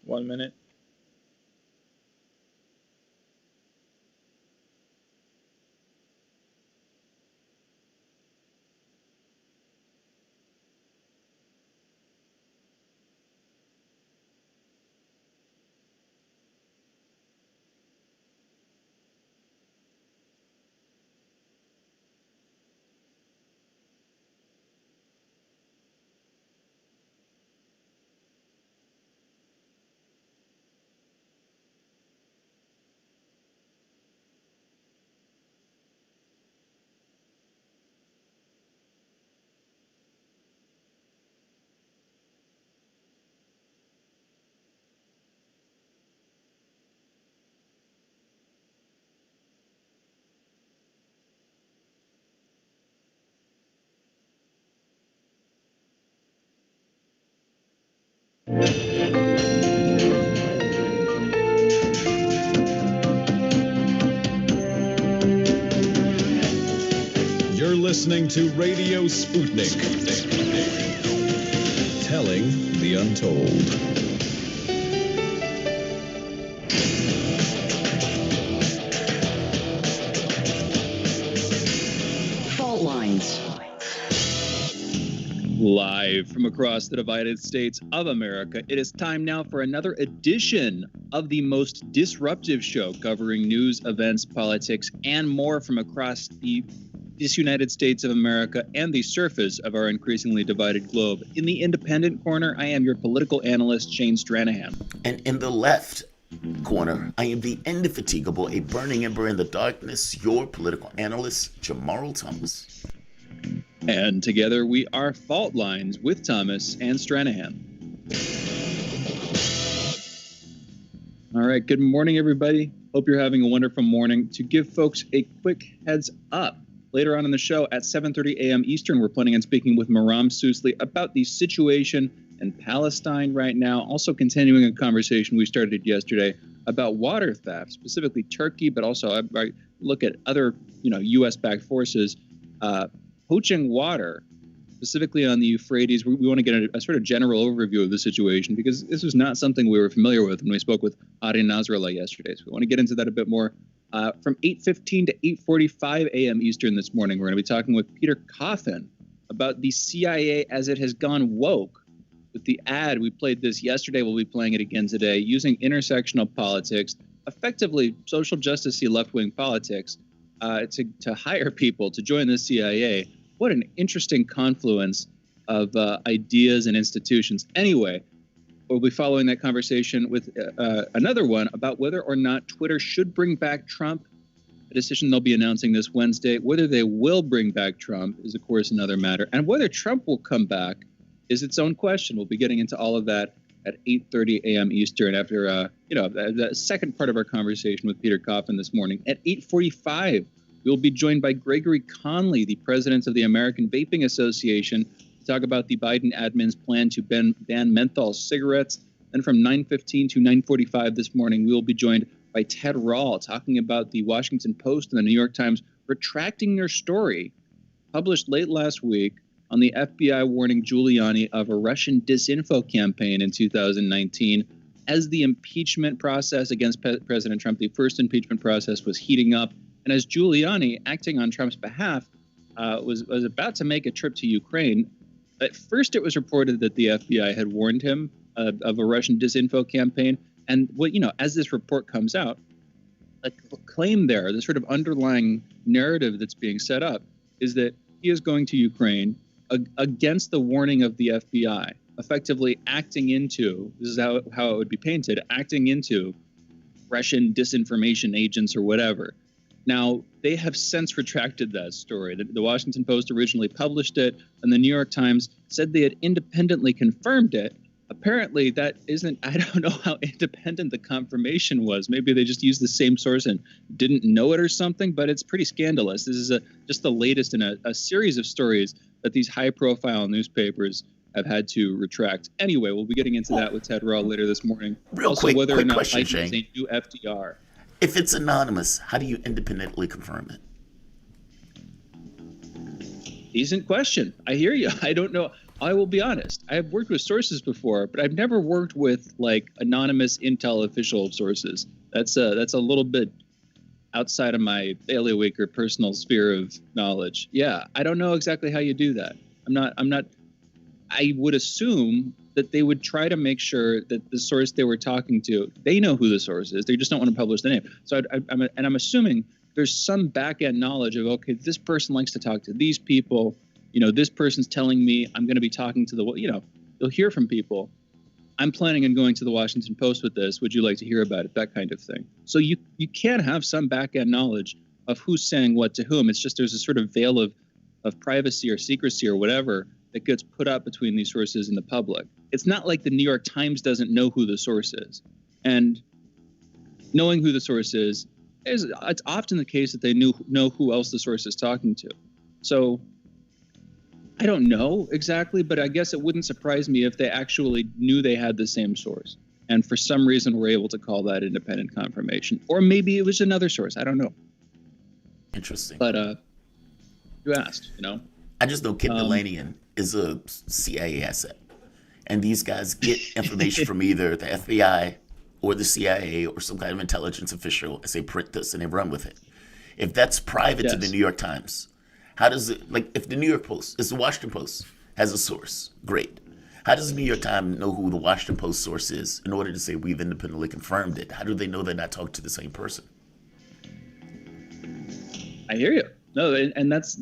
1 minute. You're listening to Radio Sputnik, telling the untold. Fault lines. Live from across the divided states of America, it is time now for another edition of the most disruptive show covering news, events, politics, and more from across this United States of America and the surface of our increasingly divided globe. In the independent corner, I am your political analyst, Shane Stranahan. And in the left corner, I am the indefatigable, a burning ember in the darkness, your political analyst, Jamarl Thomas. And together we are Fault Lines with Thomas and Stranahan. All right, good morning, everybody. Hope you're having a wonderful morning. To give folks a quick heads up, later on in the show at 7:30 a.m. Eastern, we're planning on speaking with Maram Sousli about the situation in Palestine right now. Also continuing a conversation we started yesterday about water theft, specifically Turkey, but also I look at other, U.S.-backed forces poaching water, specifically on the Euphrates. We want to get a sort of general overview of the situation because this was not something we were familiar with when we spoke with Ari Nasrallah yesterday. So we want to get into that a bit more. From 8:15 to 8:45 a.m. Eastern this morning, we're going to be talking with Peter Coffin about the CIA as it has gone woke. With the ad, we played this yesterday, we'll be playing it again today, using intersectional politics, effectively social justice-y left-wing politics, to hire people to join the CIA. What an interesting confluence of ideas and institutions. Anyway, we'll be following that conversation with another one about whether or not Twitter should bring back Trump, a decision they'll be announcing this Wednesday. Whether they will bring back Trump is, of course, another matter. And whether Trump will come back is its own question. We'll be getting into all of that at 8:30 a.m. Eastern after, the second part of our conversation with Peter Coffin this morning. At 8:45, we'll be joined by Gregory Conley, the president of the American Vaping Association, talk about the Biden admin's plan to ban menthol cigarettes. Then from 9:15 to 9:45 this morning, we will be joined by Ted Rall talking about the Washington Post and the New York Times retracting their story published late last week on the FBI warning Giuliani of a Russian disinfo campaign in 2019 as the impeachment process against President Trump, the first impeachment process, was heating up. And as Giuliani, acting on Trump's behalf, was about to make a trip to Ukraine. At first, it was reported that the FBI had warned him of a Russian disinfo campaign. And as this report comes out, a claim there, the sort of underlying narrative that's being set up, is that he is going to Ukraine against the warning of the FBI, effectively acting into, this is how it would be painted, acting into Russian disinformation agents or whatever. Now, they have since retracted that story. The Washington Post originally published it, and the New York Times said they had independently confirmed it. Apparently, that isn't, I don't know how independent the confirmation was. Maybe they just used the same source and didn't know it or something, but it's pretty scandalous. This is just the latest in a series of stories that these high-profile newspapers have had to retract. Anyway, we'll be getting into that with Ted Rall later this morning. Whether or not question, Biden is a new FDR. If it's anonymous, how do you independently confirm it? Decent question. I hear you. I don't know. I will be honest. I have worked with sources before, but I've never worked with like anonymous intel official sources. That's a little bit outside of my bailiwick or personal sphere of knowledge. Yeah, I don't know exactly how you do that. I'm not. I would assume that they would try to make sure that the source they were talking to, they know who the source is. They just don't want to publish the name. So I'm assuming there's some back end knowledge of, okay, this person likes to talk to these people. You know, this person's telling me I'm going to be talking to you'll hear from people. I'm planning on going to the Washington Post with this. Would you like to hear about it? That kind of thing. So you can have some back end knowledge of who's saying what to whom. It's just there's a sort of veil of privacy or secrecy or whatever that gets put up between these sources and the public. It's not like the New York Times doesn't know who the source is. And knowing who the source is, it's often the case that they know who else the source is talking to. So I don't know exactly, but I guess it wouldn't surprise me if they actually knew they had the same source. And for some reason were able to call that independent confirmation. Or maybe it was another source. I don't know. Interesting. But you asked, I just know Kit Delanian is a CIA asset. And these guys get information from either the FBI or the CIA or some kind of intelligence official as they print this and they run with it. If that's private to the New York Times, how does it, like, if the New York Post, if the Washington Post has a source, great. How does the New York Times know who the Washington Post source is in order to say we've independently confirmed it? How do they know they're not talking to the same person? I hear you. No, and that's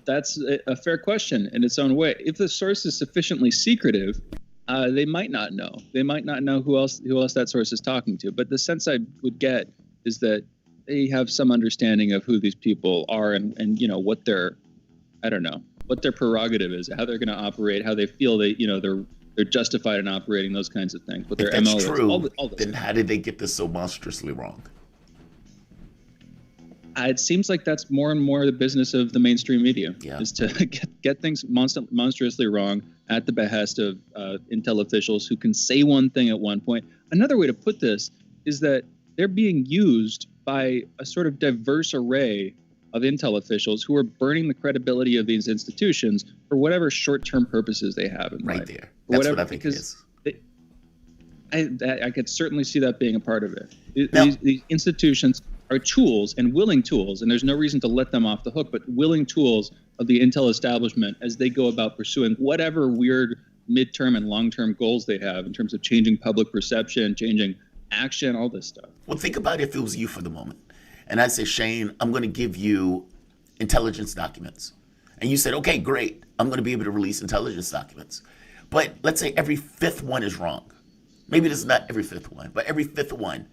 a fair question in its own way. If the source is sufficiently secretive, they might not know. They might not know who else that source is talking to. But the sense I would get is that they have some understanding of who these people are and what their prerogative is, how they're going to operate, how they feel they're justified in operating, those kinds of things. But if that's true, then how did they get this so monstrously wrong? It seems like that's more and more the business of the mainstream media, is to get things monstrously wrong at the behest of intel officials who can say one thing at one point. Another way to put this is that they're being used by a sort of diverse array of intel officials who are burning the credibility of these institutions for whatever short-term purposes they have in mind. Right there. That's what I think it is. I could certainly see that being a part of it. These institutions are tools and willing tools, and there's no reason to let them off the hook, but willing tools of the intel establishment as they go about pursuing whatever weird midterm and long-term goals they have in terms of changing public perception, changing action, all this stuff. Well, think about if it was you for the moment. And I say, Shane, I'm going to give you intelligence documents. And you said, okay, great. I'm going to be able to release intelligence documents. But let's say every fifth one is wrong. Maybe this is not every fifth one, but every fifth one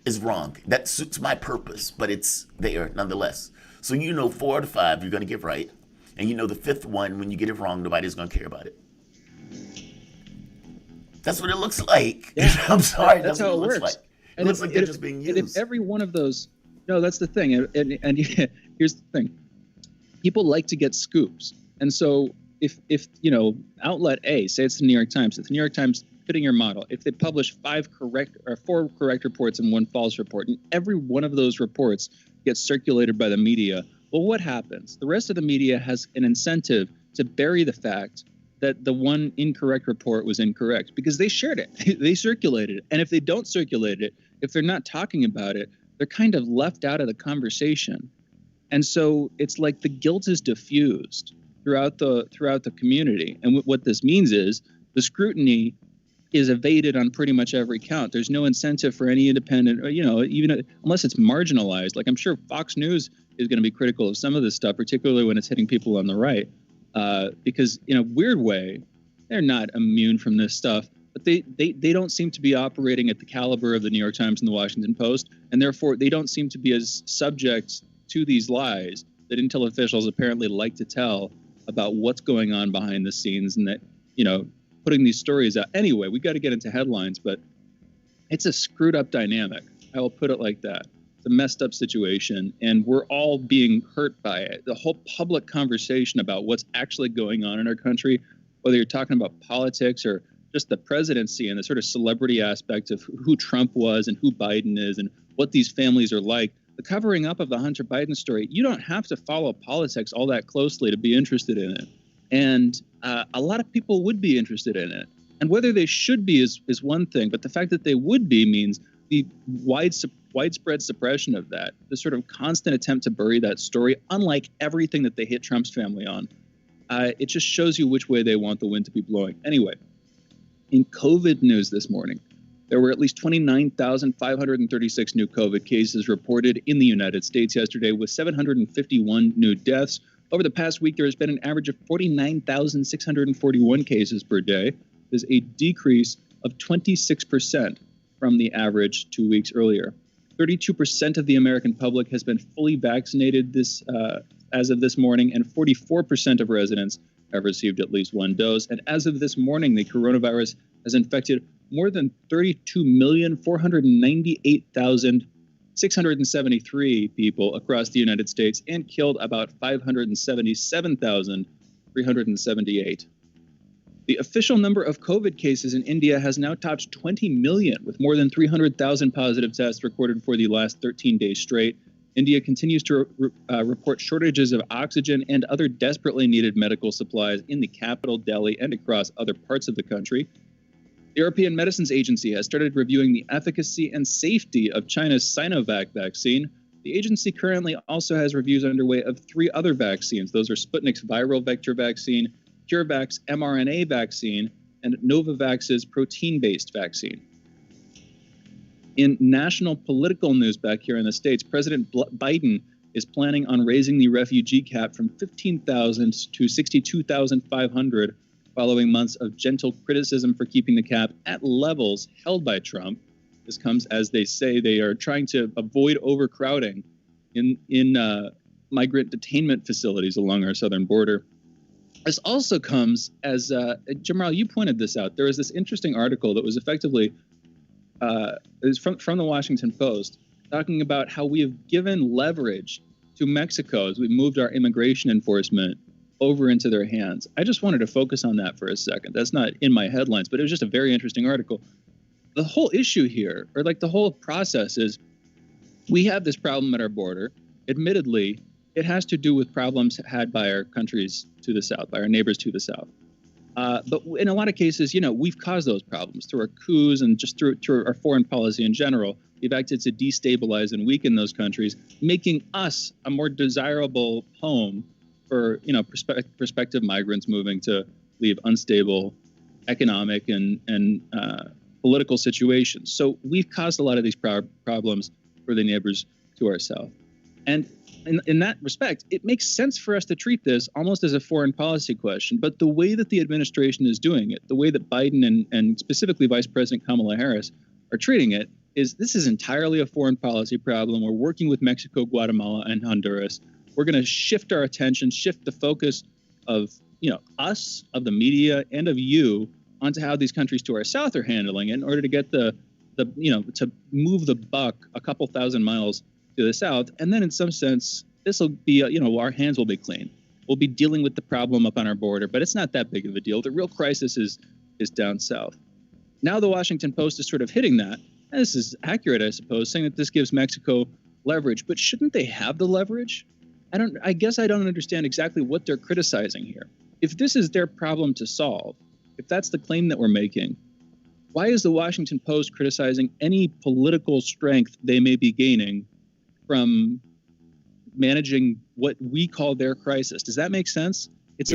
is wrong. That suits my purpose, but it's there nonetheless. So 4 out of 5 you're going to get right. And the fifth one, when you get it wrong, nobody's going to care about it. That's what it looks like. Yeah. I'm sorry. That's how it looks works. Like. It looks like they're just being used. And if every one of those, no, that's the thing. And here's the thing. People like to get scoops. And so if outlet A, say it's the New York Times, if the New York Times fitting your model, if they publish 4 correct reports and 1 false report, and every one of those reports gets circulated by the media, well, what happens? The rest of the media has an incentive to bury the fact that the one incorrect report was incorrect because they shared it, they circulated it. And if they don't circulate it, if they're not talking about it, they're kind of left out of the conversation. And so it's like the guilt is diffused throughout the community. And what this means is the scrutiny is evaded on pretty much every count. There's no incentive for any independent, even unless it's marginalized. Like I'm sure Fox News is going to be critical of some of this stuff, particularly when it's hitting people on the right, because in a weird way, they're not immune from this stuff. But they don't seem to be operating at the caliber of the New York Times and the Washington Post, and therefore they don't seem to be as subject to these lies that intel officials apparently like to tell about what's going on behind the scenes, and that putting these stories out. Anyway, we got to get into headlines, but it's a screwed up dynamic. I will put it like that. It's a messed up situation, and we're all being hurt by it. The whole public conversation about what's actually going on in our country, whether you're talking about politics or just the presidency and the sort of celebrity aspect of who Trump was and who Biden is and what these families are like, the covering up of the Hunter Biden story, you don't have to follow politics all that closely to be interested in it. And a lot of people would be interested in it. And whether they should be is one thing, but the fact that they would be means the widespread suppression of that, the sort of constant attempt to bury that story, unlike everything that they hit Trump's family on. It just shows you which way they want the wind to be blowing. Anyway, in COVID news this morning, there were at least 29,536 new COVID cases reported in the United States yesterday, with 751 new deaths. Over the past week, there has been an average of 49,641 cases per day. There's a decrease of 26% from the average 2 weeks earlier. 32% of the American public has been fully vaccinated as of this morning, and 44% of residents have received at least one dose. And as of this morning, the coronavirus has infected more than 32,498,673 people across the United States and killed about 577,378. The official number of COVID cases in India has now topped 20 million, with more than 300,000 positive tests recorded for the last 13 days straight. India continues to report shortages of oxygen and other desperately needed medical supplies in the capital, Delhi, and across other parts of the country. The European Medicines Agency has started reviewing the efficacy and safety of China's Sinovac vaccine. The agency currently also has reviews underway of 3 other vaccines. Those are Sputnik's viral vector vaccine, CureVac's mRNA vaccine, and Novavax's protein-based vaccine. In national political news back here in the States, President Biden is planning on raising the refugee cap from 15,000 to 62,500 following months of gentle criticism for keeping the cap at levels held by Trump. This comes as they say they are trying to avoid overcrowding in migrant detainment facilities along our southern border. This also comes as, Jamarl, you pointed this out. There was this interesting article that was effectively it was from the Washington Post, talking about how we have given leverage to Mexico as we moved our immigration enforcement over into their hands. I just wanted to focus on that for a second. That's not in my headlines, but it was just a very interesting article. The whole issue here, or like the whole process, is we have this problem at our border. Admittedly, it has to do with problems had by our countries to the south, by our neighbors to the south. But in a lot of cases, we've caused those problems through our coups and just through our foreign policy in general. We've acted to destabilize and weaken those countries, making us a more desirable home for prospective migrants moving to leave unstable economic and political situations. So we've caused a lot of these problems for the neighbors to our south. And in that respect, it makes sense for us to treat this almost as a foreign policy question. But the way that the administration is doing it, the way that Biden and specifically Vice President Kamala Harris are treating it, this is entirely a foreign policy problem. We're working with Mexico, Guatemala, and Honduras. We're going to shift our attention, shift the focus of us, of the media, and of you onto how these countries to our south are handling it in order to get to move the buck a couple thousand miles to the south. And then in some sense, this will be, our hands will be clean. We'll be dealing with the problem up on our border, but it's not that big of a deal. The real crisis is down south. Now the Washington Post is sort of hitting that. And this is accurate, I suppose, saying that this gives Mexico leverage. But shouldn't they have the leverage? I guess I don't understand exactly what they're criticizing here. If this is their problem to solve, if that's the claim that we're making, why is the Washington Post criticizing any political strength they may be gaining from managing what we call their crisis? Does that make sense? It's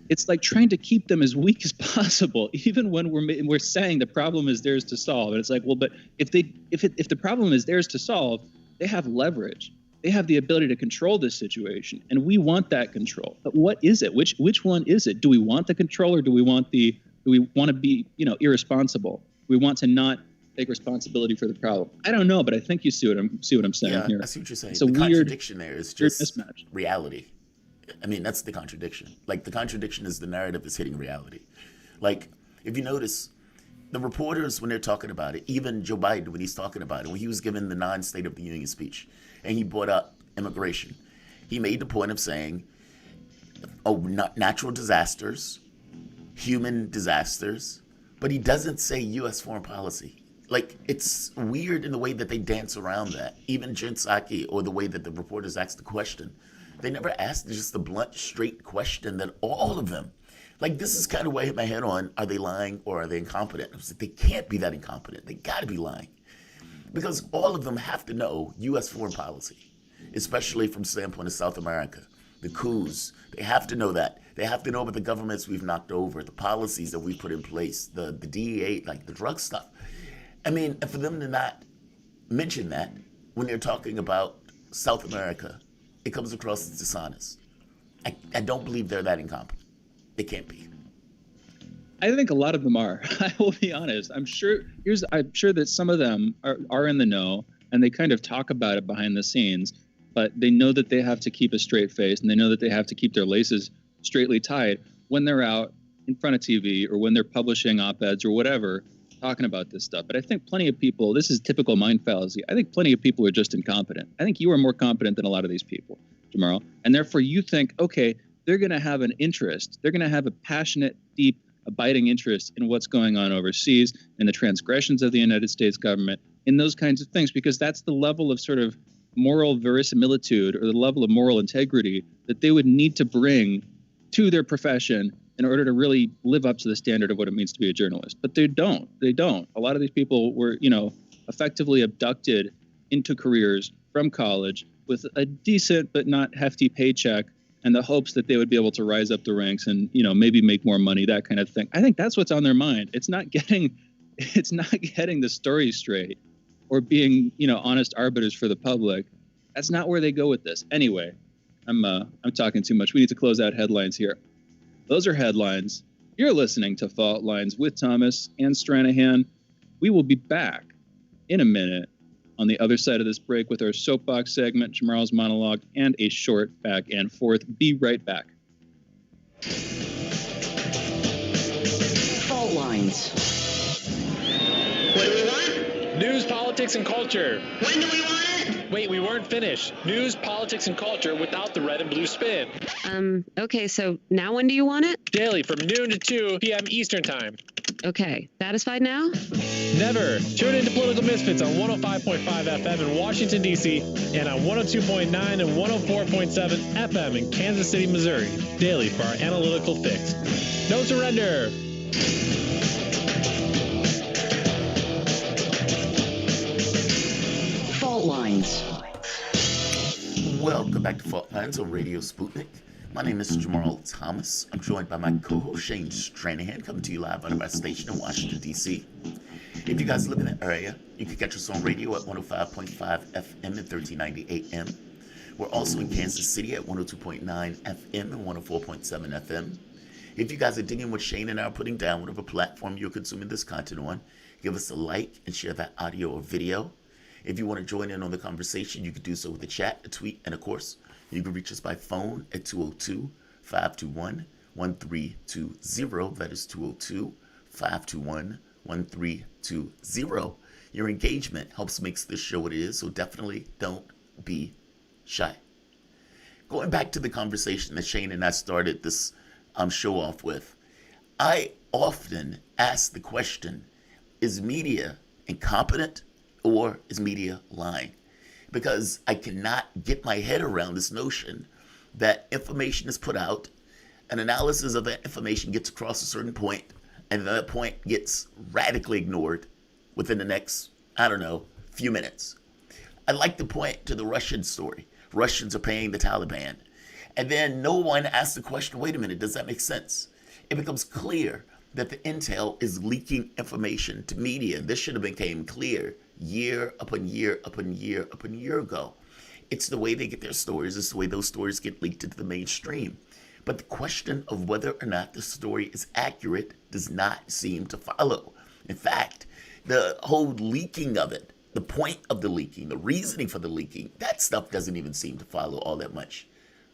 it's like trying to keep them as weak as possible, even when we're saying the problem is theirs to solve. And it's like, well, but if the problem is theirs to solve, they have leverage. They have the ability to control this situation, and we want that control. But what is it? Which one is it? Do we want the control, or do we want to be irresponsible? We want to not take responsibility for the problem. I don't know, but I think you see what I'm saying here. I see what you're saying. It's a the weird contradiction there is just mismatch. Reality. I mean, that's the contradiction. Like, the contradiction is the narrative is hitting reality. Like, if you notice, the reporters, when they're talking about it, even Joe Biden, when he's talking about it, when he was giving the non-State of the Union speech, and he brought up immigration, he made the point of saying, natural disasters, human disasters, but he doesn't say U.S. foreign policy. Like, it's weird in the way that they dance around that. Even Jen Psaki, or the way that the reporters asked the question, they never asked just the blunt, straight question that all of them Like, this is kind of where I hit my head on, are they lying or are they incompetent? I was like, they can't be that incompetent. They got to be lying. Because all of them have to know U.S. foreign policy, especially from the standpoint of South America, the coups. They have to know that. They have to know about the governments we've knocked over, the policies that we've put in place, the DEA, like the drug stuff. I mean, and for them to not mention that when they're talking about South America, it comes across as dishonest. I don't believe they're that incompetent. They can't be. I think a lot of them are. I will be honest. I'm sure that some of them are in the know, and they kind of talk about it behind the scenes, but they know that they have to keep a straight face, and they know that they have to keep their laces straightly tied when they're out in front of TV or when they're publishing op-eds or whatever, talking about this stuff. But I think plenty of people, this is typical mind fallacy, I think plenty of people are just incompetent. I think you are more competent than a lot of these people, Jamarl. And therefore you think, okay, they're going to have an interest. They're going to have a passionate, deep, abiding interest in what's going on overseas, in the transgressions of the United States government, in those kinds of things, because that's the level of sort of moral verisimilitude or the level of moral integrity that they would need to bring to their profession in order to really live up to the standard of what it means to be a journalist. But they don't. They don't. A lot of these people were, effectively abducted into careers from college with a decent but not hefty paycheck and the hopes that they would be able to rise up the ranks and, maybe make more money, that kind of thing. I think that's what's on their mind. It's not getting the story straight or being, honest arbiters for the public. That's not where they go with this. Anyway, I'm talking too much. We need to close out headlines here. Those are headlines. You're listening to Fault Lines with Thomas and Stranahan. We will be back in a minute on the other side of this break with our soapbox segment, Jamarl's monologue, and a short back and forth. Be right back. Fault Lines. What do we want? News, politics, and culture. When do we want it? Wait, we weren't finished. News, politics, and culture without the red and blue spin. Okay, so now when do you want it? Daily from noon to 2 p.m. Eastern Time. Okay, satisfied now? Never. Tune in to Political Misfits on 105.5 FM in Washington, D.C. and on 102.9 and 104.7 FM in Kansas City, Missouri. Daily for our analytical fix. No surrender. Fault Lines. Welcome back to Fault Lines on Radio Sputnik. My name is Jamarl Thomas. I'm joined by my co-host Shane Stranahan, coming to you live out of our station in Washington, D.C. If you guys live in the area, you can catch us on radio at 105.5 FM and 1390 AM. We're also in Kansas City at 102.9 FM and 104.7 FM. If you guys are digging what Shane and I are putting down, whatever platform you're consuming this content on, give us a like and share that audio or video. If you want to join in on the conversation, you can do so with a chat, a tweet, and of course, you can reach us by phone at 202-521-1320. That is 202-521-1320. Your engagement helps make this show what it is, so definitely don't be shy. Going back to the conversation that Shane and I started this show off with, I often ask the question, is media incompetent or is media lying? Because I cannot get my head around this notion that information is put out, an analysis of that information gets across a certain point, and that point gets radically ignored within the next, few minutes. I like to point to the Russian story. Russians are paying the Taliban. And then no one asks the question, wait a minute, does that make sense? It becomes clear that the intel is leaking information to media. This should have become clear year upon year upon year upon year ago. It's the way they get their stories. It's the way those stories get leaked into the mainstream. But the question of whether or not the story is accurate does not seem to follow. In fact, the whole leaking of it, the point of the leaking, the reasoning for the leaking, that stuff doesn't even seem to follow all that much.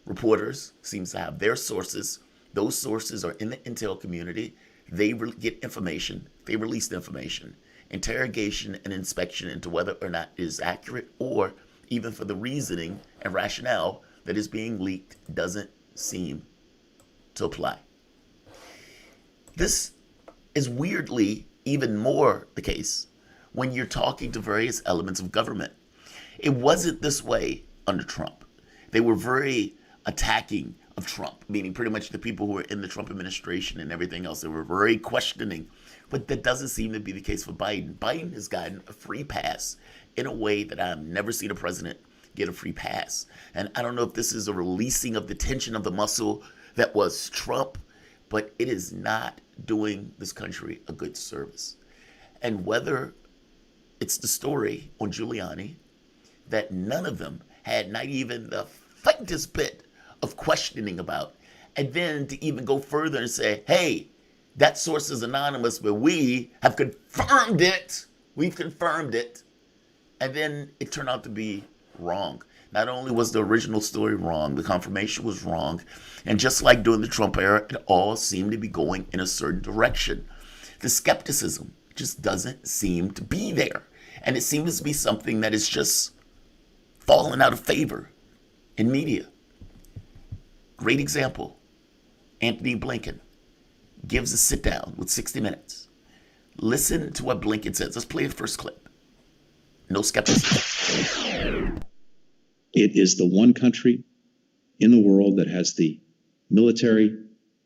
Reporters seem to have their sources. Those sources are in the intel community. They get information. They release the information. Interrogation and inspection into whether or not it is accurate, or even for the reasoning and rationale that is being leaked, doesn't seem to apply. This is weirdly even more the case when you're talking to various elements of government. It wasn't this way under Trump. They were very attacking of Trump, meaning pretty much the people who were in the Trump administration and everything else. They were very questioning. But that doesn't seem to be the case for Biden. Biden has gotten a free pass in a way that I've never seen a president get a free pass. And I don't know if this is a releasing of the tension of the muscle that was Trump, but it is not doing this country a good service. And whether it's the story on Giuliani that none of them had not even the faintest bit of questioning about, and then to even go further and say, hey, that source is anonymous, but we have confirmed it. We've confirmed it. And then it turned out to be wrong. Not only was the original story wrong, the confirmation was wrong. And just like during the Trump era, it all seemed to be going in a certain direction. The skepticism just doesn't seem to be there. And it seems to be something that is just fallen out of favor in media. Great example, Anthony Blinkin gives a sit down with 60 Minutes. Listen to what Blinkin says. Let's play the first clip. No skepticism. It is the one country in the world that has the military,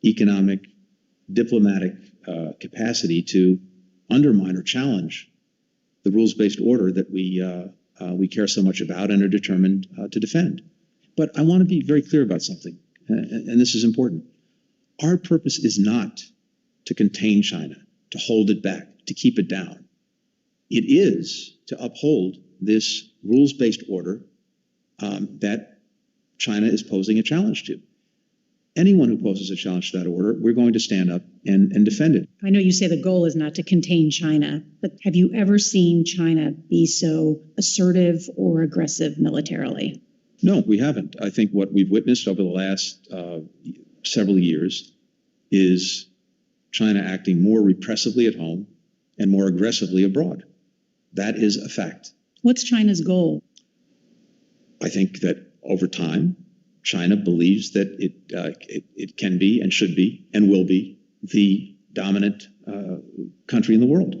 economic, diplomatic capacity to undermine or challenge the rules-based order that we care so much about and are determined to defend. But I want to be very clear about something, and this is important. Our purpose is not to contain China, to hold it back, to keep it down. It is to uphold this rules-based order that China is posing a challenge to. Anyone who poses a challenge to that order, we're going to stand up and defend it. I know you say the goal is not to contain China, but have you ever seen China be so assertive or aggressive militarily? No, we haven't. I think what we've witnessed over the last several years is China acting more repressively at home and more aggressively abroad. That is a fact. What's China's goal? I think that over time, China believes that it can be and should be and will be the dominant country in the world.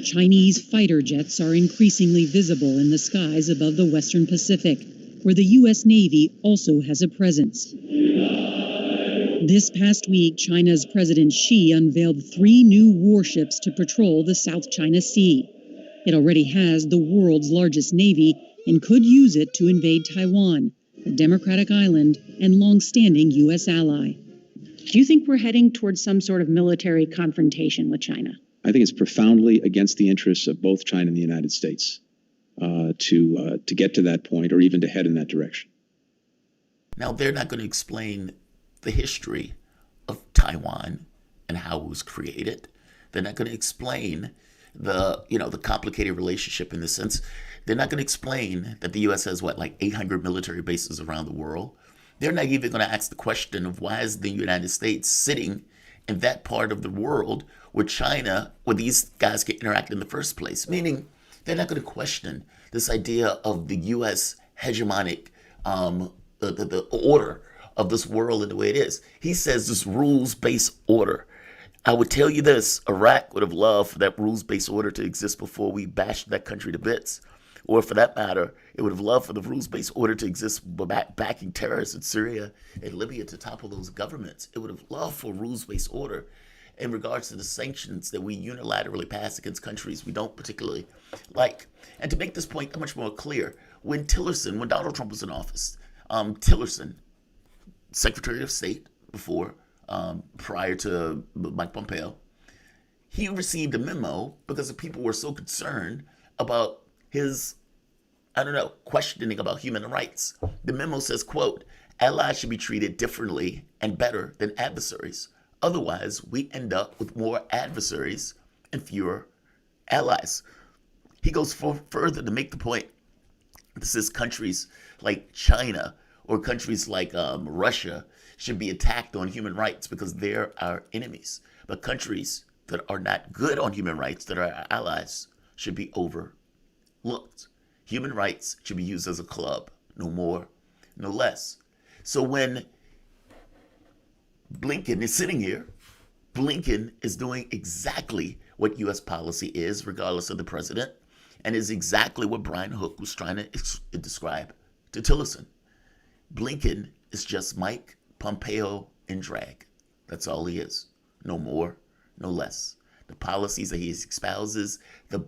Chinese fighter jets are increasingly visible in the skies above the Western Pacific, where the U.S. Navy also has a presence. This past week, China's President Xi unveiled 3 new warships to patrol the South China Sea. It already has the world's largest navy and could use it to invade Taiwan, a democratic island and long-standing U.S. ally. Do you think we're heading towards some sort of military confrontation with China? I think it's profoundly against the interests of both China and the United States to get to that point or even to head in that direction. Now, they're not going to explain the history of Taiwan and how it was created. They're not going to explain the complicated relationship in the sense. They're not going to explain that the U.S. has, 800 military bases around the world. They're not even going to ask the question of why is the United States sitting in that part of the world where China, where these guys can interact in the first place. Meaning, they're not going to question this idea of the U.S. hegemonic, the order of this world and the way it is. He says this rules-based order. I would tell you this, Iraq would have loved for that rules-based order to exist before we bashed that country to bits. Or for that matter, it would have loved for the rules-based order to exist backing terrorists in Syria and Libya to topple those governments. It would have loved for rules-based order in regards to the sanctions that we unilaterally pass against countries we don't particularly like. And to make this point much more clear, when Donald Trump was in office, Tillerson, Secretary of State before, prior to Mike Pompeo, he received a memo because the people were so concerned about his, questioning about human rights. The memo says, quote, allies should be treated differently and better than adversaries. Otherwise, we end up with more adversaries and fewer allies. He goes further to make the point. This is countries like China or countries like Russia should be attacked on human rights because they're our enemies. But countries that are not good on human rights, that are our allies, should be overlooked. Human rights should be used as a club, no more, no less. So when Blinkin is sitting here, Blinkin is doing exactly what U.S. policy is, regardless of the president, and is exactly what Brian Hook was trying to describe to Tillerson. Blinkin is just Mike Pompeo in drag. That's all he is. No more, no less. The policies that he espouses, the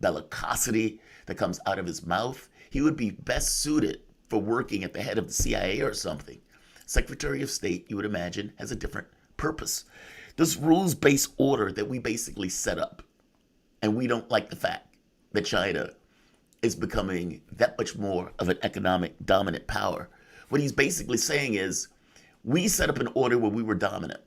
bellicosity that comes out of his mouth, he would be best suited for working at the head of the CIA or something. Secretary of State, you would imagine, has a different purpose. This rules-based order that we basically set up, and we don't like the fact that China is becoming that much more of an economic dominant power. What he's basically saying is, we set up an order where we were dominant,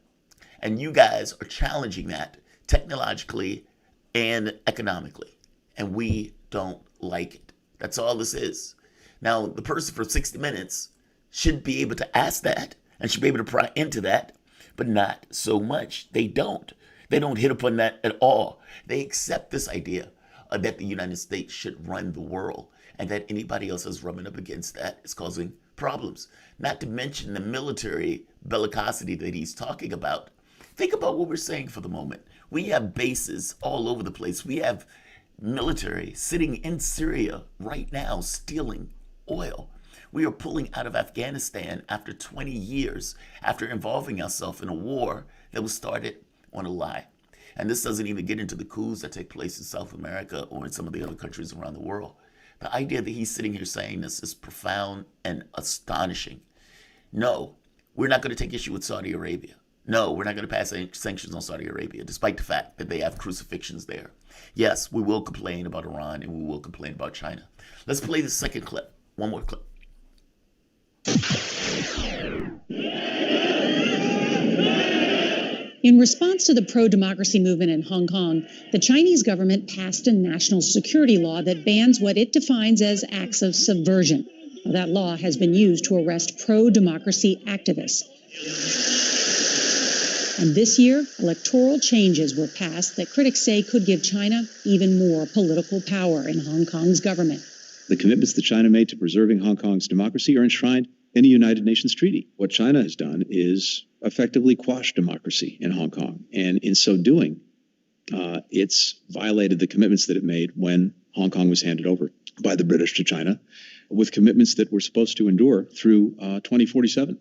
and you guys are challenging that technologically and economically, and we don't like it. That's all this is. Now, the person for 60 Minutes should be able to ask that and should be able to pry into that, but not so much. They don't. They don't hit upon that at all. They accept this idea that the United States should run the world and that anybody else is rubbing up against that is causing problems. Not to mention the military bellicosity that he's talking about. Think about what we're saying for the moment. We have bases all over the place. We have military sitting in Syria right now stealing oil. We are pulling out of Afghanistan after 20 years, after involving ourselves in a war that was started on a lie. And this doesn't even get into the coups that take place in South America or in some of the other countries around the world. The idea that he's sitting here saying this is profound and astonishing. No, we're not going to take issue with Saudi Arabia. No, we're not going to pass sanctions on Saudi Arabia, despite the fact that they have crucifixions there. Yes, we will complain about Iran and we will complain about China. Let's play the second clip. One more clip. In response to the pro-democracy movement in Hong Kong, the Chinese government passed a national security law that bans what it defines as acts of subversion. That law has been used to arrest pro-democracy activists. And this year, electoral changes were passed that critics say could give China even more political power in Hong Kong's government. The commitments that China made to preserving Hong Kong's democracy are enshrined in the United Nations Treaty. What China has done is effectively quash democracy in Hong Kong. And in so doing, it's violated the commitments that it made when Hong Kong was handed over by the British to China, with commitments that were supposed to endure through 2047.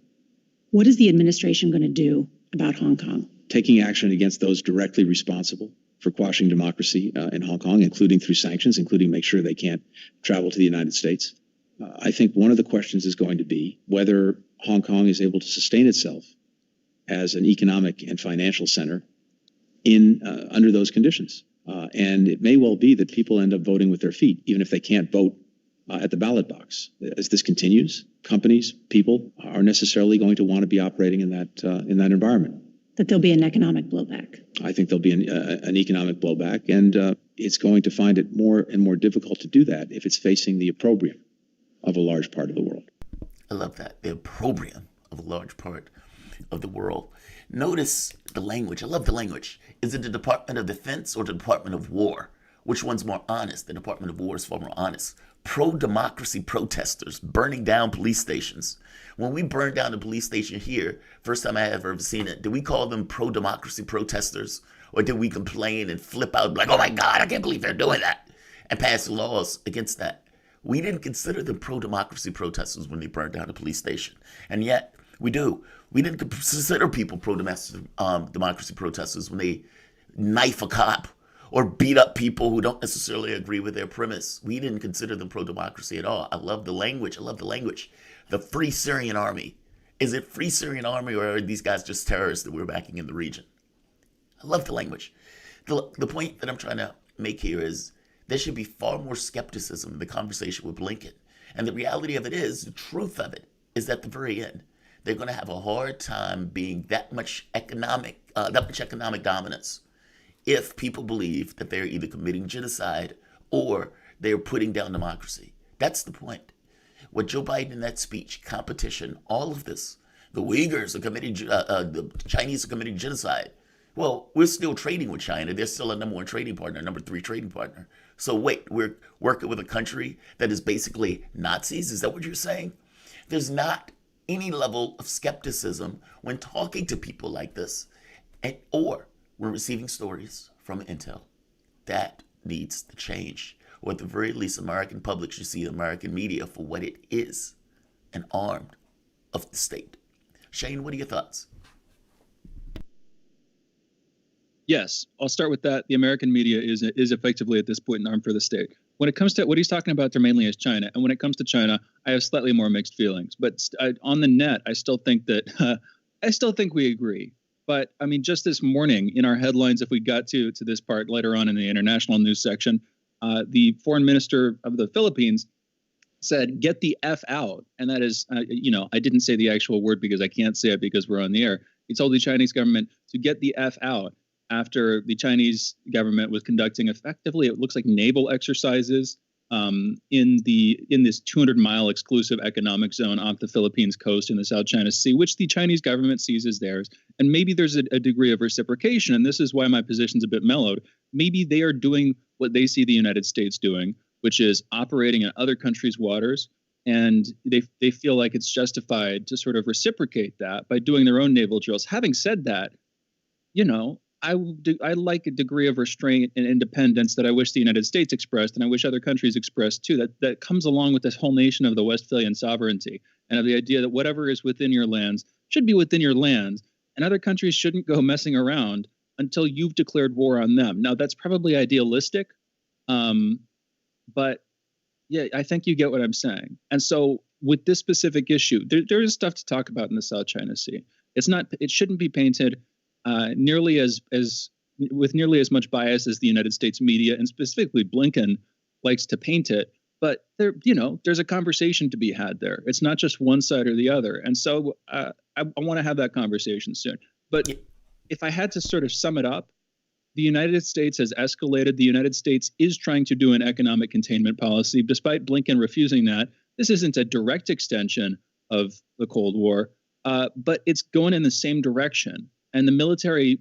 What is the administration going to do about Hong Kong? Taking action against those directly responsible for quashing democracy in Hong Kong, including through sanctions, including make sure they can't travel to the United States. I think one of the questions is going to be whether Hong Kong is able to sustain itself as an economic and financial center in under those conditions. And it may well be that people end up voting with their feet, even if they can't vote at the ballot box. As this continues, companies, people are necessarily going to want to be operating in that environment. That there'll be an economic blowback. I think there'll be an economic blowback, and it's going to find it more and more difficult to do that if it's facing the opprobrium of a large part of the world. I love that. The opprobrium of a large part of the world. Notice the language. I love the language. Is it the Department of Defense or the Department of War? Which one's more honest? The Department of War is far more honest. Pro-democracy protesters burning down police stations. When we burned down the police station here, first time I have ever seen it, did we call them pro-democracy protesters? Or did we complain and flip out like, oh my God, I can't believe they're doing that, and pass laws against that? We didn't consider them pro-democracy protesters when they burned down the police station. And yet, we do. We didn't consider people pro-democracy protesters when they knife a cop or beat up people who don't necessarily agree with their premise. We didn't consider them pro-democracy at all. I love the language. I love the language. The Free Syrian Army. Is it Free Syrian Army, or are these guys just terrorists that we're backing in the region? I love the language. The point that I'm trying to make here is there should be far more skepticism in the conversation with Blinkin. And the reality of it is, the truth of it is at the very end, they're going to have a hard time being that much economic dominance if people believe that they're either committing genocide or they're putting down democracy. That's the point. What Joe Biden in that speech, competition, all of this, the Uyghurs are committing, the Chinese are committing genocide. Well, we're still trading with China. They're still a number one trading partner, number three trading partner. So wait, we're working with a country that is basically Nazis? Is that what you're saying? There's not any level of skepticism when talking to people like this, or when receiving stories from intel. That needs to change. Or at the very least, American public should see American media for what it is, an armed of the state. Shane, what are your thoughts? Yes, I'll start with that. The American media is effectively at this point an arm for the state. When it comes to what he's talking about there mainly is China. And when it comes to China, I have slightly more mixed feelings. But on the net, I still think we agree. But I mean, just this morning in our headlines, if we got to this part later on in the international news section, the foreign minister of the Philippines said, "Get the F out." And that is, I didn't say the actual word because I can't say it because we're on the air. He told the Chinese government to get the F out after the Chinese government was conducting effectively, it looks like naval exercises in this 200-mile exclusive economic zone off the Philippines coast in the South China Sea, which the Chinese government sees as theirs. And maybe there's a degree of reciprocation, and this is why my position's a bit mellowed. Maybe they are doing what they see the United States doing, which is operating in other countries' waters, and they feel like it's justified to sort of reciprocate that by doing their own naval drills. Having said that, I like a degree of restraint and independence that I wish the United States expressed, and I wish other countries expressed too. That comes along with this whole nation of the Westphalian sovereignty and of the idea that whatever is within your lands should be within your lands, and other countries shouldn't go messing around until you've declared war on them. Now, that's probably idealistic, but yeah, I think you get what I'm saying. And so with this specific issue, there is stuff to talk about in the South China Sea. It shouldn't be painted nearly as much bias as the United States media and specifically Blinkin likes to paint it. But there's a conversation to be had there. It's not just one side or the other. And so I want to have that conversation soon. But if I had to sort of sum it up, the United States has escalated. The United States is trying to do an economic containment policy, despite Blinkin refusing that. This isn't a direct extension of the Cold War, but it's going in the same direction. And the military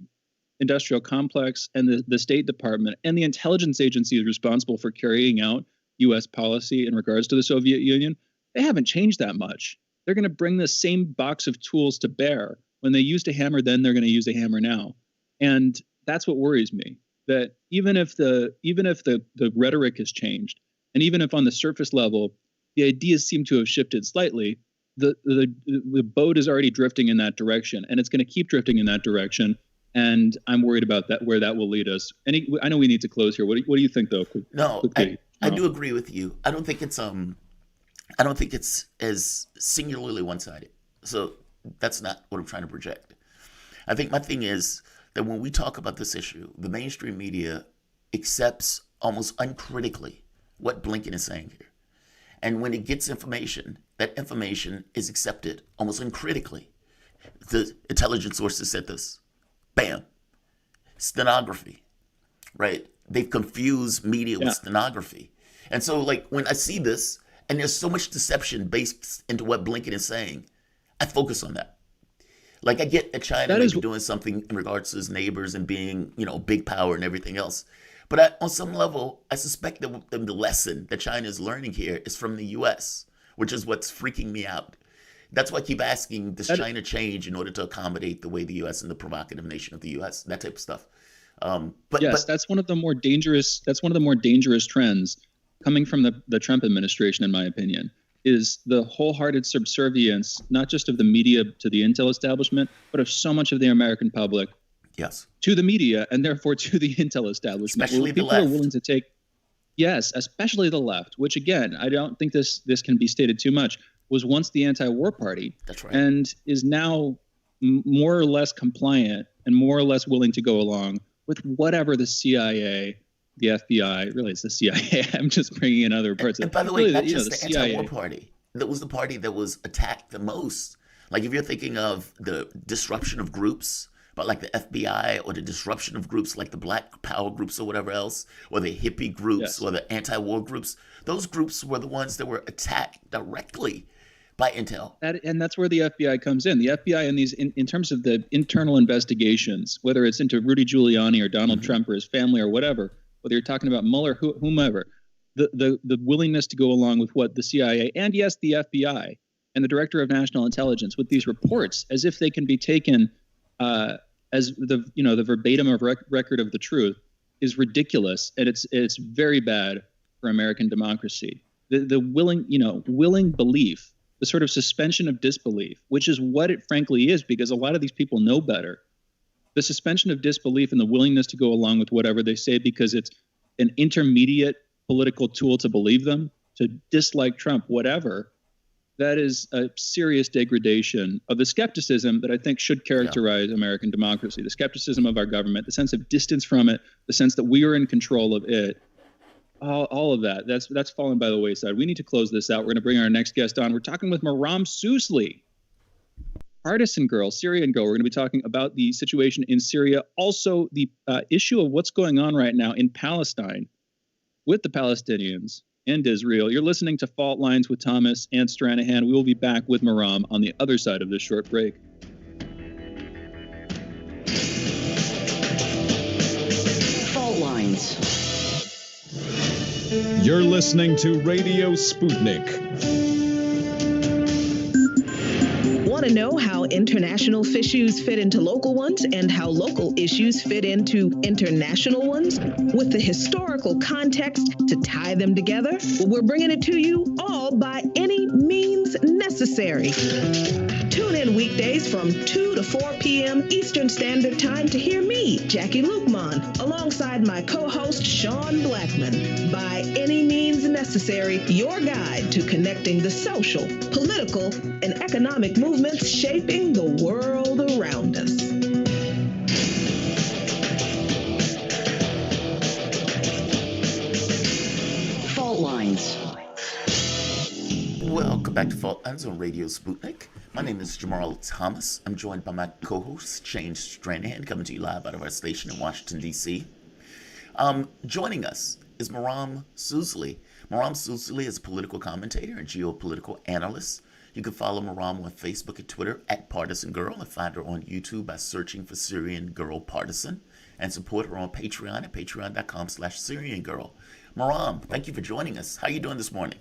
industrial complex and the State Department and the intelligence agencies responsible for carrying out U.S. policy in regards to the Soviet Union, they haven't changed that much. They're going to bring the same box of tools to bear. When they used a hammer then, they're going to use a hammer now. And that's what worries me, that even if the rhetoric has changed, and even if on the surface level the ideas seem to have shifted slightly, the boat is already drifting in that direction, and it's going to keep drifting in that direction. And I'm worried about that, where that will lead us. I know we need to close here. What do you think, though? I do agree with you. I don't think it's as singularly one-sided. So that's not what I'm trying to project. I think my thing is that when we talk about this issue, the mainstream media accepts almost uncritically what Blinkin is saying here. And when it gets information, that information is accepted almost uncritically. The intelligence sources said this. Bam. Stenography, right? They've confused media with stenography. And so, like, when I see this, and there's so much deception based into what Blinkin is saying, I focus on that. Like, I get that China may be doing something in regards to its neighbors and being, big power and everything else. But on some level, I suspect that the lesson that China is learning here is from the U.S., which is what's freaking me out. That's why I keep asking, does China change in order to accommodate the way the U.S. and the provocative nation of the U.S., that type of stuff. But that's one of the more dangerous. That's one of the more dangerous trends coming from the Trump administration, in my opinion, is the wholehearted subservience, not just of the media to the intel establishment, but of so much of the American public. Yes. To the media and therefore to the intel establishment. Especially the people left. Are willing to take. Yes, especially the left, which again, I don't think this can be stated too much, was once the anti-war party. That's right. And is now more or less compliant and more or less willing to go along with whatever the CIA, the FBI, really it's the CIA. I'm just bringing in other parts. And by the way, really, not just the the anti-war party. That was the party that was attacked the most. Like if you're thinking of the disruption of groups, but like the FBI or the disruption of groups like the Black Power groups or whatever else, or the hippie groups or the anti-war groups, those groups were the ones that were attacked directly by intel. And that's where the FBI comes in. The FBI in these, in terms of the internal investigations, whether it's into Rudy Giuliani or Donald Trump or his family or whatever, whether you're talking about Mueller, whomever, the willingness to go along with what the CIA and yes, the FBI and the Director of National Intelligence with these reports as if they can be taken as the verbatim of record of the truth is ridiculous, and it's very bad for American democracy. The willing belief the sort of suspension of disbelief, which is what it frankly is, because a lot of these people know better. The suspension of disbelief and the willingness to go along with whatever they say because it's an intermediate political tool to believe them, to dislike Trump, whatever, that is a serious degradation of the skepticism that I think should characterize American democracy, the skepticism of our government, the sense of distance from it, the sense that we are in control of it. All of that, that's fallen by the wayside. We need to close this out. We're going to bring our next guest on. We're talking with Maram Sousli, partisan girl, Syrian girl. We're going to be talking about the situation in Syria, also the issue of what's going on right now in Palestine with the Palestinians and Israel. You're listening to Fault Lines with Thomas and Stranahan. We will be back with Maram on the other side of this short break. Fault Lines. You're listening to Radio Sputnik. Want to know how international issues fit into local ones and how local issues fit into international ones with the historical context to tie them together? Well, we're bringing it to you all by any means necessary. Tune in weekdays from 2 to 4 p.m. Eastern Standard Time to hear me, Jackie Lukman, alongside my co-host Sean Blackman. By any means necessary, your guide to connecting the social, political, and economic movements shaping the world around us. Fault Lines. Welcome back to Fault Lines on Radio Sputnik. My name is Jamarl Thomas. I'm joined by my co-host, Shane Stranahan, coming to you live out of our station in Washington, D.C. Joining us is Maram Sousli. Maram Sousli is a political commentator and geopolitical analyst. You can follow Maram on Facebook and Twitter at Partisan Girl and find her on YouTube by searching for Syrian Girl Partisan and support her on Patreon at patreon.com/Syrian Girl. Maram, thank you for joining us. How are you doing this morning?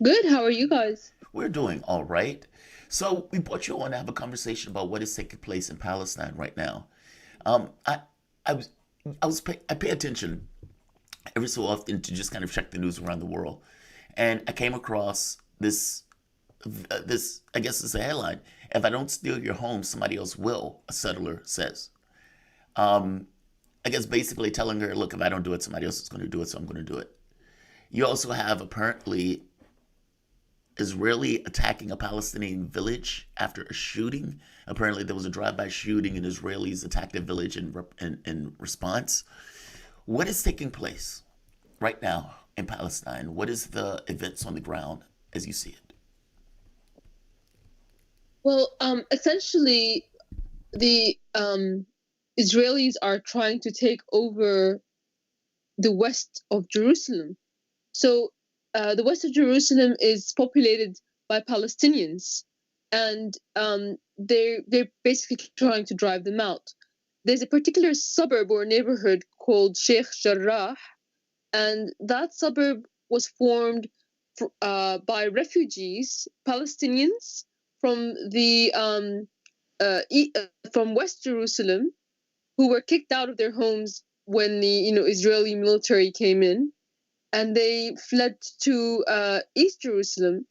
Good. How are you guys? We're doing all right. So we brought you on to have a conversation about what is taking place in Palestine right now. I pay attention every so often to just kind of check the news around the world, and I came across this I guess it's a headline: "If I don't steal your home, somebody else will," a settler says. I guess basically telling her, look, if I don't do it, somebody else is going to do it, so I'm going to do it. You also have apparently Israeli attacking a Palestinian village after a shooting. Apparently there was a drive-by shooting and Israelis attacked a village in response. What is taking place right now in Palestine? What is the events on the ground as you see it? Well, essentially, the Israelis are trying to take over the west of Jerusalem. So the west of Jerusalem is populated by Palestinians, and they're basically trying to drive them out. There's a particular suburb or neighborhood called Sheikh Jarrah, and that suburb was formed by refugees, Palestinians from from West Jerusalem, who were kicked out of their homes when the Israeli military came in, and they fled to East Jerusalem.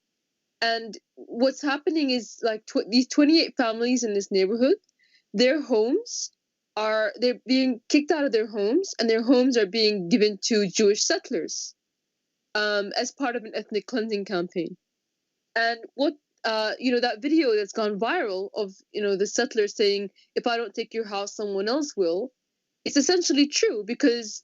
And what's happening is like these 28 families in this neighborhood, they're being kicked out of their homes, and their homes are being given to Jewish settlers as part of an ethnic cleansing campaign. And what that video that's gone viral of the settlers saying, "If I don't take your house, someone else will," it's essentially true, because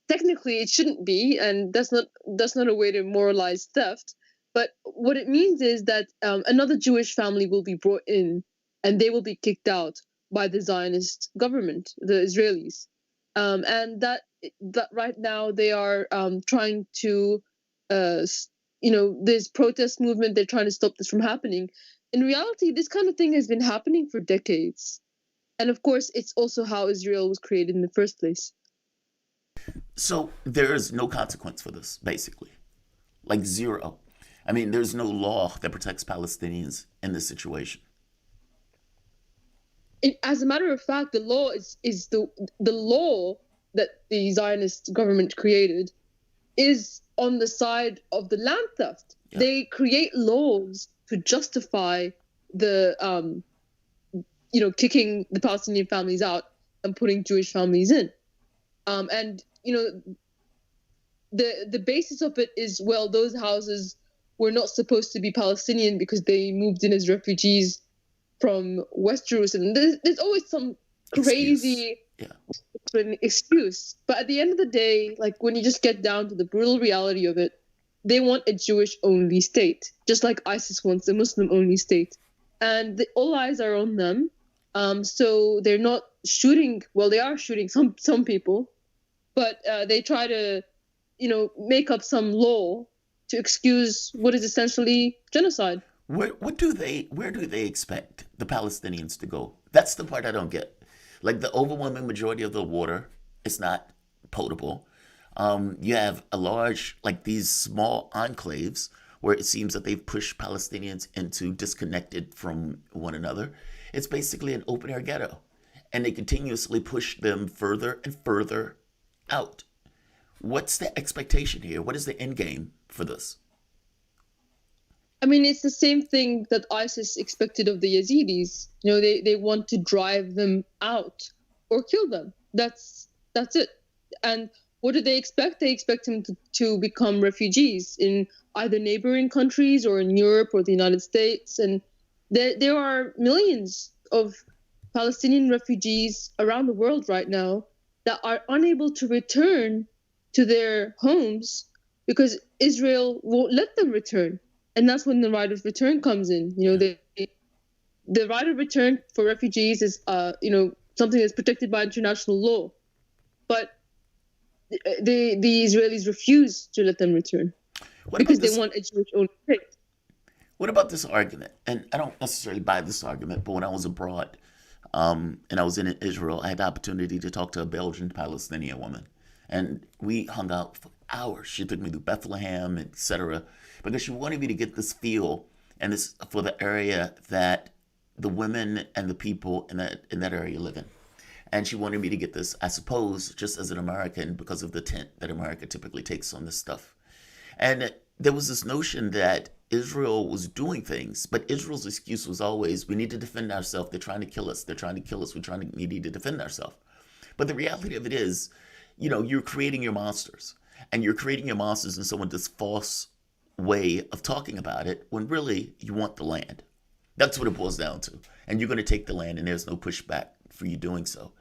technically it shouldn't be, and that's not a way to moralize theft. But what it means is that another Jewish family will be brought in, and they will be kicked out by the Zionist government, the Israelis, and that right now they are trying to, this protest movement. They're trying to stop this from happening. In reality, this kind of thing has been happening for decades, and of course, it's also how Israel was created in the first place. So there is no consequence for this, basically, like zero. I mean, there's no law that protects Palestinians in this situation. As a matter of fact, the law is the law that the Zionist government created is on the side of the land theft. Yeah. They create laws to justify the, kicking the Palestinian families out and putting Jewish families in. And, the basis of it is, well, those houses were not supposed to be Palestinian because they moved in as refugees from West Jerusalem. There's always some crazy excuse. But at the end of the day, like when you just get down to the brutal reality of it, they want a Jewish-only state, just like ISIS wants a Muslim-only state. And all eyes are on them. So they're not shooting. Well, they are shooting some people, but they try to, make up some law to excuse what is essentially genocide. Where do they expect the Palestinians to go? That's the part I don't get. Like the overwhelming majority of the water is not potable. You have a large, like these small enclaves where it seems that they've pushed Palestinians into disconnected from one another. It's basically an open air ghetto. And they continuously push them further and further out. What's the expectation here? What is the end game for this? I mean, it's the same thing that ISIS expected of the Yazidis. They want to drive them out or kill them. That's it. And what do they expect? They expect them to become refugees in either neighboring countries or in Europe or the United States. And there are millions of Palestinian refugees around the world right now that are unable to return to their homes because Israel won't let them return. And that's when the right of return comes in. The right of return for refugees is, something that's protected by international law. But the Israelis refuse to let them return because they want a Jewish-owned state. What about this argument? And I don't necessarily buy this argument, but when I was abroad and I was in Israel, I had the opportunity to talk to a Belgian Palestinian woman. And we hung out for hours. She took me to Bethlehem, etc., because she wanted me to get this feel and this for the area that the women and the people in that area live in. And she wanted me to get this, I suppose, just as an American, because of the tint that America typically takes on this stuff. And there was this notion that Israel was doing things, but Israel's excuse was always, we need to defend ourselves. They're trying to kill us. They're trying to kill us. We need to defend ourselves. But the reality of it is, you're creating your monsters. And you're creating your monsters in someone this false way of talking about it when really you want the land. That's what it boils down to. And you're going to take the land and there's no pushback for you doing so.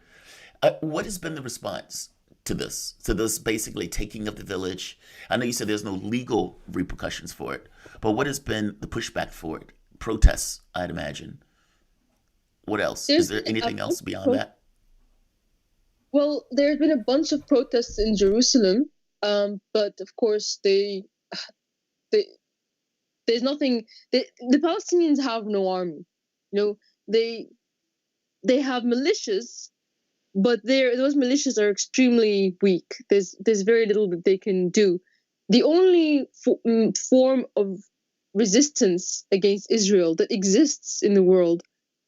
What has been the response to this? To this basically taking of the village? I know you said there's no legal repercussions for it, but what has been the pushback for it? Protests, I'd imagine. What else? Is there anything else beyond that? Well, there's been a bunch of protests in Jerusalem, but of course there's nothing. The Palestinians have no army. They have militias, but those militias are extremely weak. There's very little that they can do. The only form of resistance against Israel that exists in the world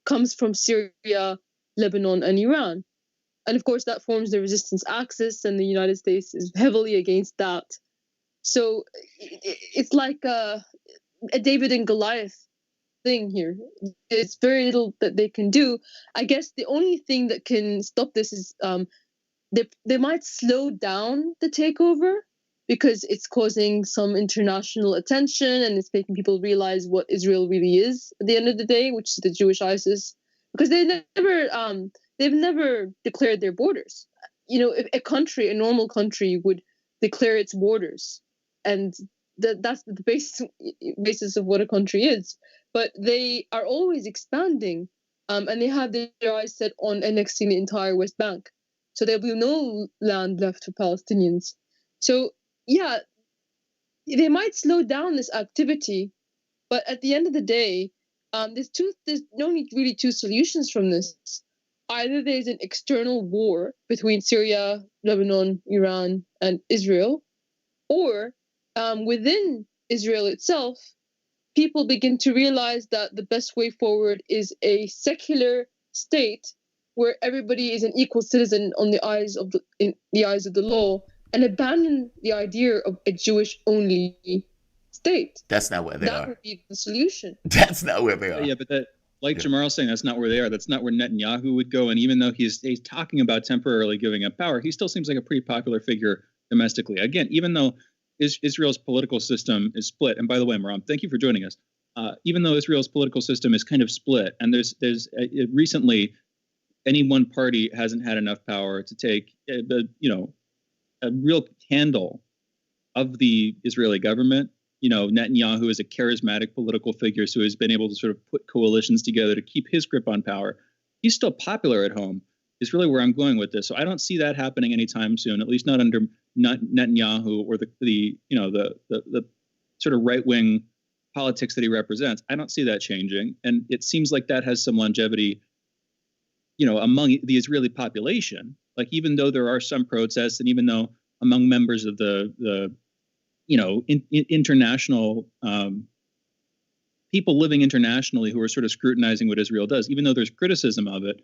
comes from Syria, Lebanon, and Iran. And of course, that forms the resistance axis, and the United States is heavily against that. So it's like a David and Goliath thing here. There's very little that they can do. I guess the only thing that can stop this is they might slow down the takeover because it's causing some international attention and it's making people realize what Israel really is at the end of the day, which is the Jewish ISIS. Because they've never declared their borders. If a normal country would declare its borders, and that's the basis of what a country is. But they are always expanding, and they have their eyes set on annexing the entire West Bank. So there'll be no land left for Palestinians. So yeah, they might slow down this activity, but at the end of the day, there's only really two solutions from this. Either there's an external war between Syria, Lebanon, Iran, and Israel, or within Israel itself, people begin to realize that the best way forward is a secular state where everybody is an equal citizen in the eyes of the law, and abandon the idea of a Jewish-only state. That's not where they are. That would be the solution. That's not where they are. Yeah, but Jamarl's saying, that's not where they are. That's not where Netanyahu would go. And even though he's talking about temporarily giving up power, he still seems like a pretty popular figure domestically. Again, even though Israel's political system is split, and by the way, Maram, thank you for joining us. Even though Israel's political system is kind of split, and there's recently any one party hasn't had enough power to take a real handle of the Israeli government. Netanyahu is a charismatic political figure, so he's been able to sort of put coalitions together to keep his grip on power. He's still popular at home, is really where I'm going with this. So I don't see that happening anytime soon, at least not under Netanyahu or the sort of right-wing politics that he represents. I don't see that changing. And it seems like that has some longevity, among the Israeli population. Like, even though there are some protests, and even though among members of the international people living internationally who are sort of scrutinizing what Israel does, even though there's criticism of it,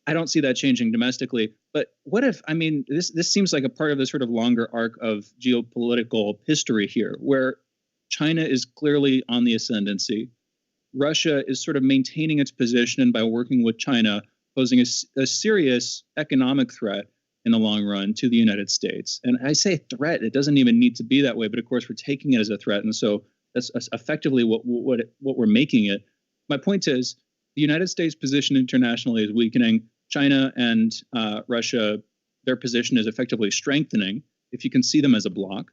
I don't see that changing domestically. But what if, this seems like a part of the sort of longer arc of geopolitical history here, where China is clearly on the ascendancy. Russia is sort of maintaining its position, and by working with China, posing a serious economic threat in the long run to the United States. And I say threat, it doesn't even need to be that way, but of course we're taking it as a threat. And so that's effectively what we're making it. My point is, the United States' position internationally is weakening. China and Russia, their position is effectively strengthening. If you can see them as a bloc,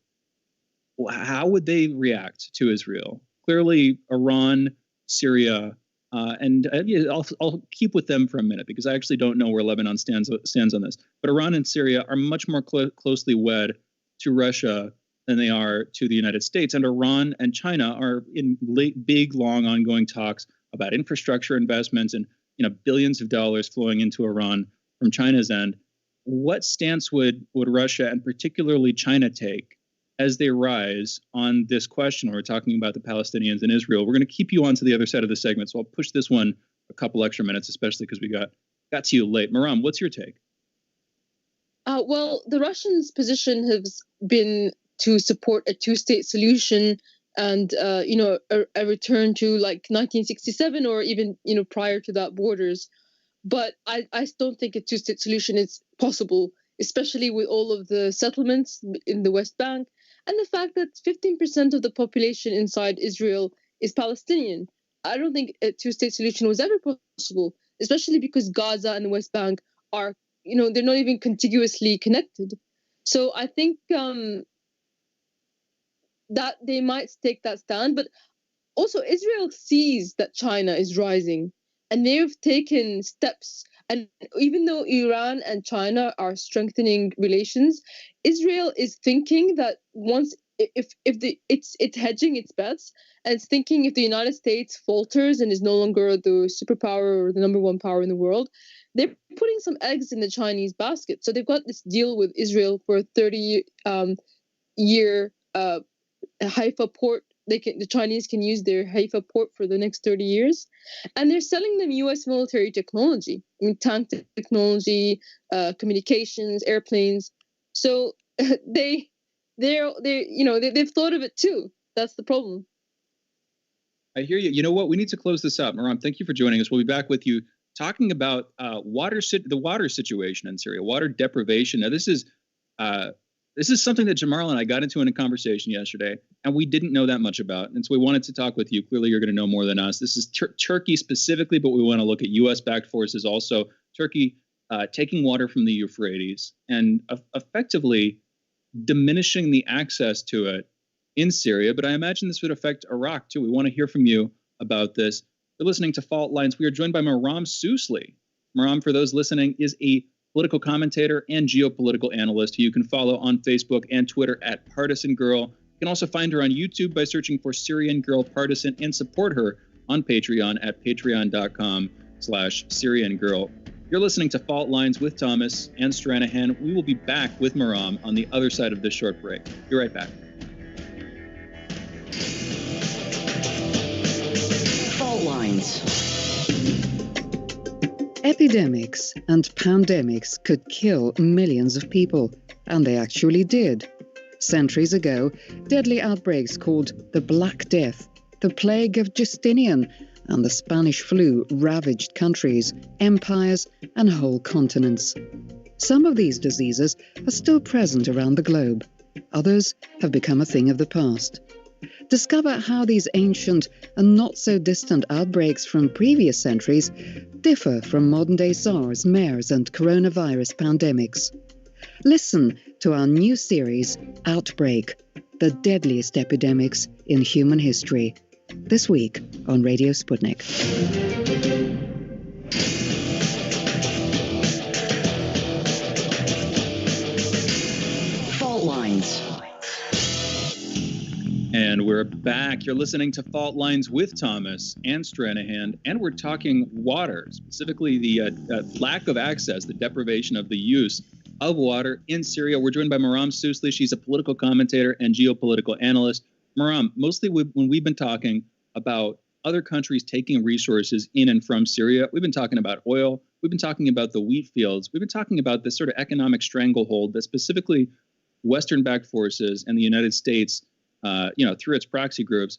how would they react to Israel? Clearly, Iran, Syria, and I'll keep with them for a minute, because I actually don't know where Lebanon stands on this. But Iran and Syria are much more closely wed to Russia than they are to the United States. And Iran and China are in big, long, ongoing talks about infrastructure investments and billions of dollars flowing into Iran from China's end. What stance would Russia and particularly China take as they rise on this question when we're talking about the Palestinians and Israel? We're going to keep you on to the other side of the segment, so I'll push this one a couple extra minutes, especially because we got to you late. Maram, what's your take? Well, the Russians' position has been to support a two-state solution and, a return to like 1967 or even, prior to that borders. But I don't think a two-state solution is possible, especially with all of the settlements in the West Bank and the fact that 15% of the population inside Israel is Palestinian. I don't think a two-state solution was ever possible, especially because Gaza and the West Bank are, they're not even contiguously connected. So I think that they might take that stand. But also Israel sees that China is rising, and they've taken steps. And even though Iran and China are strengthening relations, Israel is thinking that once it's hedging its bets, and it's thinking if the United States falters and is no longer the superpower or the number one power in the world, they're putting some eggs in the Chinese basket. So they've got this deal with Israel for a 30-year Haifa port. The Chinese can use their Haifa port for the next 30 years, and they're selling them U.S. military technology, tank technology, communications, airplanes. So they've thought of it too. That's the problem. I hear you. You know what? We need to close this up. Maram, thank you for joining us. We'll be back with you talking about the water situation in Syria, water deprivation. Now, this is something that Jamarl and I got into in a conversation yesterday, and we didn't know that much about. And so we wanted to talk with you. Clearly, you're going to know more than us. This is Turkey specifically, but we want to look at U.S.-backed forces also. Turkey taking water from the Euphrates and effectively diminishing the access to it in Syria. But I imagine this would affect Iraq, too. We want to hear from you about this. You're listening to Fault Lines. We are joined by Maram Sousley. Maram, for those listening, is a political commentator and geopolitical analyst who you can follow on Facebook and Twitter at Partisan Girl. You can also find her on YouTube by searching for Syrian Girl Partisan and support her on Patreon at patreon.com/Syrian Girl. You're listening to Fault Lines with Thomas and Stranahan. We will be back with Maram on the other side of this short break. Be right back. Fault Lines. Epidemics and pandemics could kill millions of people, and they actually did. Centuries ago, deadly outbreaks called the Black Death, the plague of Justinian, and the Spanish flu ravaged countries, empires, and whole continents. Some of these diseases are still present around the globe. Others have become a thing of the past. Discover how these ancient and not-so-distant outbreaks from previous centuries differ from modern-day SARS, MERS, and coronavirus pandemics. Listen to our new series, Outbreak, the deadliest epidemics in human history, this week on Radio Sputnik. Fault lines. And we're back. You're listening to Fault Lines with Thomas and Stranahan, and we're talking water, specifically the lack of access, the deprivation of the use of water in Syria. We're joined by Maram Sousli. She's a political commentator and geopolitical analyst. Maram, mostly when we've been talking about other countries taking resources in and from Syria, we've been talking about oil. We've been talking about the wheat fields. We've been talking about this sort of economic stranglehold that specifically Western-backed forces and the United States through its proxy groups,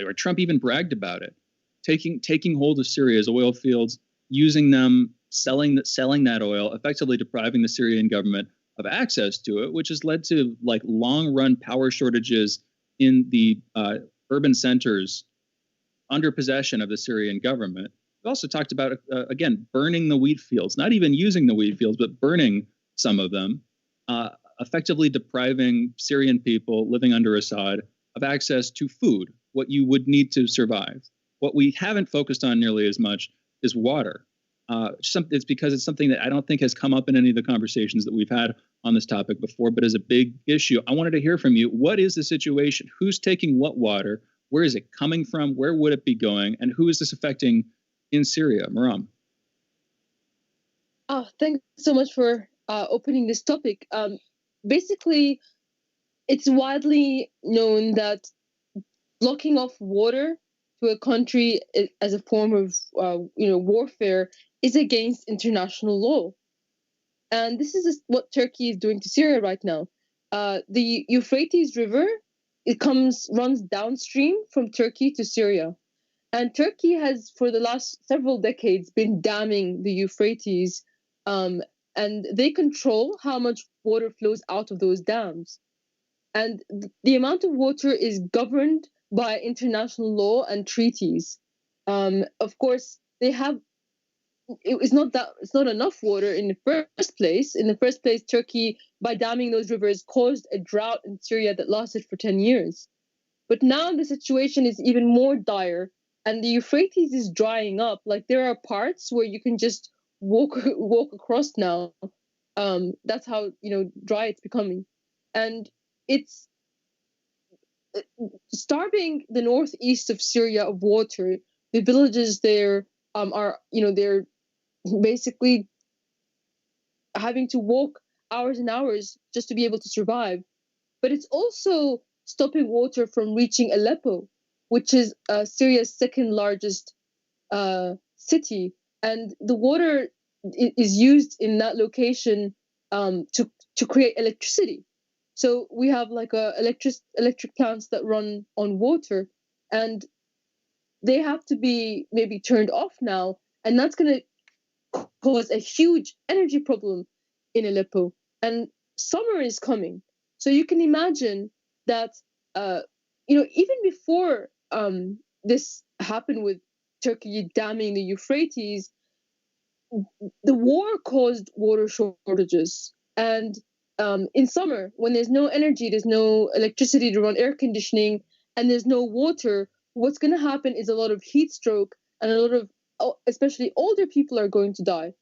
or Trump even bragged about it, taking hold of Syria's oil fields, using them, selling that oil, effectively depriving the Syrian government of access to it, which has led to like long-run power shortages in the urban centers under possession of the Syrian government. We've also talked about, again, burning the wheat fields, not even using the wheat fields, but burning some of them, effectively depriving Syrian people living under Assad of access to food, what you would need to survive. What we haven't focused on nearly as much is water. It's because it's something that I don't think has come up in any of the conversations that we've had on this topic before, but is a big issue. I wanted to hear from you. What is the situation? Who's taking what water? Where is it coming from? Where would it be going? And who is this affecting in Syria? Maram. Oh, thanks so much for opening this topic. Basically, it's widely known that blocking off water to a country as a form of, warfare is against international law. And this is what Turkey is doing to Syria right now. The Euphrates River, runs downstream from Turkey to Syria. And Turkey has, for the last several decades, been damming the Euphrates, and they control how much water flows out of those dams. And the amount of water is governed by international law and treaties. Of course, it's not enough water in the first place. In the first place, Turkey, by damming those rivers, caused a drought in Syria that lasted for 10 years. But now the situation is even more dire, and the Euphrates is drying up. Like, there are parts where you can just walk across now. That's how dry it's becoming, and it's starving the northeast of Syria of water. The villages there are they're basically having to walk hours and hours just to be able to survive. But it's also stopping water from reaching Aleppo, which is Syria's second largest city. And the water is used in that location to create electricity. So we have like electric plants that run on water, and they have to be maybe turned off now, and that's going to cause a huge energy problem in Aleppo. And summer is coming, so you can imagine that even before this happened with Turkey damming the Euphrates, the war caused water shortages. And in summer, when there's no energy, there's no electricity to run air conditioning, and there's no water, what's going to happen is a lot of heat stroke, and a lot of, especially older people, are going to die.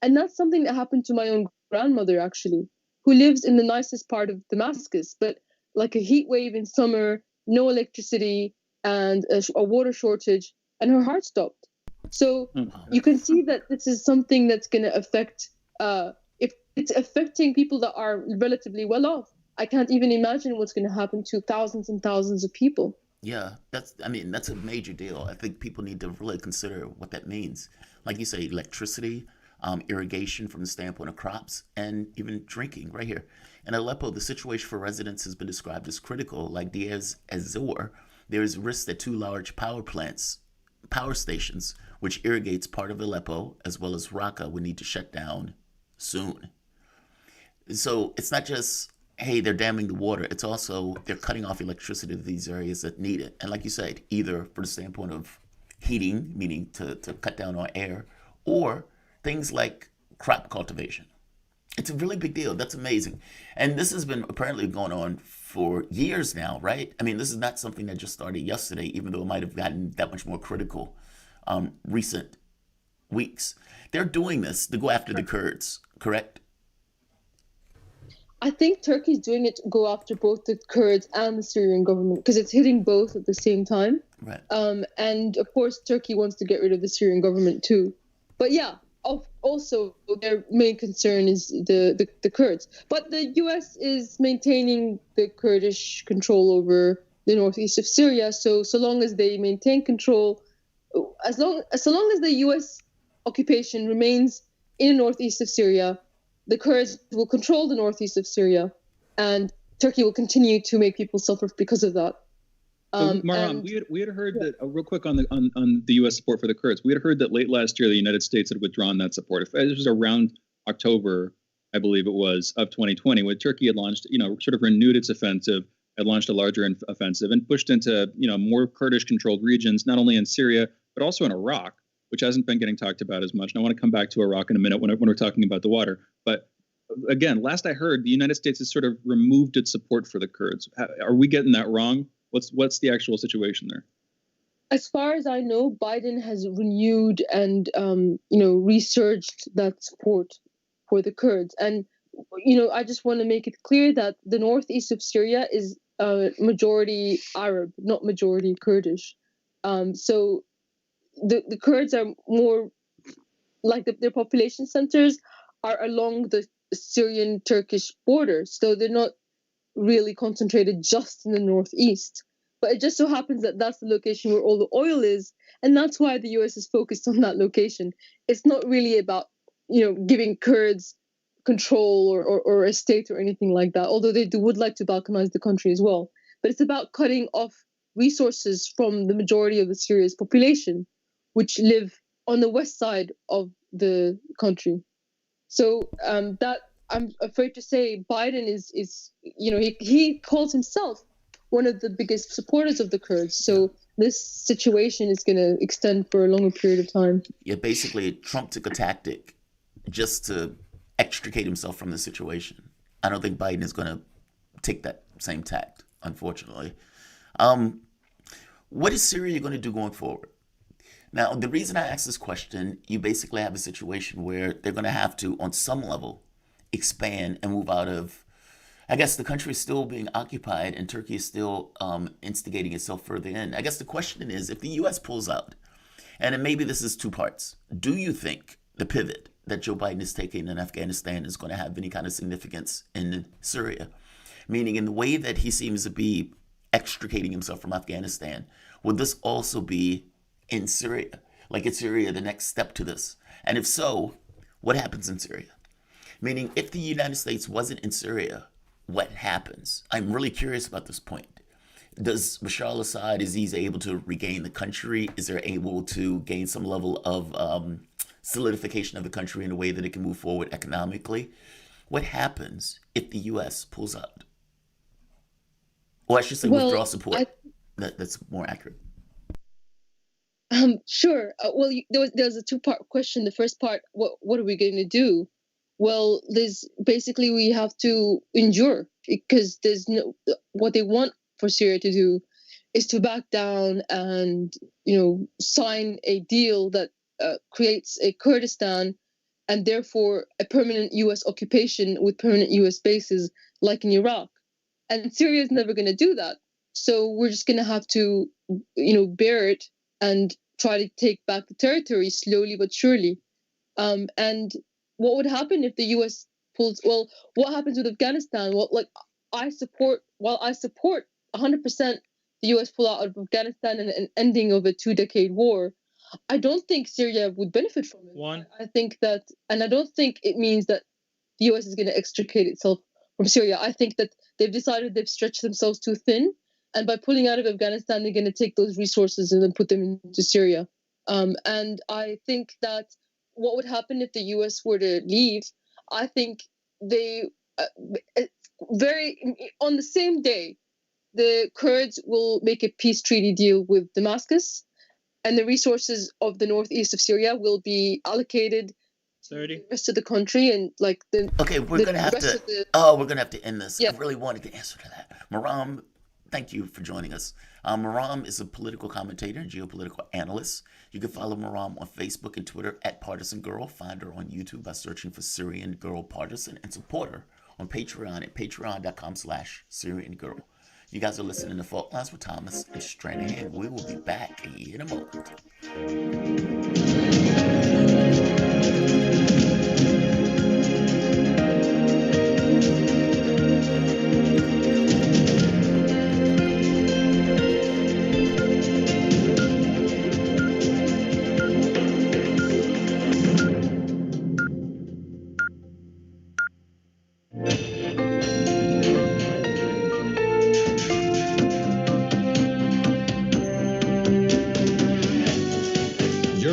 And that's something that happened to my own grandmother, actually, who lives in the nicest part of Damascus. But like a heat wave in summer, no electricity, and a water shortage, and her heart stopped. So you can see that this is something that's going to affect, if it's affecting people that are relatively well off. I can't even imagine what's going to happen to thousands and thousands of people. Yeah, that's a major deal. I think people need to really consider what that means. Like you say, electricity, irrigation from the standpoint of crops, and even drinking right here. In Aleppo, the situation for residents has been described as critical. Like Diaz Azor, there is risk that two large power stations, which irrigates part of Aleppo as well as Raqqa, would need to shut down soon. So it's not just, hey, they're damming the water. It's also they're cutting off electricity to these areas that need it. And like you said, either for the standpoint of heating, meaning to cut down on air, or things like crop cultivation. It's a really big deal. That's amazing. And this has been apparently going on for years now, right? I mean, this is not something that just started yesterday, even though it might have gotten that much more critical recent weeks. They're doing this to go after the Kurds, correct? I think Turkey's doing it to go after both the Kurds and the Syrian government because it's hitting both at the same time. Right. And of course, Turkey wants to get rid of the Syrian government too. But yeah, also their main concern is the Kurds. But the U.S. is maintaining the Kurdish control over the northeast of Syria. So long as they maintain control, so long as the U.S. occupation remains in the northeast of Syria, the Kurds will control the northeast of Syria, and Turkey will continue to make people suffer because of that. Maram, we had heard that real quick on the U.S. support for the Kurds. We had heard that late last year the United States had withdrawn that support. This was around October, I believe it was, of 2020, when Turkey had launched, sort of renewed its offensive, had launched a larger offensive, and pushed into more Kurdish-controlled regions, not only in Syria but also in Iraq, which hasn't been getting talked about as much. And I want to come back to Iraq in a minute when we're talking about the water. But again, last I heard, the United States has sort of removed its support for the Kurds. Are we getting that wrong? What's the actual situation there? As far as I know, Biden has renewed and resurged that support for the Kurds. And I just want to make it clear that the northeast of Syria is majority Arab, not majority Kurdish. So the Kurds are more like their population centers are along the Syrian-Turkish border. So they're not really concentrated just in the northeast. But it just so happens that that's the location where all the oil is. And that's why the U.S. is focused on that location. It's not really about, giving Kurds control or a state or anything like that, although they would like to balkanize the country as well. But it's about cutting off resources from the majority of the Syria's population, which live on the west side of the country. So that I'm afraid to say Biden is he calls himself one of the biggest supporters of the Kurds. So this situation is going to extend for a longer period of time. Yeah, basically Trump took a tactic just to extricate himself from the situation. I don't think Biden is going to take that same tact, unfortunately. What is Syria going to do going forward? Now, the reason I ask this question, you basically have a situation where they're going to have to, on some level, expand and move out of, I guess the country is still being occupied and Turkey is still instigating itself further in. I guess the question is, if the U.S. pulls out, and maybe this is two parts, do you think the pivot that Joe Biden is taking in Afghanistan is going to have any kind of significance in Syria? Meaning in the way that he seems to be extricating himself from Afghanistan, would this also be in Syria? Like, is Syria the next step to this? And if so, what happens in Syria? Meaning, if the United States wasn't in Syria, what happens? I'm really curious about this point. Does Bashar al-Assad, is he able to regain the country? Is there able to gain some level of solidification of the country in a way that it can move forward economically? What happens if the U.S. pulls out? Well, I should say withdraw support. That's more accurate. Sure. Well, there's a two-part question. The first part, what are we going to do? Well, we have to endure, because what they want for Syria to do is to back down and sign a deal that creates a Kurdistan and therefore a permanent U.S. occupation with permanent U.S. bases like in Iraq. And Syria is never going to do that. So we're just going to have to bear it and try to take back the territory slowly but surely. And what would happen if the U.S. pulls? Well, what happens with Afghanistan? While I support 100% the the US pull out of Afghanistan and an ending of a 2-decade war, I don't think Syria would benefit from it. I think that, and I don't think it means that the US is going to extricate itself from Syria. I think that they've decided they've stretched themselves too thin, and by pulling out of Afghanistan, they're going to take those resources and then put them into Syria. And I think that what would happen if the US were to leave, I think they on the same day, the Kurds will make a peace treaty deal with Damascus, and the resources of the northeast of Syria will be allocated to the rest of the country, and like the we're gonna have to end this. Yeah. I really wanted to answer to that. Maram, thank you for joining us. Maram is a political commentator and geopolitical analyst. You can follow Maram on Facebook and Twitter at Partisan Girl. Find her on YouTube by searching for Syrian Girl Partisan, and support her on Patreon at patreon.com/Syrian Girl. You guys are listening to Fault Lines with Thomas and Stranahan. We will be back in a moment.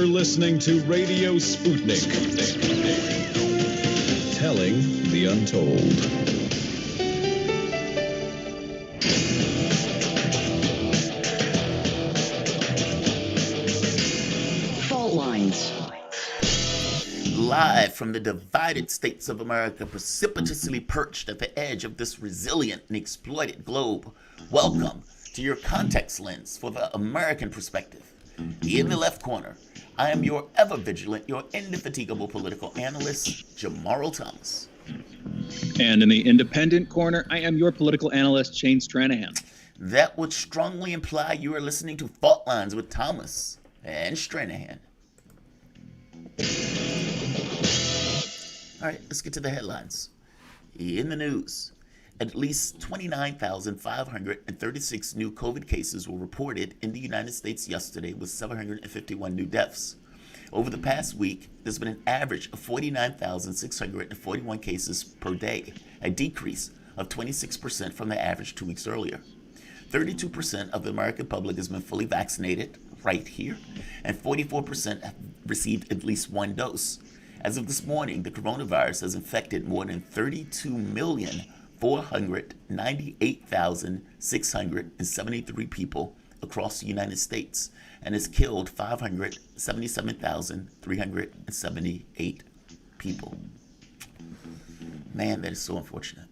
Listening to Radio Sputnik. Telling the untold. Fault lines. Live from the divided states of America, precipitously perched at the edge of this resilient and exploited globe. Welcome to your context lens for the American perspective. In the left corner, I am your ever-vigilant, your indefatigable political analyst, Jamarl Thomas. And in the independent corner, I am your political analyst, Shane Stranahan. That would strongly imply you are listening to Fault Lines with Thomas and Stranahan. All right, let's get to the headlines. In the news, at least 29,536 new COVID cases were reported in the United States yesterday, with 751 new deaths. Over the past week, there's been an average of 49,641 cases per day, a decrease of 26% from the average 2 weeks earlier. 32% of the American public has been fully vaccinated, right here, and 44% have received at least one dose. As of this morning, the coronavirus has infected more than 32,498,673 people across the United States, and has killed 577,378 people. Man, that is so unfortunate.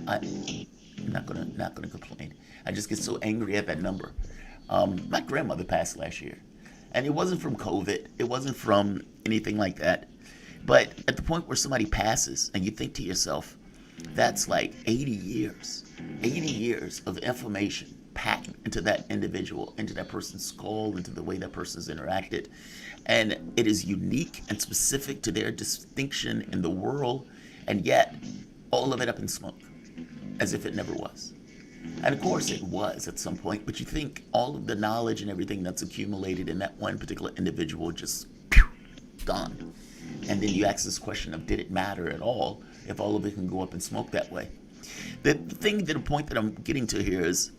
I'm not gonna complain. I just get so angry at that number. My grandmother passed last year, and it wasn't from COVID. It wasn't from anything like that. But at the point where somebody passes, and you think to yourself, that's like 80 years of information packed into that individual, into that person's skull, into the way that person's interacted. And it is unique and specific to their distinction in the world, and yet all of it up in smoke, as if it never was. And of course it was at some point, but you think all of the knowledge and everything that's accumulated in that one particular individual just gone. And then you ask this question of, did it matter at all if all of it can go up in smoke that way? The point that I'm getting to here is,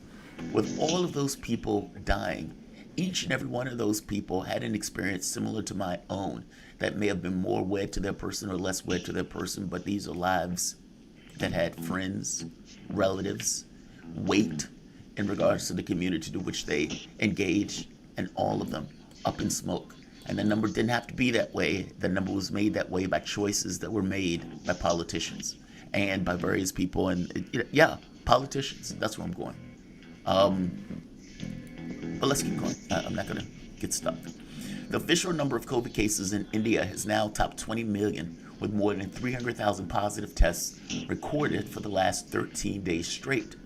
with all of those people dying, each and every one of those people had an experience similar to my own that may have been more wed to their person or less wed to their person, but these are lives that had friends, relatives, weight in regards to the community to which they engaged, and all of them up in smoke. And the number didn't have to be that way. The number was made that way by choices that were made by politicians and by various people. And politicians, that's where I'm going. But let's keep going. I'm not going to get stuck. The official number of COVID cases in India has now topped 20 million, with more than 300,000 positive tests recorded for the last 13 days straight.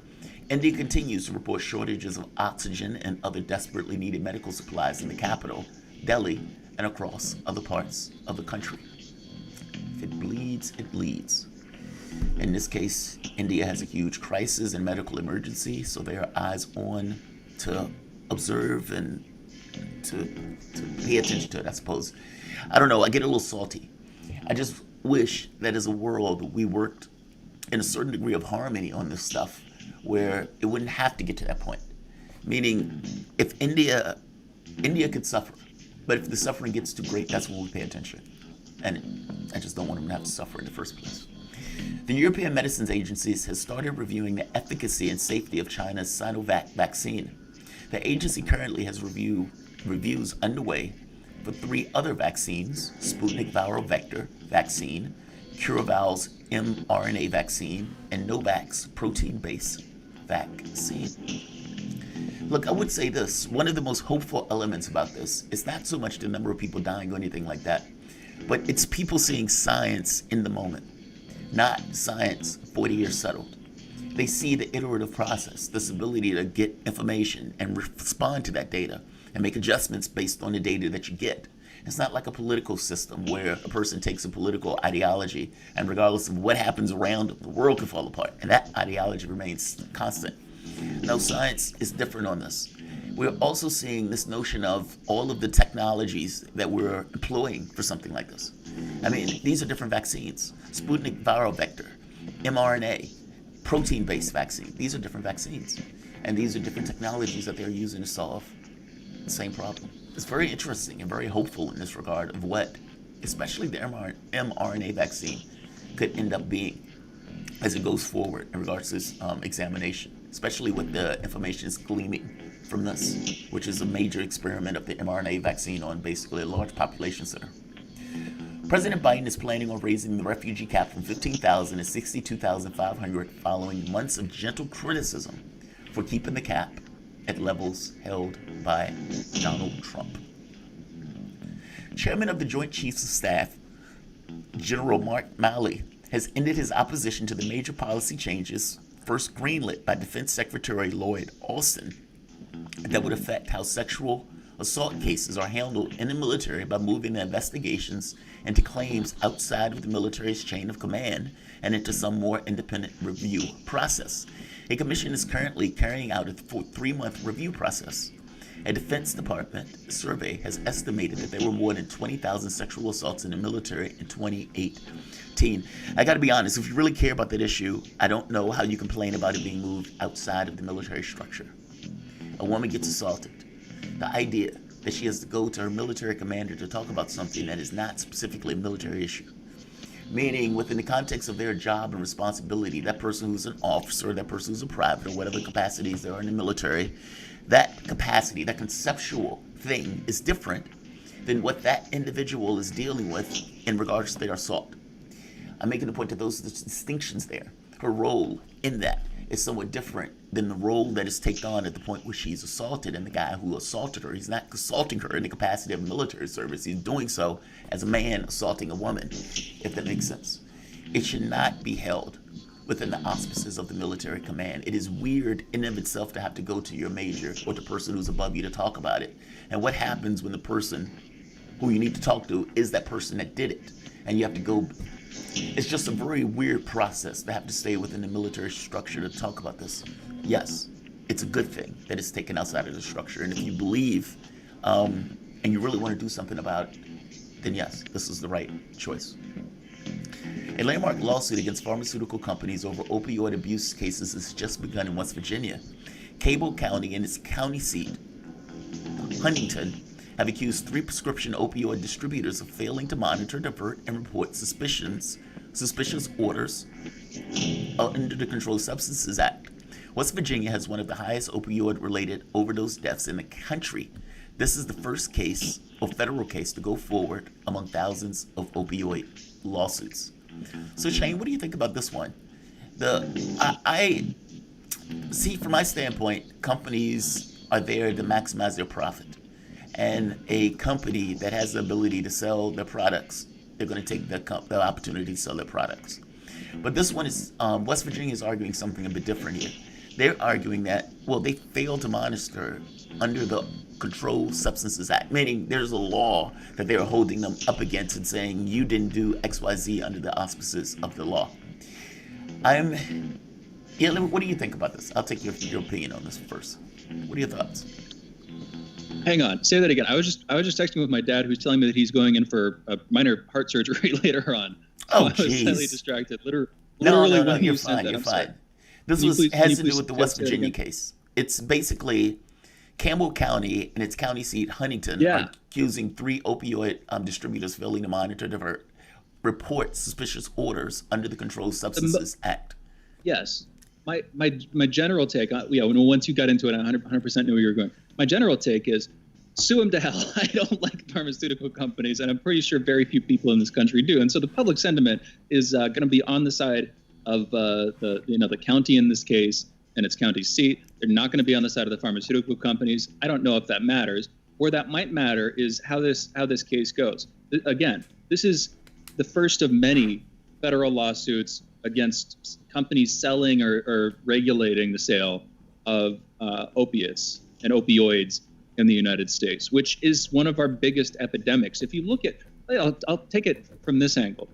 India continues to report shortages of oxygen and other desperately needed medical supplies in the capital, Delhi, and across other parts of the country. If it bleeds, it leads. In this case, India has a huge crisis and medical emergency, so there are eyes on to observe and to pay attention to it, I suppose. I don't know, I get a little salty. I just wish that as a world we worked in a certain degree of harmony on this stuff where it wouldn't have to get to that point. Meaning, if India could suffer, but if the suffering gets too great, that's when we pay attention. And I just don't want them to have to suffer in the first place. The European Medicines Agency has started reviewing the efficacy and safety of China's Sinovac vaccine. The agency currently has reviews underway for 3 other vaccines: Sputnik viral vector vaccine, CureVal's mRNA vaccine, and Novak's protein-based vaccine. Look, I would say this. One of the most hopeful elements about this is not so much the number of people dying or anything like that, but it's people seeing science in the moment, not science 40 years settled. They see the iterative process, this ability to get information and respond to that data and make adjustments based on the data that you get. It's not like a political system where a person takes a political ideology and regardless of what happens around them, the world can fall apart and that ideology remains constant. No, science is different on this. We're also seeing this notion of all of the technologies that we're employing for something like this. I mean, these are different vaccines. Sputnik viral vector, mRNA, protein-based vaccine. These are different vaccines. And these are different technologies that they're using to solve the same problem. It's very interesting and very hopeful in this regard of what, especially the mRNA vaccine, could end up being as it goes forward in regards to this examination, especially with the information is gleaming from this, which is a major experiment of the mRNA vaccine on basically a large population center. President Biden is planning on raising the refugee cap from 15,000 to 62,500 following months of gentle criticism for keeping the cap at levels held by Donald Trump. Chairman of the Joint Chiefs of Staff, General Mark Milley, has ended his opposition to the major policy changes first greenlit by Defense Secretary Lloyd Austin that would affect how sexual assault cases are handled in the military by moving the investigations into claims outside of the military's chain of command and into some more independent review process. A commission is currently carrying out a 3-month review process. A Defense Department survey has estimated that there were more than 20,000 sexual assaults in the military in 2018. I gotta be honest, if you really care about that issue, I don't know how you complain about it being moved outside of the military structure. A woman gets assaulted. The idea that she has to go to her military commander to talk about something that is not specifically a military issue. Meaning, within the context of their job and responsibility, that person who's an officer, that person who's a private, or whatever capacities there are in the military, that capacity, that conceptual thing is different than what that individual is dealing with in regards to their assault. I'm making the point that those distinctions there, her role in that is somewhat different than the role that is taken on at the point where she's assaulted, and the guy who assaulted her, he's not assaulting her in the capacity of military service, he's doing so as a man assaulting a woman, if that makes sense. It should not be held within the auspices of the military command. It is weird in and of itself to have to go to your major or the person who's above you to talk about it. And what happens when the person who you need to talk to is that person that did it, and you have to go. It's just a very weird process to have to stay within the military structure to talk about this. Yes, it's a good thing that it's taken outside of the structure. And if you believe and you really want to do something about it, then yes, this is the right choice. A landmark lawsuit against pharmaceutical companies over opioid abuse cases has just begun in West Virginia. Cable County and its county seat, Huntington, have accused 3 prescription opioid distributors of failing to monitor, divert, and report suspicious orders under the Controlled Substances Act. West Virginia has one of the highest opioid-related overdose deaths in the country. This is the first case, or federal case, to go forward among thousands of opioid lawsuits. So Shane, what do you think about this one? I see, from my standpoint, companies are there to maximize their profit. And a company that has the ability to sell their products, they're going to take the opportunity to sell their products. But this one is, West Virginia is arguing something a bit different here. They're arguing that, well, they failed to monitor under the Controlled Substances Act, meaning there's a law that they're holding them up against and saying you didn't do XYZ under the auspices of the law. What do you think about this? I'll take your opinion on this first. What are your thoughts? Hang on, say that again. I was just texting with my dad, who's telling me that he's going in for a minor heart surgery later on. So Oh, I was slightly jeez. distracted. No, Literally when you're you said fine. that, You're I'm sorry. fine. This Can you please- has can you to please do with the say West it Virginia again? case. It's basically Campbell County and its county seat, Huntington, Yeah. are accusing 3 opioid distributors failing to monitor, divert, report suspicious orders under the Controlled Substances Act. Yes. My general take on, once you got into it, I 100% knew where you were going. My general take is sue them to hell. I don't like pharmaceutical companies, and I'm pretty sure very few people in this country do. And so the public sentiment is going to be on the side of the county in this case and its county seat. They're not going to be on the side of the pharmaceutical companies. I don't know if that matters. Where that might matter is how this case goes. Again, this is the first of many federal lawsuits against companies selling or regulating the sale of opiates and opioids in the United States, which is one of our biggest epidemics. If you look at, I'll take it from this angle.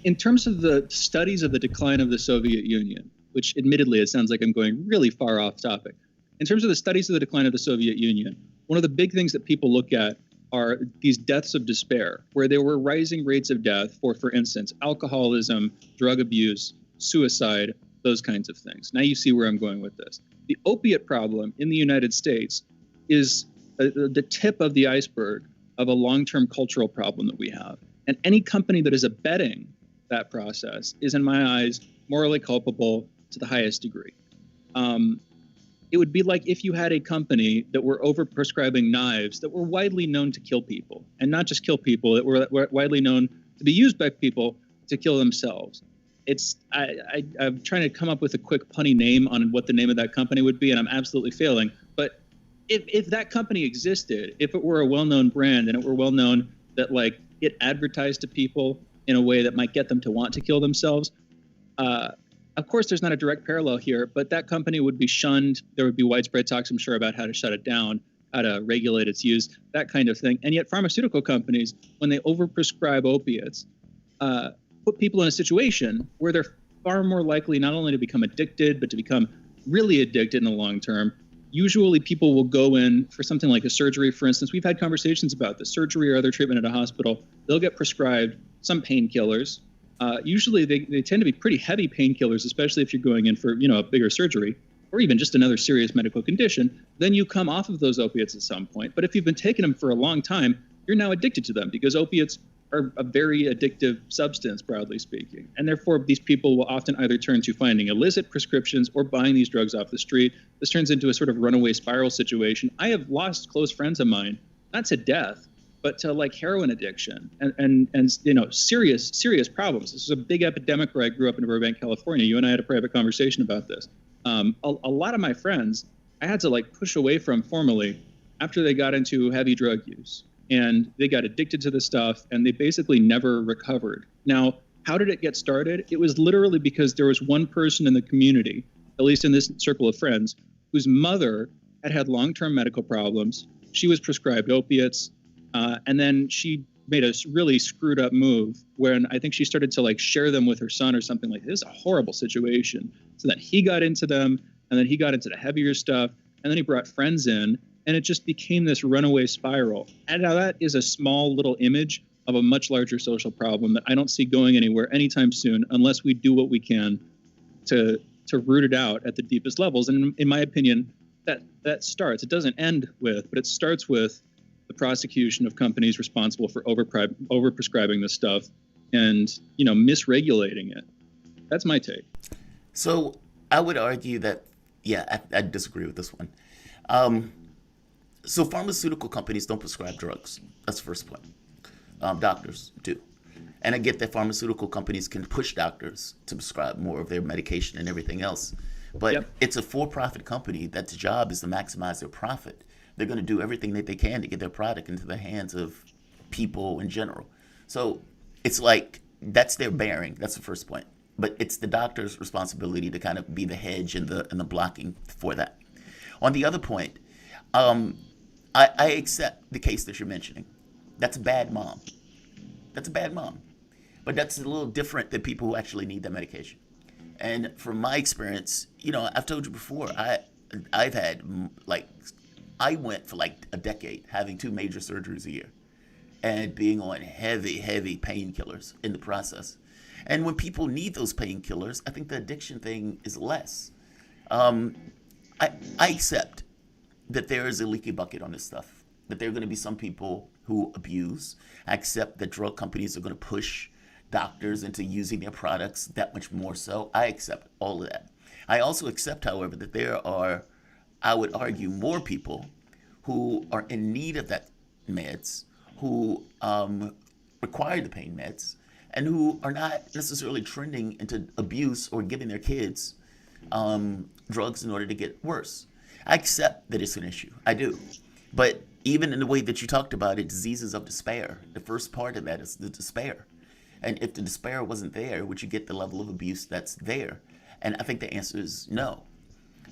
In terms of the studies of the decline of the Soviet Union, which admittedly it sounds like I'm going really far off topic. In terms of the studies of the decline of the Soviet Union, one of the big things that people look at are these deaths of despair, where there were rising rates of death for instance, alcoholism, drug abuse, suicide, those kinds of things. Now you see where I'm going with this. The opiate problem in the United States is the tip of the iceberg of a long-term cultural problem that we have. And any company that is abetting that process is, in my eyes, morally culpable to the highest degree. It would be like if you had a company that were overprescribing knives that were widely known to kill people, and not just kill people, that were widely known to be used by people to kill themselves. I'm trying to come up with a quick punny name on what the name of that company would be, and I'm absolutely failing. But if that company existed, if it were a well-known brand and it were well-known that like it advertised to people in a way that might get them to want to kill themselves, of course, there's not a direct parallel here, but that company would be shunned. There would be widespread talks, I'm sure, about how to shut it down, how to regulate its use, that kind of thing. And yet pharmaceutical companies, when they overprescribe opiates, put people in a situation where they're far more likely not only to become addicted, but to become really addicted in the long term. Usually people will go in for something like a surgery, for instance. We've had conversations about this, surgery or other treatment at a hospital. They'll get prescribed some painkillers. Usually they tend to be pretty heavy painkillers, especially if you're going in for, a bigger surgery or even just another serious medical condition. Then you come off of those opiates at some point. But if you've been taking them for a long time, you're now addicted to them because opiates are a very addictive substance, broadly speaking. And therefore, these people will often either turn to finding illicit prescriptions or buying these drugs off the street. This turns into a sort of runaway spiral situation. I have lost close friends of mine, not to death, but to like heroin addiction and serious problems. This is a big epidemic where I grew up in Burbank, California. You and I had a private conversation about this. A lot of my friends I had to like push away from formally after they got into heavy drug use. And they got addicted to the stuff and they basically never recovered. Now, how did it get started? It was literally because there was one person in the community, at least in this circle of friends, whose mother had long-term medical problems. She was prescribed opiates. And then she made a really screwed up move when I think she started to like share them with her son or something like this. Is a horrible situation. So that he got into them and then he got into the heavier stuff and then he brought friends in. And it just became this runaway spiral. And now that is a small little image of a much larger social problem that I don't see going anywhere anytime soon unless we do what we can to root it out at the deepest levels. And in my opinion, that starts. It doesn't end with, but it starts with the prosecution of companies responsible for overprescribing this stuff and, misregulating it. That's my take. So I would argue that, I disagree with this one. So pharmaceutical companies don't prescribe drugs. That's the first point. Doctors do. And I get that pharmaceutical companies can push doctors to prescribe more of their medication and everything else. But It's a for-profit company that's job is to maximize their profit. They're going to do everything that they can to get their product into the hands of people in general. So it's like that's their bearing. That's the first point. But it's the doctor's responsibility to kind of be the hedge and the blocking for that. On the other point, I accept the case that you're mentioning. That's a bad mom. But that's a little different than people who actually need that medication. And from my experience, I've told you before, I've had I went for like a decade having 2 major surgeries a year and being on heavy painkillers in the process. And when people need those painkillers, I think the addiction thing is less. I accept that there is a leaky bucket on this stuff, that there are going to be some people who abuse. I accept that drug companies are going to push doctors into using their products that much more so. I accept all of that. I also accept, however, that there are, I would argue, more people who are in need of that meds, who require the pain meds, and who are not necessarily trending into abuse or giving their kids drugs in order to get worse. I accept that it's an issue. I do. But even in the way that you talked about it, diseases of despair, the first part of that is the despair. And if the despair wasn't there, would you get the level of abuse that's there? And I think the answer is no.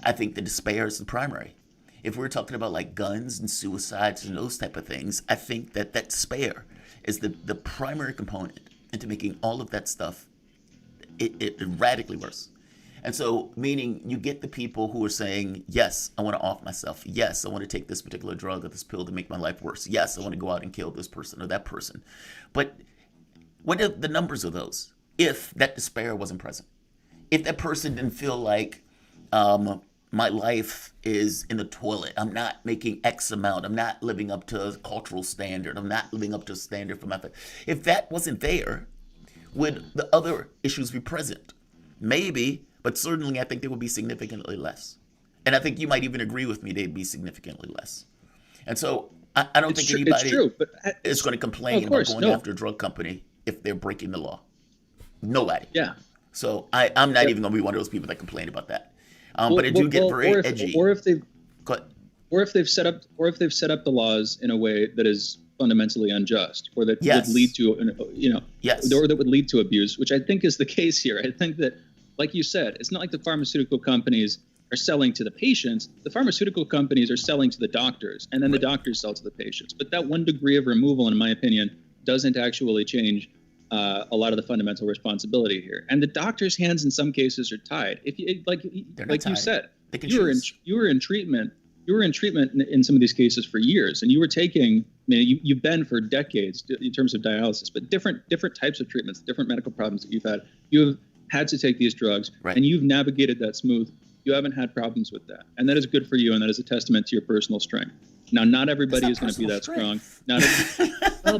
I think the despair is the primary. If we're talking about like guns and suicides and those type of things, I think that despair is the primary component into making all of that stuff it radically worse. And so, meaning you get the people who are saying, yes, I want to off myself. Yes, I want to take this particular drug or this pill to make my life worse. Yes, I want to go out and kill this person or that person. But what are the numbers of those if that despair wasn't present? If that person didn't feel like my life is in the toilet, I'm not making X amount, I'm not living up to a cultural standard, I'm not living up to a standard for my family. If that wasn't there, would the other issues be present? Maybe, but certainly I think they would be significantly less. And I think you might even agree with me they'd be significantly less. And so I don't think anybody is going to complain about going after a drug company if they're breaking the law. Nobody. Yeah. So I'm not even going to be one of those people that complain about that. But I do get very edgy. Or if they've set up the laws in a way that is fundamentally unjust, or that would lead to or that would lead to abuse, which I think is the case here. I think that, like you said, it's not like the pharmaceutical companies are selling to the patients. The pharmaceutical companies are selling to the doctors, and then the doctors sell to the patients. But that 1 degree of removal, in my opinion, doesn't actually change a lot of the fundamental responsibility here. And the doctor's hands in some cases are tied. If you like you said, you were in treatment in some of these cases for years, and you were taking, you've been for decades in terms of dialysis, but different types of treatments, different medical problems that you've had. You have had to take these drugs, and you've navigated that smooth. You haven't had problems with that, and that is good for you, and that is a testament to your personal strength. Now, not everybody is going to be that strong.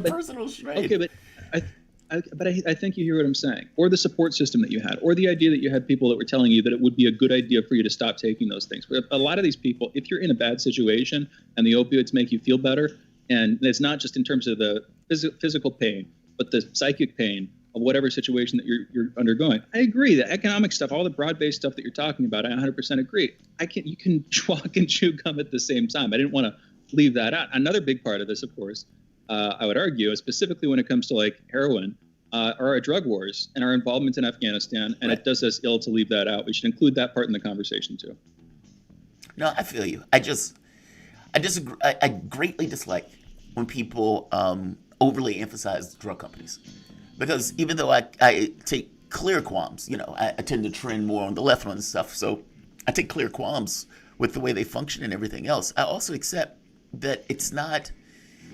Personal strength. Okay, but I think you hear what I'm saying, or the support system that you had, or the idea that you had people that were telling you that it would be a good idea for you to stop taking those things. But a lot of these people, if you're in a bad situation and the opioids make you feel better, and it's not just in terms of the physical pain, but the psychic pain of whatever situation that you're undergoing. I agree. The economic stuff, all the broad-based stuff that you're talking about, I 100% agree. You can walk and chew gum at the same time. I didn't want to leave that out. Another big part of this, of course, I would argue, specifically when it comes to like heroin, are our drug wars and our involvement in Afghanistan, and it does us ill to leave that out. We should include that part in the conversation too. No, I feel you. I disagree. I greatly dislike when people overly emphasize drug companies, because even though I take clear qualms, I tend to trend more on the left on stuff, so I take clear qualms with the way they function and everything else. I also accept that it's not.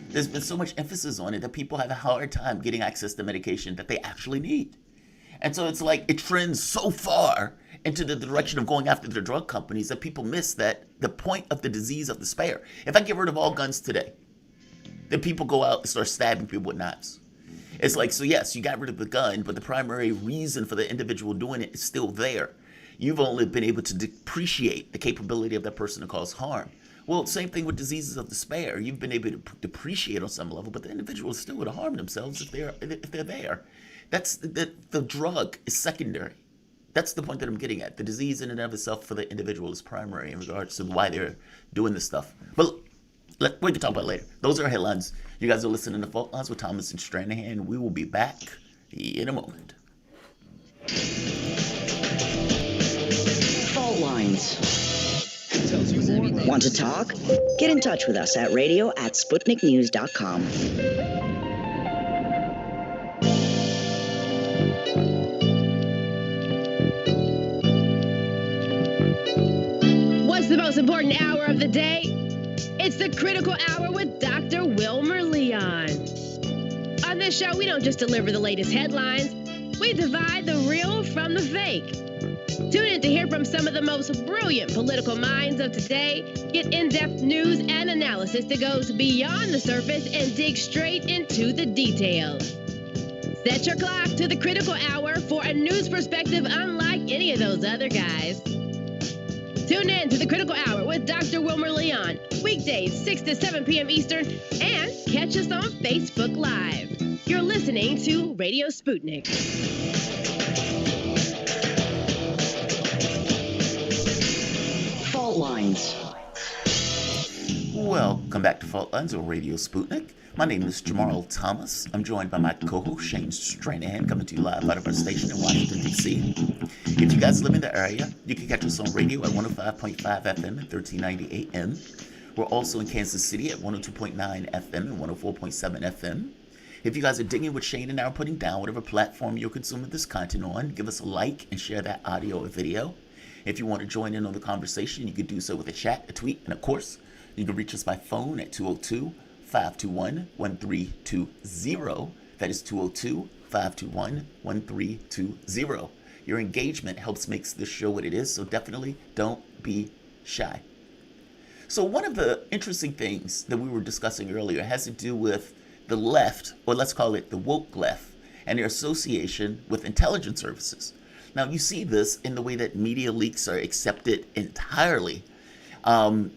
There's been so much emphasis on it that people have a hard time getting access to medication that they actually need. And so it's like it trends so far into the direction of going after the drug companies that people miss that the point of the disease of despair. If I get rid of all guns today, then people go out and start stabbing people with knives. It's like, so yes, you got rid of the gun, but the primary reason for the individual doing it is still there. You've only been able to depreciate the capability of that person to cause harm. Well, same thing with diseases of despair. You've been able to depreciate on some level, but the individual is still going to harm themselves if they're there. That's the drug is secondary. That's the point that I'm getting at. The disease in and of itself for the individual is primary in regards to why they're doing this stuff. But we can talk about it later. Those are headlines. You guys are listening to Fault Lines with Thomas and Stranahan. We will be back in a moment. Fault Lines. Want to talk? Get in touch with us at radio@sputniknews.com. What's the most important hour of the day. It's the Critical Hour with Dr. Wilmer Leon. On this show, we don't just deliver the latest headlines. We divide the real from the fake. Tune in to hear from some of the most brilliant political minds of today. Get in-depth news and analysis that goes beyond the surface and dig straight into the details. Set your clock to the Critical Hour for a news perspective unlike any of those other guys. Tune in to the Critical Hour with Dr. Wilmer Leon, weekdays 6 to 7 p.m. Eastern, and catch us on Facebook Live. You're listening to Radio Sputnik. Fault lines. Welcome back to Fault Lines on Radio Sputnik. My name is Jamarl Thomas. I'm joined by my co-host Shane Stranahan, coming to you live out of our station in Washington, D.C. If you guys live in the area, you can catch us on radio at 105.5 FM and 1390 AM. We're also in Kansas City at 102.9 FM and 104.7 FM. If you guys are digging what Shane and I are putting down, whatever platform you're consuming this content on, give us a like and share that audio or video. If you want to join in on the conversation, you can do so with a chat, a tweet, and of course, you can reach us by phone at 202-521-1320. That is 202-521-1320. Your engagement helps make this show what it is, so definitely don't be shy. So one of the interesting things that we were discussing earlier has to do with the left, or let's call it the woke left, and their association with intelligence services. Now, you see this in the way that media leaks are accepted entirely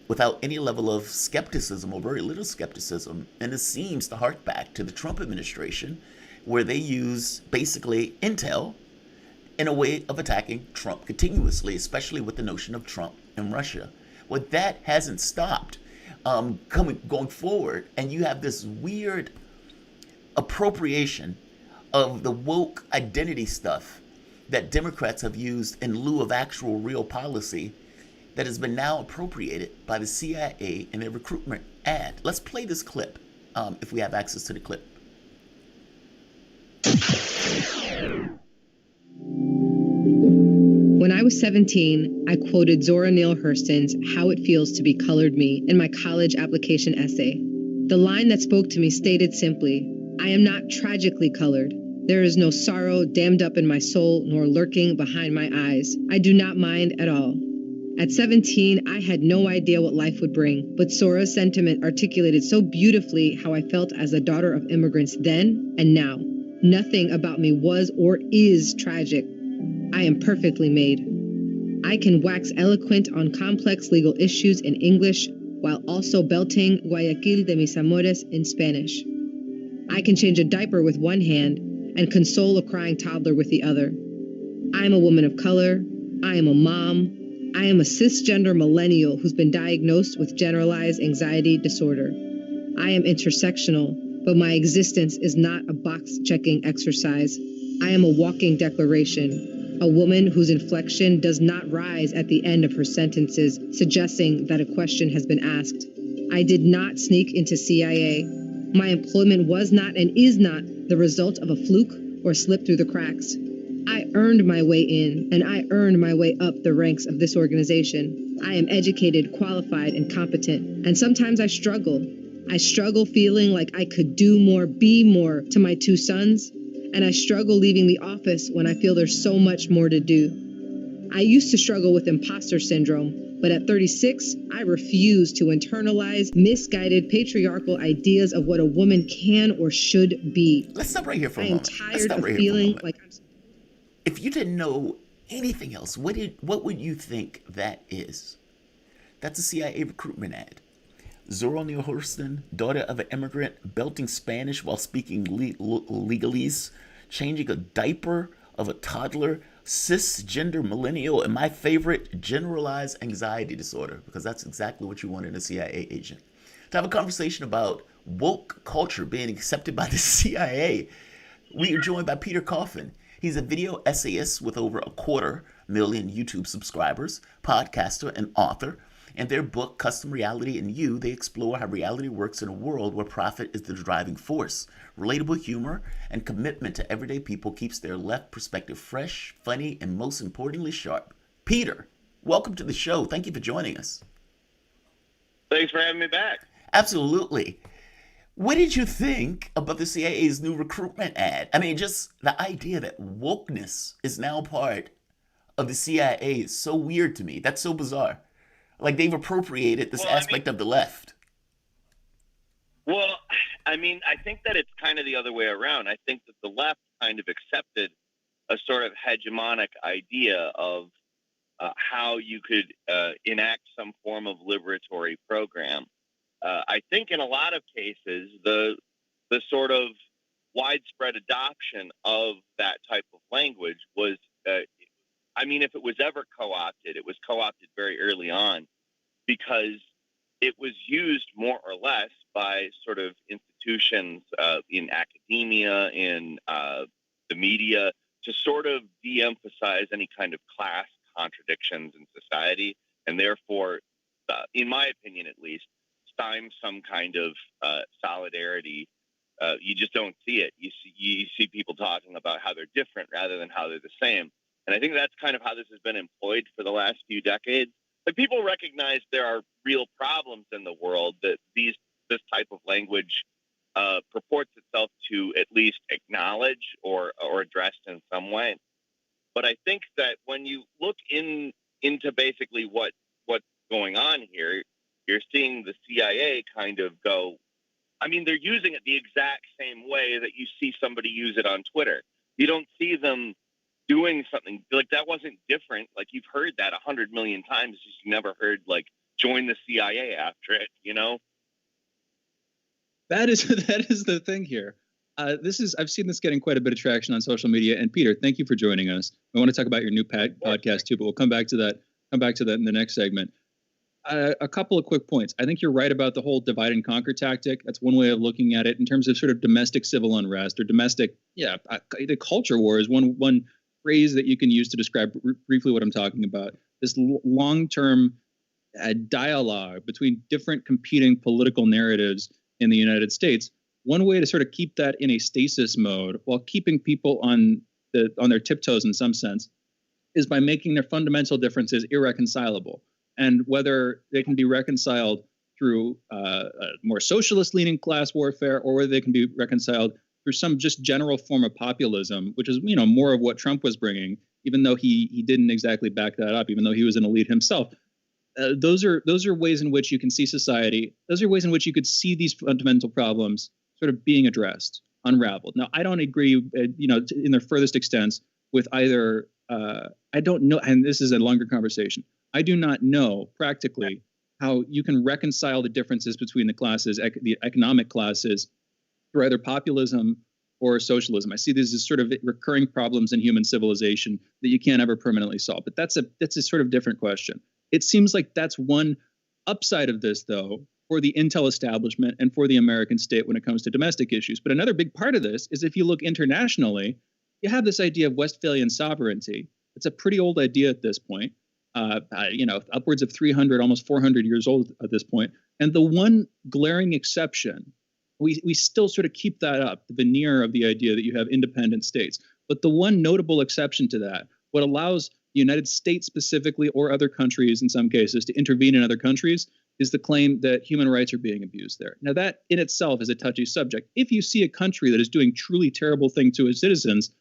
without any level of skepticism or very little skepticism. And it seems to hark back to the Trump administration, where they use basically intel in a way of attacking Trump continuously, especially with the notion of Trump and Russia. Well, that hasn't stopped going forward. And you have this weird appropriation of the woke identity stuff that Democrats have used in lieu of actual real policy that has been now appropriated by the CIA in their recruitment ad. Let's play this clip if we have access to the clip. When I was 17, I quoted Zora Neale Hurston's How It Feels to Be Colored Me in my college application essay. The line that spoke to me stated simply, I am not tragically colored. There is no sorrow dammed up in my soul nor lurking behind my eyes. I do not mind at all. At 17, I had no idea what life would bring, but Zora's sentiment articulated so beautifully how I felt as a daughter of immigrants then and now. Nothing about me was or is tragic. I am perfectly made. I can wax eloquent on complex legal issues in English while also belting Guayaquil de mis amores in Spanish. I can change a diaper with one hand and console a crying toddler with the other. I am a woman of color. I am a mom. I am a cisgender millennial who's been diagnosed with generalized anxiety disorder. I am intersectional, but my existence is not a box-checking exercise. I am a walking declaration, a woman whose inflection does not rise at the end of her sentences, suggesting that a question has been asked. I did not sneak into CIA. My employment was not and is not the result of a fluke or slip through the cracks. I earned my way in, and I earned my way up the ranks of this organization. I am educated, qualified, and competent, and sometimes I struggle. I struggle feeling like I could do more, be more to my two sons, and I struggle leaving the office when I feel there's so much more to do. I used to struggle with imposter syndrome, but at 36, I refuse to internalize misguided patriarchal ideas of what a woman can or should be. Let's stop right here for a moment. I am tired of feeling like I'm... If you didn't know anything else, what would you think that is? That's a CIA recruitment ad. Zora Neale Hurston, daughter of an immigrant, belting Spanish while speaking legalese, changing a diaper of a toddler, cisgender millennial, and my favorite, generalized anxiety disorder, because that's exactly what you want in a CIA agent. To have a conversation about woke culture being accepted by the CIA, we are joined by Peter Coffin. He's a video essayist with over 250,000 YouTube subscribers, podcaster, and author. In their book, Custom Reality and You, they explore how reality works in a world where profit is the driving force. Relatable humor and commitment to everyday people keeps their left perspective fresh, funny, and most importantly, sharp. Peter, welcome to the show. Thank you for joining us. Thanks for having me back. Absolutely. What did you think about the CIA's new recruitment ad? I mean, just the idea that wokeness is now part of the CIA is so weird to me. That's so bizarre. Like they've appropriated this aspect of the left. Well, I mean, I think that it's kind of the other way around. I think that the left kind of accepted a sort of hegemonic idea of how you could enact some form of liberatory program. I think in a lot of cases, the sort of widespread adoption of that type of language was, I mean, if it was ever co-opted, it was co-opted very early on because it was used more or less by sort of institutions in academia, in the media, to sort of de-emphasize any kind of class contradictions in society, and therefore, in my opinion at least, time some kind of solidarity. You just don't see it. You see people talking about how they're different rather than how they're the same. And I think that's kind of how this has been employed for the last few decades. But people recognize there are real problems in the world that this type of language purports itself to at least acknowledge or address in some way. But I think that when you look into basically what's going on here, you're seeing the CIA kind of go, I mean, they're using it the exact same way that you see somebody use it on Twitter. You don't see them doing something like that. Wasn't different. Like you've heard that 100 million times, just you never heard like join the CIA after it, you know? That is the thing here. I've seen this getting quite a bit of traction on social media. And Peter, thank you for joining us. I want to talk about your new podcast too, but we'll come back to that in the next segment. A couple of quick points. I think you're right about the whole divide and conquer tactic. That's one way of looking at it in terms of sort of domestic civil unrest or domestic, the culture war is one phrase that you can use to describe briefly what I'm talking about. This long-term dialogue between different competing political narratives in the United States. One way to sort of keep that in a stasis mode while keeping people on their tiptoes in some sense is by making their fundamental differences irreconcilable. And whether they can be reconciled through a more socialist-leaning class warfare, or whether they can be reconciled through some just general form of populism, which is more of what Trump was bringing, even though he didn't exactly back that up, even though he was an elite himself. Those are ways in which you can see society. Those are ways in which you could see these fundamental problems sort of being addressed, unraveled. Now, I don't agree, in their furthest extents with either. I don't know, and this is a longer conversation. I do not know practically how you can reconcile the differences between the classes, the economic classes, through either populism or socialism. I see these as sort of recurring problems in human civilization that you can't ever permanently solve. But that's a sort of different question. It seems like that's one upside of this, though, for the intel establishment and for the American state when it comes to domestic issues. But another big part of this is if you look internationally, you have this idea of Westphalian sovereignty. It's a pretty old idea at this point. Upwards of 300, almost 400 years old at this point. And the one glaring exception, we still sort of keep that up, the veneer of the idea that you have independent states. But the one notable exception to that, what allows the United States specifically, or other countries in some cases, to intervene in other countries, is the claim that human rights are being abused there. Now, that in itself is a touchy subject. If you see a country that is doing truly terrible things to its citizens,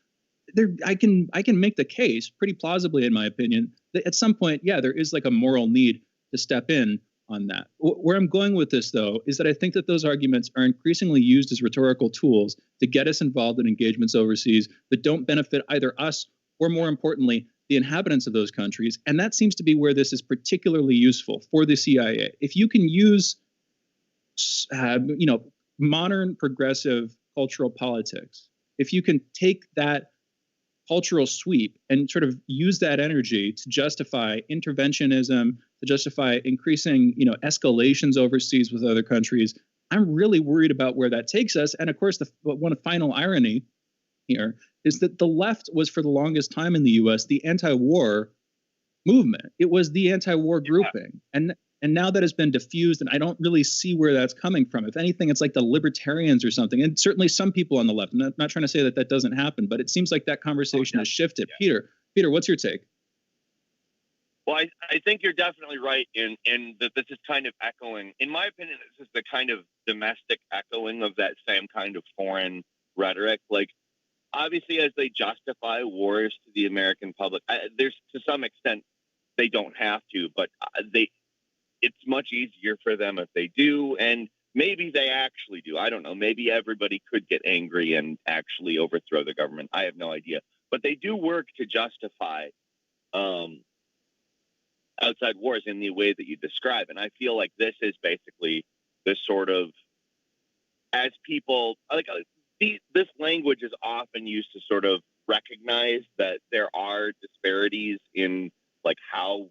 I can make the case pretty plausibly, in my opinion, that at some point, there is like a moral need to step in on that. Where I'm going with this, though, is that I think that those arguments are increasingly used as rhetorical tools to get us involved in engagements overseas that don't benefit either us or, more importantly, the inhabitants of those countries. And that seems to be where this is particularly useful for the CIA. If you can use, modern progressive cultural politics, if you can take that cultural sweep and sort of use that energy to justify interventionism, to justify increasing, escalations overseas with other countries, I'm really worried about where that takes us. And of course, one final irony here is that the left was for the longest time in the U.S. the anti-war movement. It was the anti-war grouping. And now that has been diffused, and I don't really see where that's coming from. If anything, it's like the libertarians or something. And certainly some people on the left. I'm not trying to say that doesn't happen, but it seems like that conversation has shifted. Peter, what's your take? Well, I think you're definitely right in that this is kind of echoing, in my opinion, this is the kind of domestic echoing of that same kind of foreign rhetoric. Like, obviously, as they justify wars to the American public, there's to some extent they don't have to, but it's much easier for them if they do, and maybe they actually do. I don't know. Maybe everybody could get angry and actually overthrow the government. I have no idea. But they do work to justify outside wars in the way that you describe. And I feel like this is basically this sort of, as people, like this language is often used to sort of recognize that there are disparities in like how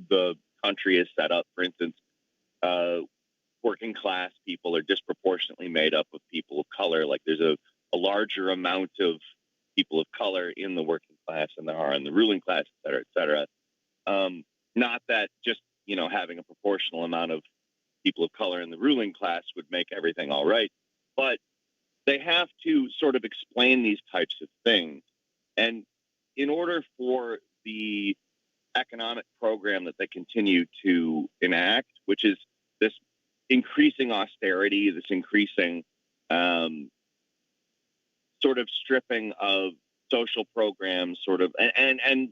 the country is set up. For instance, working class people are disproportionately made up of people of color. Like there's a larger amount of people of color in the working class than there are in the ruling class, et cetera, et cetera. Not that just, having a proportional amount of people of color in the ruling class would make everything all right, but they have to sort of explain these types of things. And in order for the economic program that they continue to enact, which is this increasing austerity, this increasing sort of stripping of social programs, sort of, and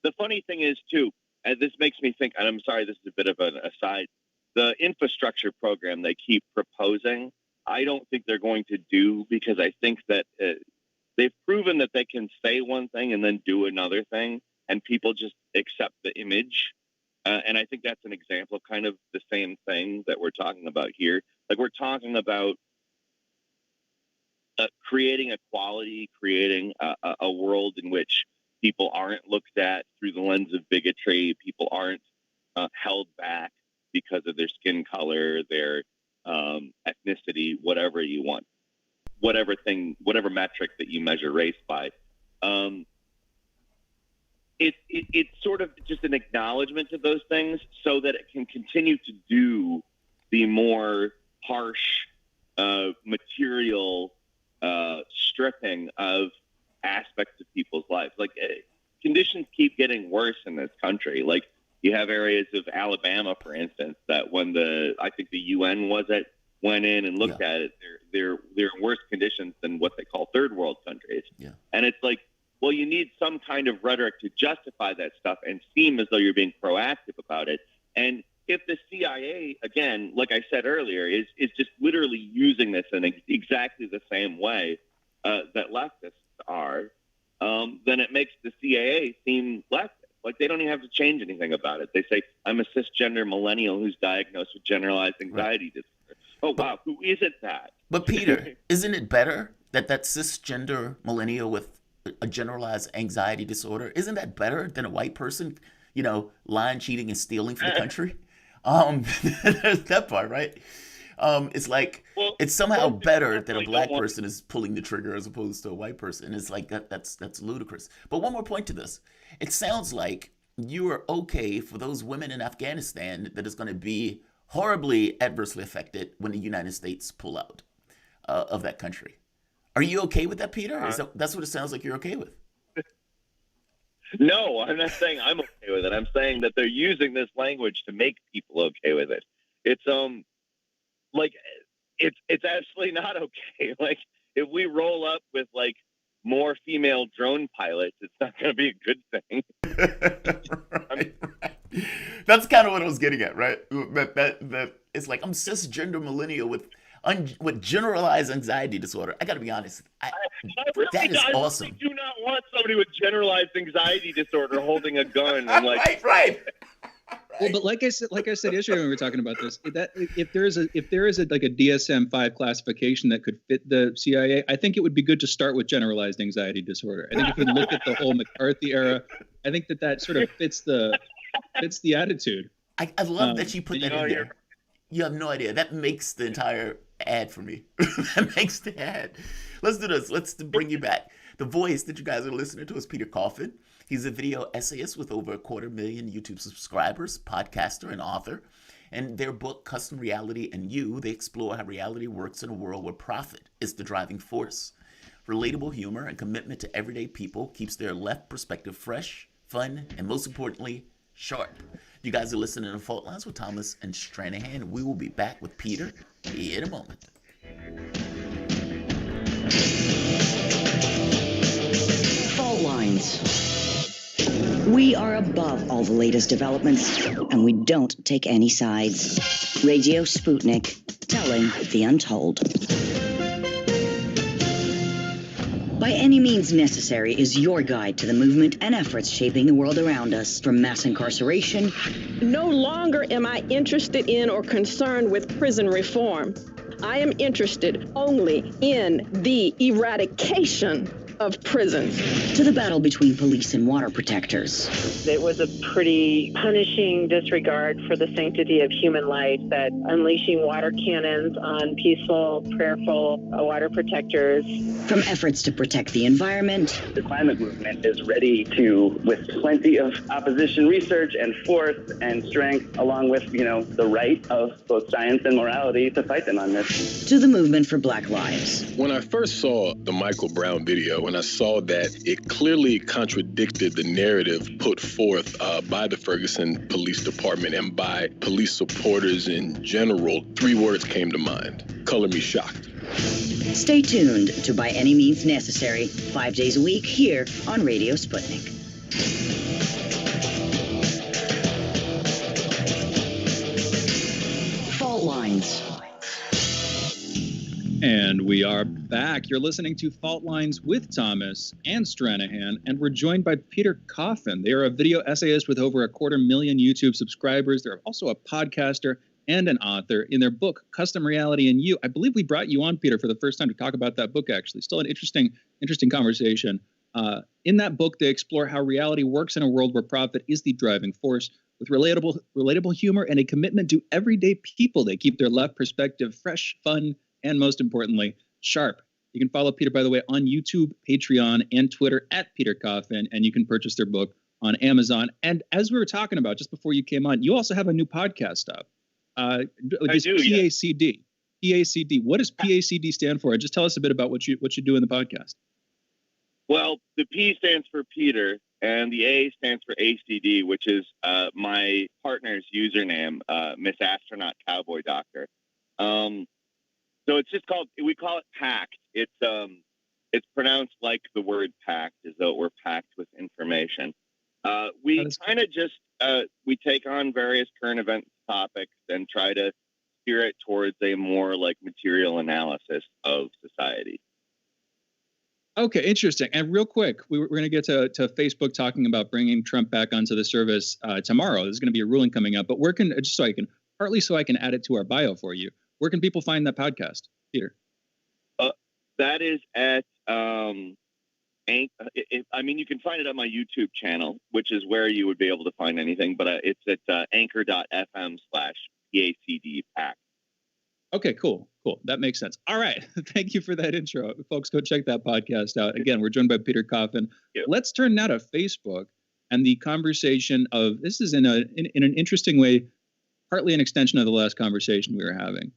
the funny thing is too, and this makes me think, and I'm sorry, this is a bit of an aside, the infrastructure program they keep proposing, I don't think they're going to do, because I think that they've proven that they can say one thing and then do another thing, and people just accept the image. And I think that's an example of kind of the same thing that we're talking about here. Like we're talking about creating equality, creating a world in which people aren't looked at through the lens of bigotry. People aren't held back because of their skin color, their ethnicity, whatever you want, whatever metric that you measure race by. It's sort of just an acknowledgement of those things so that it can continue to do the more harsh material stripping of aspects of people's lives. Like conditions keep getting worse in this country. Like you have areas of Alabama, for instance, that when I think the UN went in and looked at it, they're in worse conditions than what they call third world countries. Yeah. And it's like, well, you need some kind of rhetoric to justify that stuff and seem as though you're being proactive about it. And if the CIA, again, like I said earlier, is just literally using this in exactly the same way that leftists are, then it makes the CIA seem leftist. Like they don't even have to change anything about it. They say, I'm a cisgender millennial who's diagnosed with generalized anxiety disorder. Oh, wow, who isn't that? But Peter, isn't it better that cisgender millennial with a generalized anxiety disorder, isn't that better than a white person, lying, cheating, and stealing for the country? There's that part, right? It's like, it's somehow better that a black person is pulling the trigger as opposed to a white person. It's like that's ludicrous. But one more point to this. It sounds like you are okay for those women in Afghanistan that is going to be horribly adversely affected when the United States pull out of that country. Are you okay with that, Peter? That's what it sounds like you're okay with. No, I'm not saying I'm okay with it. I'm saying that they're using this language to make people okay with it. It's like it's absolutely not okay. Like if we roll up with like more female drone pilots, it's not going to be a good thing. right. That's kind of what I was getting at, right? That it's like I'm cisgender millennial with generalized anxiety disorder. I got to be honest. That is awesome. I do not want somebody with generalized anxiety disorder holding a gun and like right. Well, but like I said yesterday when we were talking about this, that if there is a like a DSM-5 classification that could fit the CIA, I think it would be good to start with generalized anxiety disorder. I think if we look at the whole McCarthy era, I think that sort of fits the attitude. I love that you put that in there. You have no idea. That makes the entire ad for me. That makes the ad. Let's do this. Let's bring you back. The voice that you guys are listening to is Peter Coffin. He's a video essayist with over 250,000 YouTube subscribers, podcaster, and author. And their book, Custom Reality and You, they explore how reality works in a world where profit is the driving force. Relatable humor and commitment to everyday people keeps their left perspective fresh, fun, and most importantly, sharp. You guys are listening to Fault Lines with Thomas and Stranahan. We will be back with Peter in a moment. Fault Lines. We are above all the latest developments, and we don't take any sides. Radio Sputnik, telling the untold. By Any Means Necessary is your guide to the movement and efforts shaping the world around us, from mass incarceration. No longer am I interested in or concerned with prison reform. I am interested only in the eradication of prisons. To the battle between police and water protectors. It was a pretty punishing disregard for the sanctity of human life, that unleashing water cannons on peaceful, prayerful water protectors. From efforts to protect the environment. The climate movement is ready to, with plenty of opposition research and force and strength, along with, the right of both science and morality, to fight them on this. To the movement for Black Lives. When I first saw the Michael Brown video, and I saw that it clearly contradicted the narrative put forth by the Ferguson Police Department and by police supporters in general, 3 words came to mind: color me shocked. Stay tuned to By Any Means Necessary, 5 days a week here on Radio Sputnik. Fault Lines. And we are back. You're listening to Fault Lines with Thomas and Stranahan, and we're joined by Peter Coffin. They are a video essayist with over 250,000 YouTube subscribers. They're also a podcaster and an author. In their book, Custom Reality and You, I believe we brought you on, Peter, for the first time to talk about that book, actually. Still an interesting conversation. In that book, they explore how reality works in a world where profit is the driving force. With relatable humor and a commitment to everyday people, they keep their left perspective fresh, fun, and most importantly, sharp. You can follow Peter, by the way, on YouTube, Patreon, and Twitter at Peter Coffin, and you can purchase their book on Amazon. And as we were talking about just before you came on, you also have a new podcast up. I do, PACD. PACD. What does PACD stand for? Just tell us a bit about what you do in the podcast. Well, the P stands for Peter, and the A stands for ACD, which is my partner's username, Miss Astronaut Cowboy Doctor. So it's just we call it packed. It's pronounced like the word packed, as though it were packed with information. We kind of just, we take on various current event topics and try to steer it towards a more like material analysis of society. Okay, interesting. And real quick, we're going to get to Facebook talking about bringing Trump back onto the service tomorrow. There's going to be a ruling coming up, but so I can add it to our bio for you. Where can people find that podcast, Peter? That is at, you can find it on my YouTube channel, which is where you would be able to find anything, but it's at anchor.fm/PACD-PAC. Okay, cool. That makes sense. All right. Thank you for that intro. Folks, go check that podcast out. Again, we're joined by Peter Coffin. Let's turn now to Facebook and the conversation of, this is in an interesting way, partly an extension of the last conversation we were having.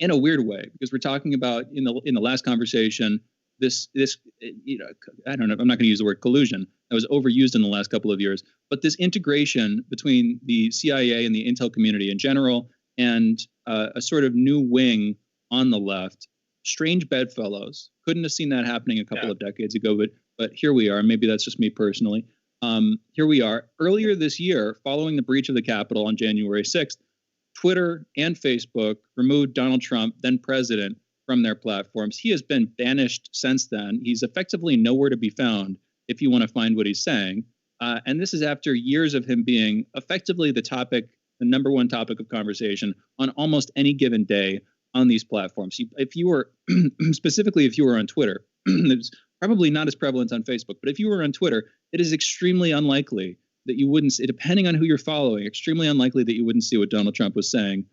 In a weird way, because we're talking about in the last conversation, this I don't know, I'm not going to use the word collusion that was overused in the last couple of years, but this integration between the CIA and the intel community in general and a sort of new wing on the left. Strange bedfellows. Couldn't have seen that happening a couple of decades ago, but here we are. Maybe that's just me personally. Here we are. Earlier this year, following the breach of the Capitol on January 6th, Twitter and Facebook removed Donald Trump, then president, from their platforms. He has been banished since then. He's effectively nowhere to be found if you want to find what he's saying. And this is after years of him being effectively the number one topic of conversation on almost any given day on these platforms. If you were, specifically if you were on Twitter, it's probably not as prevalent on Facebook, but if you were on Twitter, it is extremely unlikely that you wouldn't see, depending on who you're following, extremely unlikely that you wouldn't see what Donald Trump was saying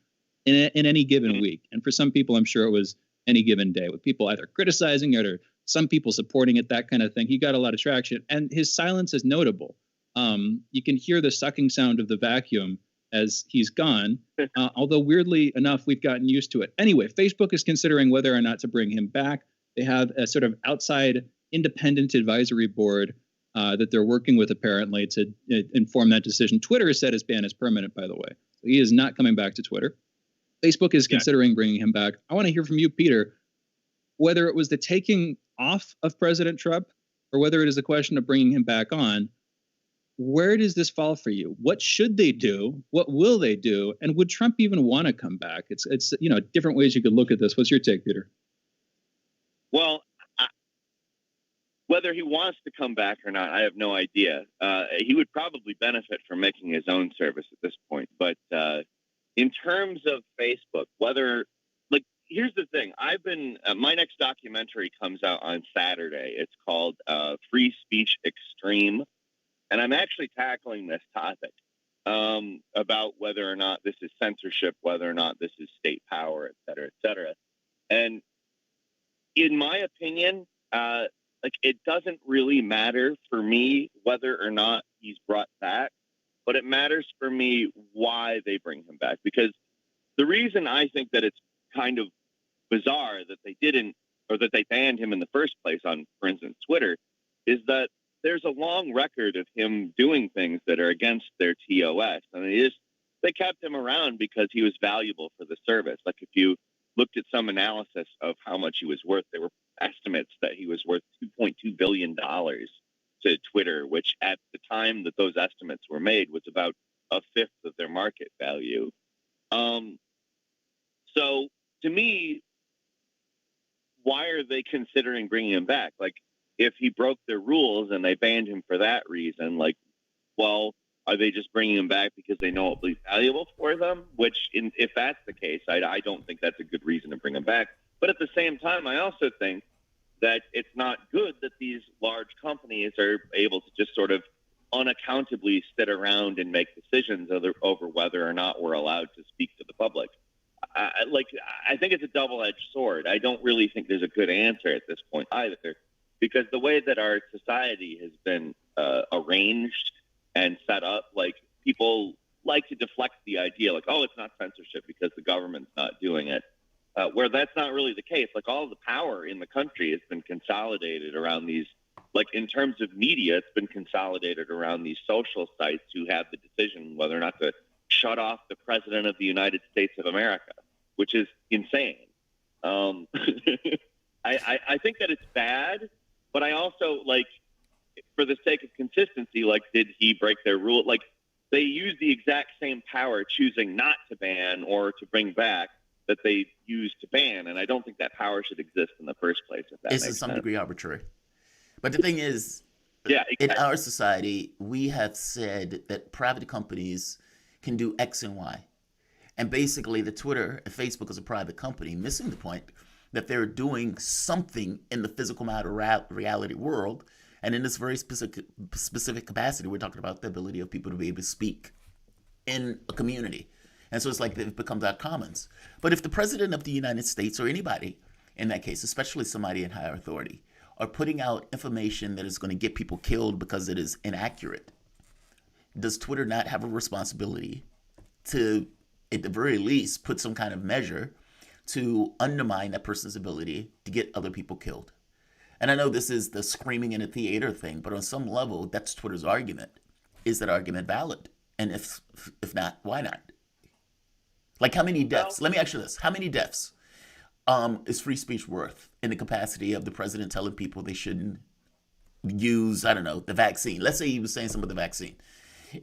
in any given week. And for some people, I'm sure it was any given day, with people either criticizing it or some people supporting it, that kind of thing. He got a lot of traction, and his silence is notable. You can hear the sucking sound of the vacuum as he's gone, although weirdly enough, we've gotten used to it. Anyway, Facebook is considering whether or not to bring him back. They have a sort of outside independent advisory board that they're working with apparently to inform that decision. Twitter has said his ban is permanent, by the way. So he is not coming back to Twitter. Facebook is considering bringing him back. I want to hear from you, Peter, whether it was the taking off of President Trump or whether it is a question of bringing him back on. Where does this fall for you? What should they do? What will they do? And would Trump even want to come back? It's different ways you could look at this. What's your take, Peter? Well, whether he wants to come back or not, I have no idea. He would probably benefit from making his own service at this point. But in terms of Facebook, here's the thing. My next documentary comes out on Saturday. It's called Free Speech Extreme. And I'm actually tackling this topic about whether or not this is censorship, whether or not this is state power, et cetera, et cetera. And in my opinion, it doesn't really matter for me whether or not he's brought back, but it matters for me why they bring him back. Because the reason I think that it's kind of bizarre that they didn't, or that they banned him in the first place on, for instance, Twitter, is that there's a long record of him doing things that are against their TOS. I mean, they kept him around because he was valuable for the service. Like if you looked at some analysis of how much he was worth, there were estimates that he was worth $2.2 billion to Twitter, which at the time that those estimates were made was about a fifth of their market value. So to me, why are they considering bringing him back? Like, if he broke their rules and they banned him for that reason, are they just bringing him back because they know it'll be valuable for them? Which, if that's the case, I don't think that's a good reason to bring him back. But at the same time, I also think that it's not good that these large companies are able to just sort of unaccountably sit around and make decisions over whether or not we're allowed to speak to the public. I think it's a double-edged sword. I don't really think there's a good answer at this point either, because the way that our society has been arranged and set up, people like to deflect the idea, it's not censorship because the government's not doing it, where that's not really the case. All the power in the country has been consolidated around these, in terms of media, it's been consolidated around these social sites who have the decision whether or not to shut off the president of the United States of America, which is insane. I think that it's bad, but I also, for the sake of consistency, did he break their rule? They use the exact same power choosing not to ban or to bring back that they use to ban, and I don't think that power should exist in the first place. If that it's to some degree arbitrary. But the thing is, in our society, we have said that private companies can do X and Y. And basically, the Twitter and Facebook is a private company, missing the point that they're doing something in the physical matter reality world. And in this very specific capacity, we're talking about the ability of people to be able to speak in a community. And so it's like they've become that commons. But if the president of the United States, or anybody in that case, especially somebody in higher authority, are putting out information that is going to get people killed because it is inaccurate, does Twitter not have a responsibility to, at the very least, put some kind of measure to undermine that person's ability to get other people killed? And I know this is the screaming in a theater thing, but on some level, that's Twitter's argument. Is that argument valid? And if not, why not? How many deaths? Let me ask you this. How many deaths is free speech worth in the capacity of the president telling people they shouldn't use, the vaccine? Let's say he was saying some of the vaccine.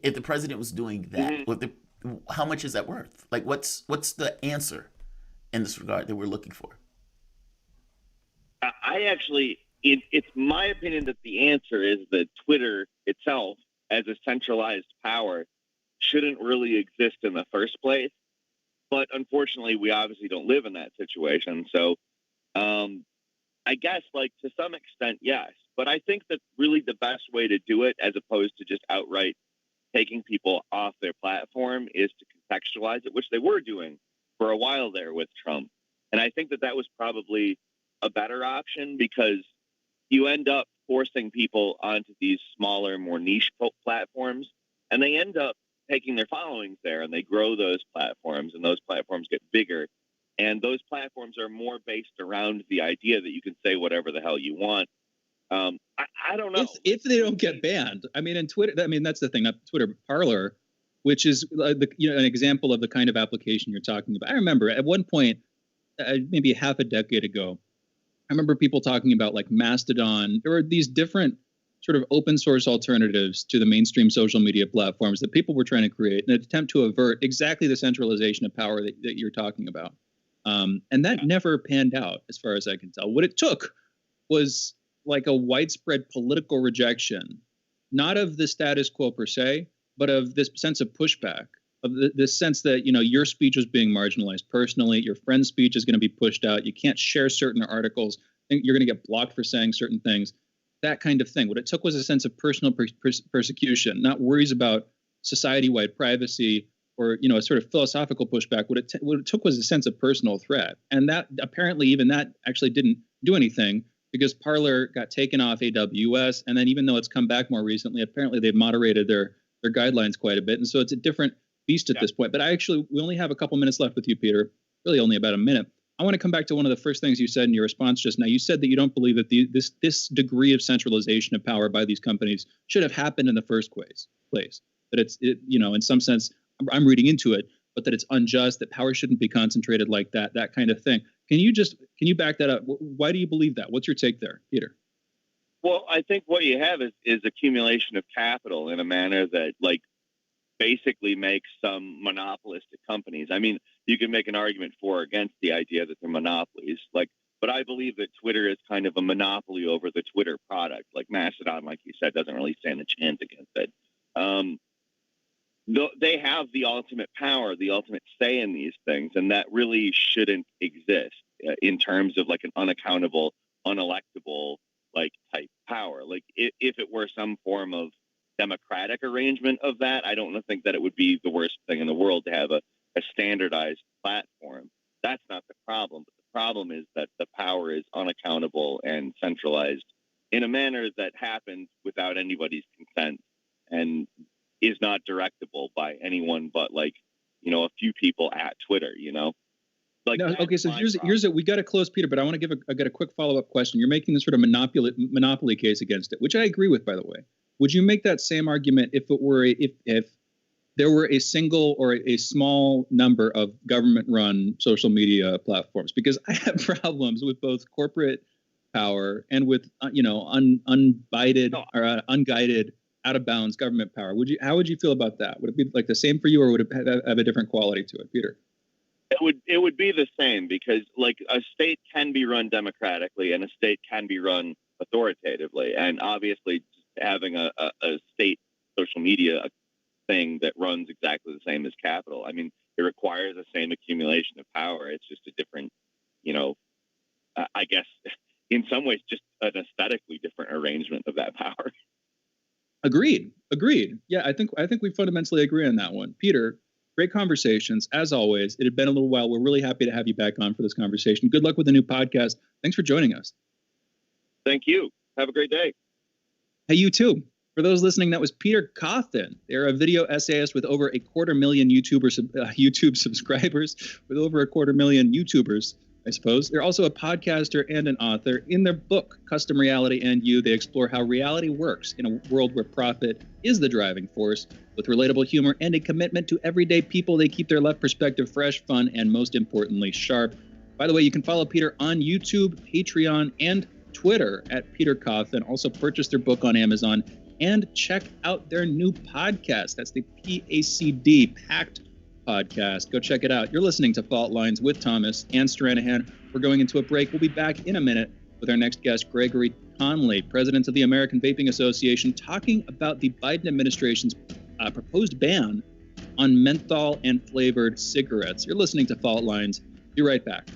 If the president was doing that, how much is that worth? What's the answer in this regard that we're looking for? It's my opinion that the answer is that Twitter itself, as a centralized power, shouldn't really exist in the first place. But unfortunately, we obviously don't live in that situation. So I guess, to some extent, yes. But I think that really the best way to do it, as opposed to just outright taking people off their platform, is to contextualize it, which they were doing for a while there with Trump. And I think that was probably a better option, because you end up forcing people onto these smaller, more niche platforms, and they end up taking their followings there, and they grow those platforms, and those platforms get bigger. And those platforms are more based around the idea that you can say whatever the hell you want. I I don't know. If they don't get banned, I mean, in Twitter, I mean, that's the thing. Not Twitter, Parler, which is an example of the kind of application you're talking about. I remember at one point, maybe half a decade ago, I remember people talking about like Mastodon. There were these different sort of open source alternatives to the mainstream social media platforms that people were trying to create in an attempt to avert exactly the centralization of power that you're talking about. And that never panned out, as far as I can tell. What it took was like a widespread political rejection, not of the status quo per se, but of this sense of pushback, of this sense that, your speech was being marginalized personally. Your friend's speech is going to be pushed out. You can't share certain articles. You're going to get blocked for saying certain things, that kind of thing. What it took was a sense of personal persecution, not worries about society-wide privacy or, a sort of philosophical pushback. What it took was a sense of personal threat. And that apparently even that actually didn't do anything, because Parler got taken off AWS. And then even though it's come back more recently, apparently they've moderated their guidelines quite a bit. And so it's a different beast at this point. But we only have a couple minutes left with you, Peter, really only about a minute. I want to come back to one of the first things you said in your response just now. You said that you don't believe that this degree of centralization of power by these companies should have happened in the first place. That in some sense, I'm reading into it, but that it's unjust, that power shouldn't be concentrated like that kind of thing. Can you back that up? Why do you believe that? What's your take there, Peter? Well, I think what you have is accumulation of capital in a manner that basically makes some monopolistic companies. I mean, you can make an argument for or against the idea that they're monopolies, but I believe that Twitter is kind of a monopoly over the Twitter product. Like Mastodon, like you said, doesn't really stand a chance against it. They have the ultimate power, the ultimate say in these things, and that really shouldn't exist in terms of an unaccountable, unelectable type power. If it were some form of democratic arrangement of that, I don't think that it would be the worst thing in the world to have a standardized platform. That's not the problem. But the problem is that the power is unaccountable and centralized in a manner that happens without anybody's consent and is not directable by anyone but a few people at Twitter, No, okay, so here's it. We got to close, Peter, but I want to get a quick follow-up question. You're making this sort of monopoly case against it, which I agree with, by the way. Would you make that same argument if there were a single or a small number of government-run social media platforms? Because I have problems with both corporate power and with unguided out-of-bounds government power. How would you feel about that? Would it be the same for you, or would it have a different quality to it, Peter? It would be the same, because a state can be run democratically and a state can be run authoritatively, and obviously having a state social media thing that runs exactly the same as capital, I mean, it requires the same accumulation of power. It's just a different, I guess in some ways just an aesthetically different arrangement of that power. Agreed. Yeah, I think we fundamentally agree on that one. Peter, great conversations as always. It had been a little while. We're really happy to have you back on for this conversation. Good luck with the new podcast. Thanks for joining us. Thank you. Have a great day. Hey, you too. For those listening, that was Peter Cawthon. They're a video essayist with over 250,000 YouTube subscribers, with over 250,000 YouTubers, I suppose. They're also a podcaster and an author. In their book, Custom Reality and You, they explore how reality works in a world where profit is the driving force. With relatable humor and a commitment to everyday people, they keep their left perspective fresh, fun, and most importantly, sharp. By the way, you can follow Peter on YouTube, Patreon, and Twitter at Peter Cawthon. Also purchase their book on Amazon and check out their new podcast. That's the PACD, Pact Podcast. Go check it out. You're listening to Fault Lines with Thomas and Stranahan. We're going into a break. We'll be back in a minute with our next guest, Gregory Conley, president of the American Vaping Association, talking about the Biden administration's proposed ban on menthol and flavored cigarettes. You're listening to Fault Lines. Be right back.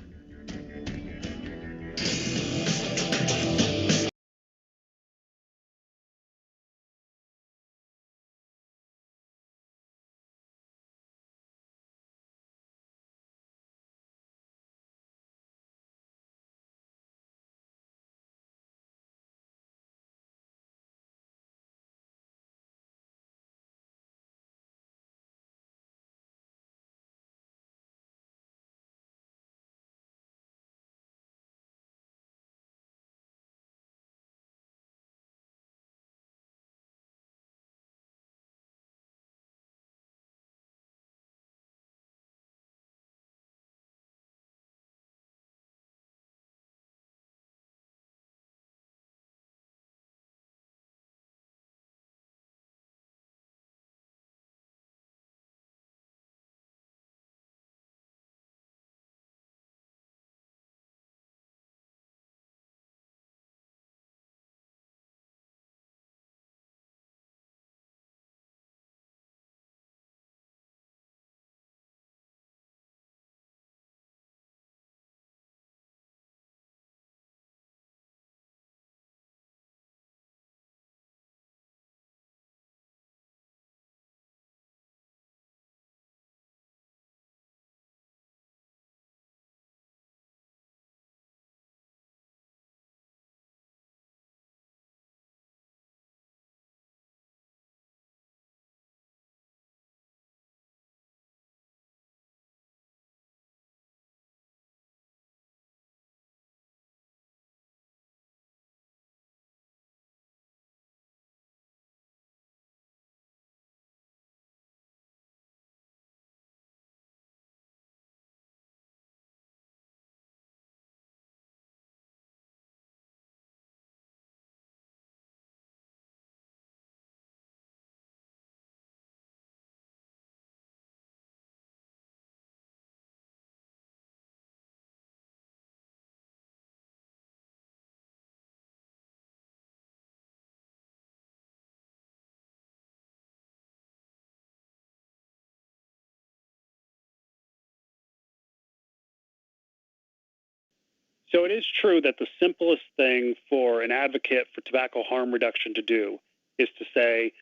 So it is true that the simplest thing for an advocate for tobacco harm reduction to do is to say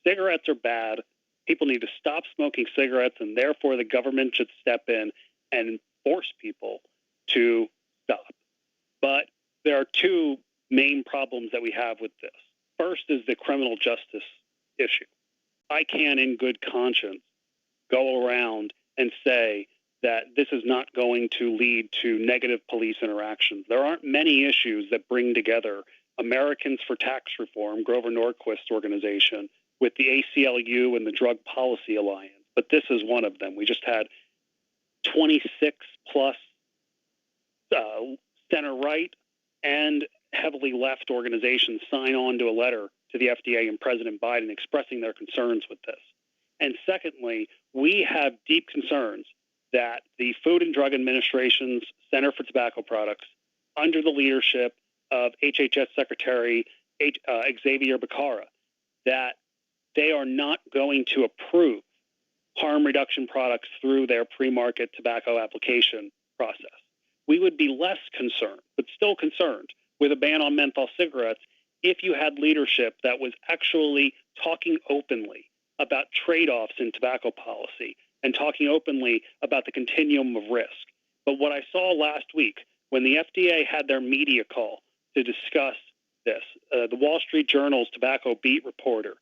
cigarettes are bad, people need to stop smoking cigarettes, and therefore the government should step in and force people to stop. But there are two main problems that we have with this. First is the criminal justice issue. I can, in good conscience, go around and say that this is not going to lead to negative police interactions. There aren't many issues that bring together Americans for Tax Reform, Grover Norquist's organization, with the ACLU and the Drug Policy Alliance. But this is one of them. We just had 26 plus center-right and heavily left organizations sign on to a letter to the FDA and President Biden expressing their concerns with this. And secondly, we have deep concerns that the Food and Drug Administration's Center for Tobacco Products, under the leadership of HHS Secretary Xavier Becerra, that they are not going to approve harm reduction products through their pre-market tobacco application process. We would be less concerned, but still concerned, with a ban on menthol cigarettes if you had leadership that was actually talking openly about trade-offs in tobacco policy and talking openly about the continuum of risk. But what I saw last week when the FDA had their media call to discuss this, the Wall Street Journal's tobacco beat reporter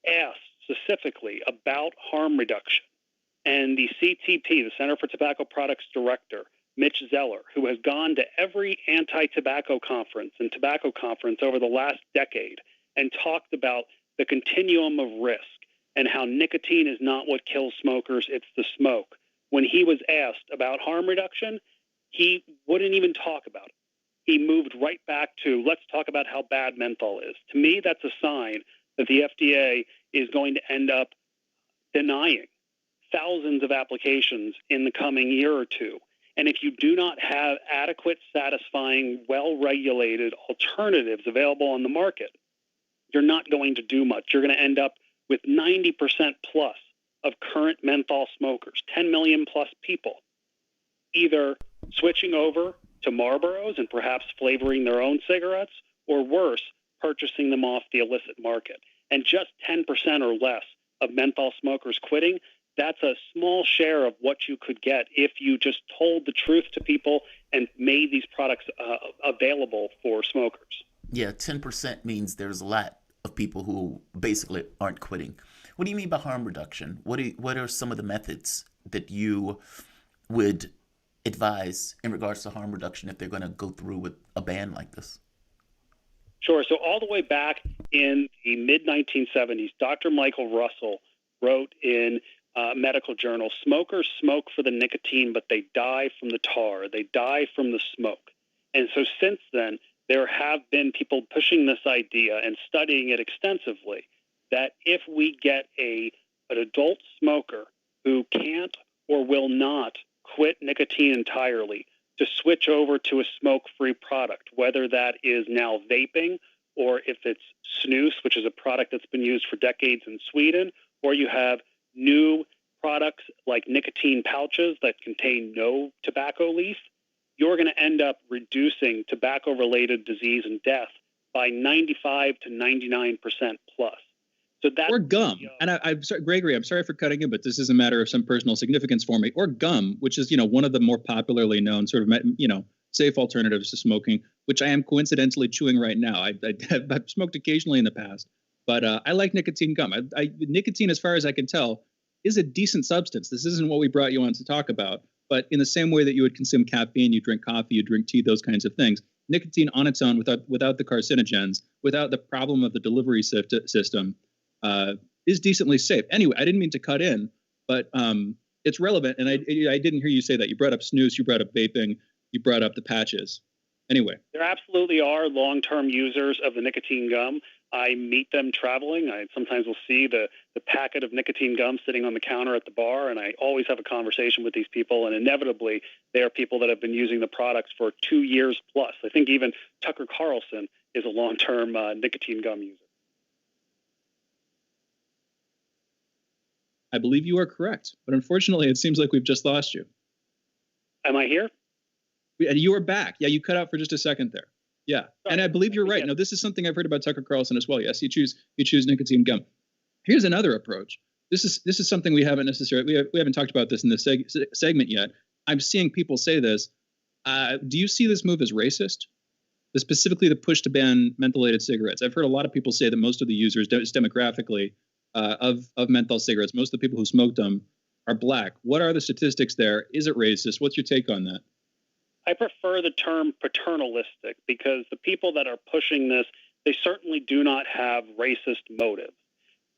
asked specifically about harm reduction. And the CTP, the Center for Tobacco Products Director, Mitch Zeller, who has gone to every anti-tobacco conference and tobacco conference over the last decade and talked about the continuum of risk and how nicotine is not what kills smokers, it's the smoke. When he was asked about harm reduction, he wouldn't even talk about it. He moved right back to, let's talk about how bad menthol is. To me, that's a sign that the FDA is going to end up denying thousands of applications in the coming year or two. And if you do not have adequate, satisfying, well-regulated alternatives available on the market, you're not going to do much. You're going to end up with 90% plus of current menthol smokers, 10 million plus people, either switching over to Marlboros and perhaps flavoring their own cigarettes, or worse, purchasing them off the illicit market. And just 10% or less of menthol smokers quitting, that's a small share of what you could get if you just told the truth to people and made these products available for smokers. Yeah, 10% means there's a lot of people who basically aren't quitting. What do you mean by harm reduction? What are some of the methods that you would advise in regards to harm reduction if they're going to go through with a ban like this? Sure. So all the way back in the mid-1970s, Dr. Michael Russell wrote in medical journal, smokers smoke for the nicotine, but they die from the tar. They die from the smoke. And so since then, there have been people pushing this idea and studying it extensively, that if we get an adult smoker who can't or will not quit nicotine entirely, to switch over to a smoke-free product, whether that is now vaping or if it's snus, which is a product that's been used for decades in Sweden, or you have new products like nicotine pouches that contain no tobacco leaf, you're going to end up reducing tobacco-related disease and death by 95 to 99% plus. So that, or gum. And I'm sorry, Gregory, I'm sorry for cutting in, but this is a matter of some personal significance for me. Or gum, which is, one of the more popularly known sort of, safe alternatives to smoking, which I am coincidentally chewing right now. I've smoked occasionally in the past, but I like nicotine gum. Nicotine, as far as I can tell, is a decent substance. This isn't what we brought you on to talk about, but in the same way that you would consume caffeine, you drink coffee, you drink tea, those kinds of things, nicotine on its own, without the carcinogens, without the problem of the delivery system, is decently safe. Anyway, I didn't mean to cut in, but it's relevant. And I didn't hear you say that. You brought up snus, you brought up vaping, you brought up the patches. Anyway. There absolutely are long-term users of the nicotine gum. I meet them traveling. I sometimes will see the packet of nicotine gum sitting on the counter at the bar, and I always have a conversation with these people, and inevitably they are people that have been using the products for 2 years plus. I think even Tucker Carlson is a long-term nicotine gum user. I believe you are correct, but unfortunately it seems like we've just lost you. Am I here? And you were back. Yeah, you cut out for just a second there. Yeah, and I believe you're right. No, this is something I've heard about Tucker Carlson as well. Yes, you choose nicotine gum. Here's another approach. This is something we haven't necessarily we haven't talked about this in this segment yet. I'm seeing people say this. Do you see this move as racist? Specifically, the push to ban mentholated cigarettes. I've heard a lot of people say that most of the users, demographically, of menthol cigarettes, most of the people who smoked them are black. What are the statistics there? Is it racist? What's your take on that? I prefer the term paternalistic because the people that are pushing this, they certainly do not have racist motives.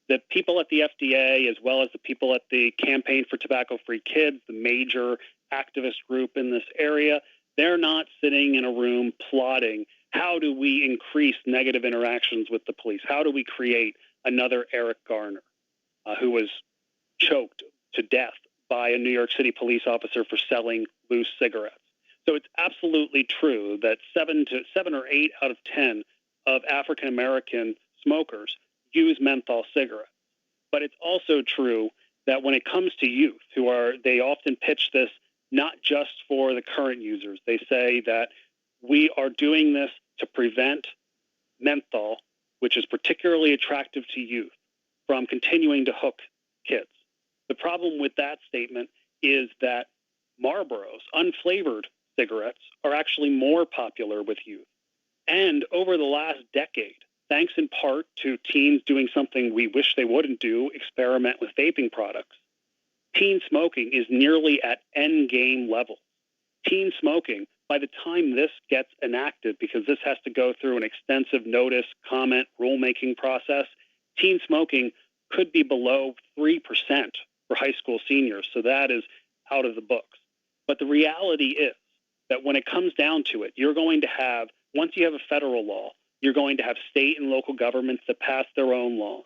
The people at the FDA, as well as the people at the Campaign for Tobacco-Free Kids, the major activist group in this area, they're not sitting in a room plotting, how do we increase negative interactions with the police? How do we create another Eric Garner, who was choked to death by a New York City police officer for selling loose cigarettes? So it's absolutely true that 7 or 8 out of 10 of African-American smokers use menthol cigarettes. But it's also true that when it comes to youth, they often pitch this not just for the current users. They say that we are doing this to prevent menthol, which is particularly attractive to youth, from continuing to hook kids. The problem with that statement is that Marlboros, unflavored cigarettes, are actually more popular with youth. And over the last decade, thanks in part to teens doing something we wish they wouldn't do, experiment with vaping products, teen smoking is nearly at end game level. Teen smoking, by the time this gets enacted, because this has to go through an extensive notice, comment, rulemaking process, teen smoking could be below 3% for high school seniors. So that is out of the books. But the reality is that when it comes down to it, you're going to have, once you have a federal law, you're going to have state and local governments that pass their own laws.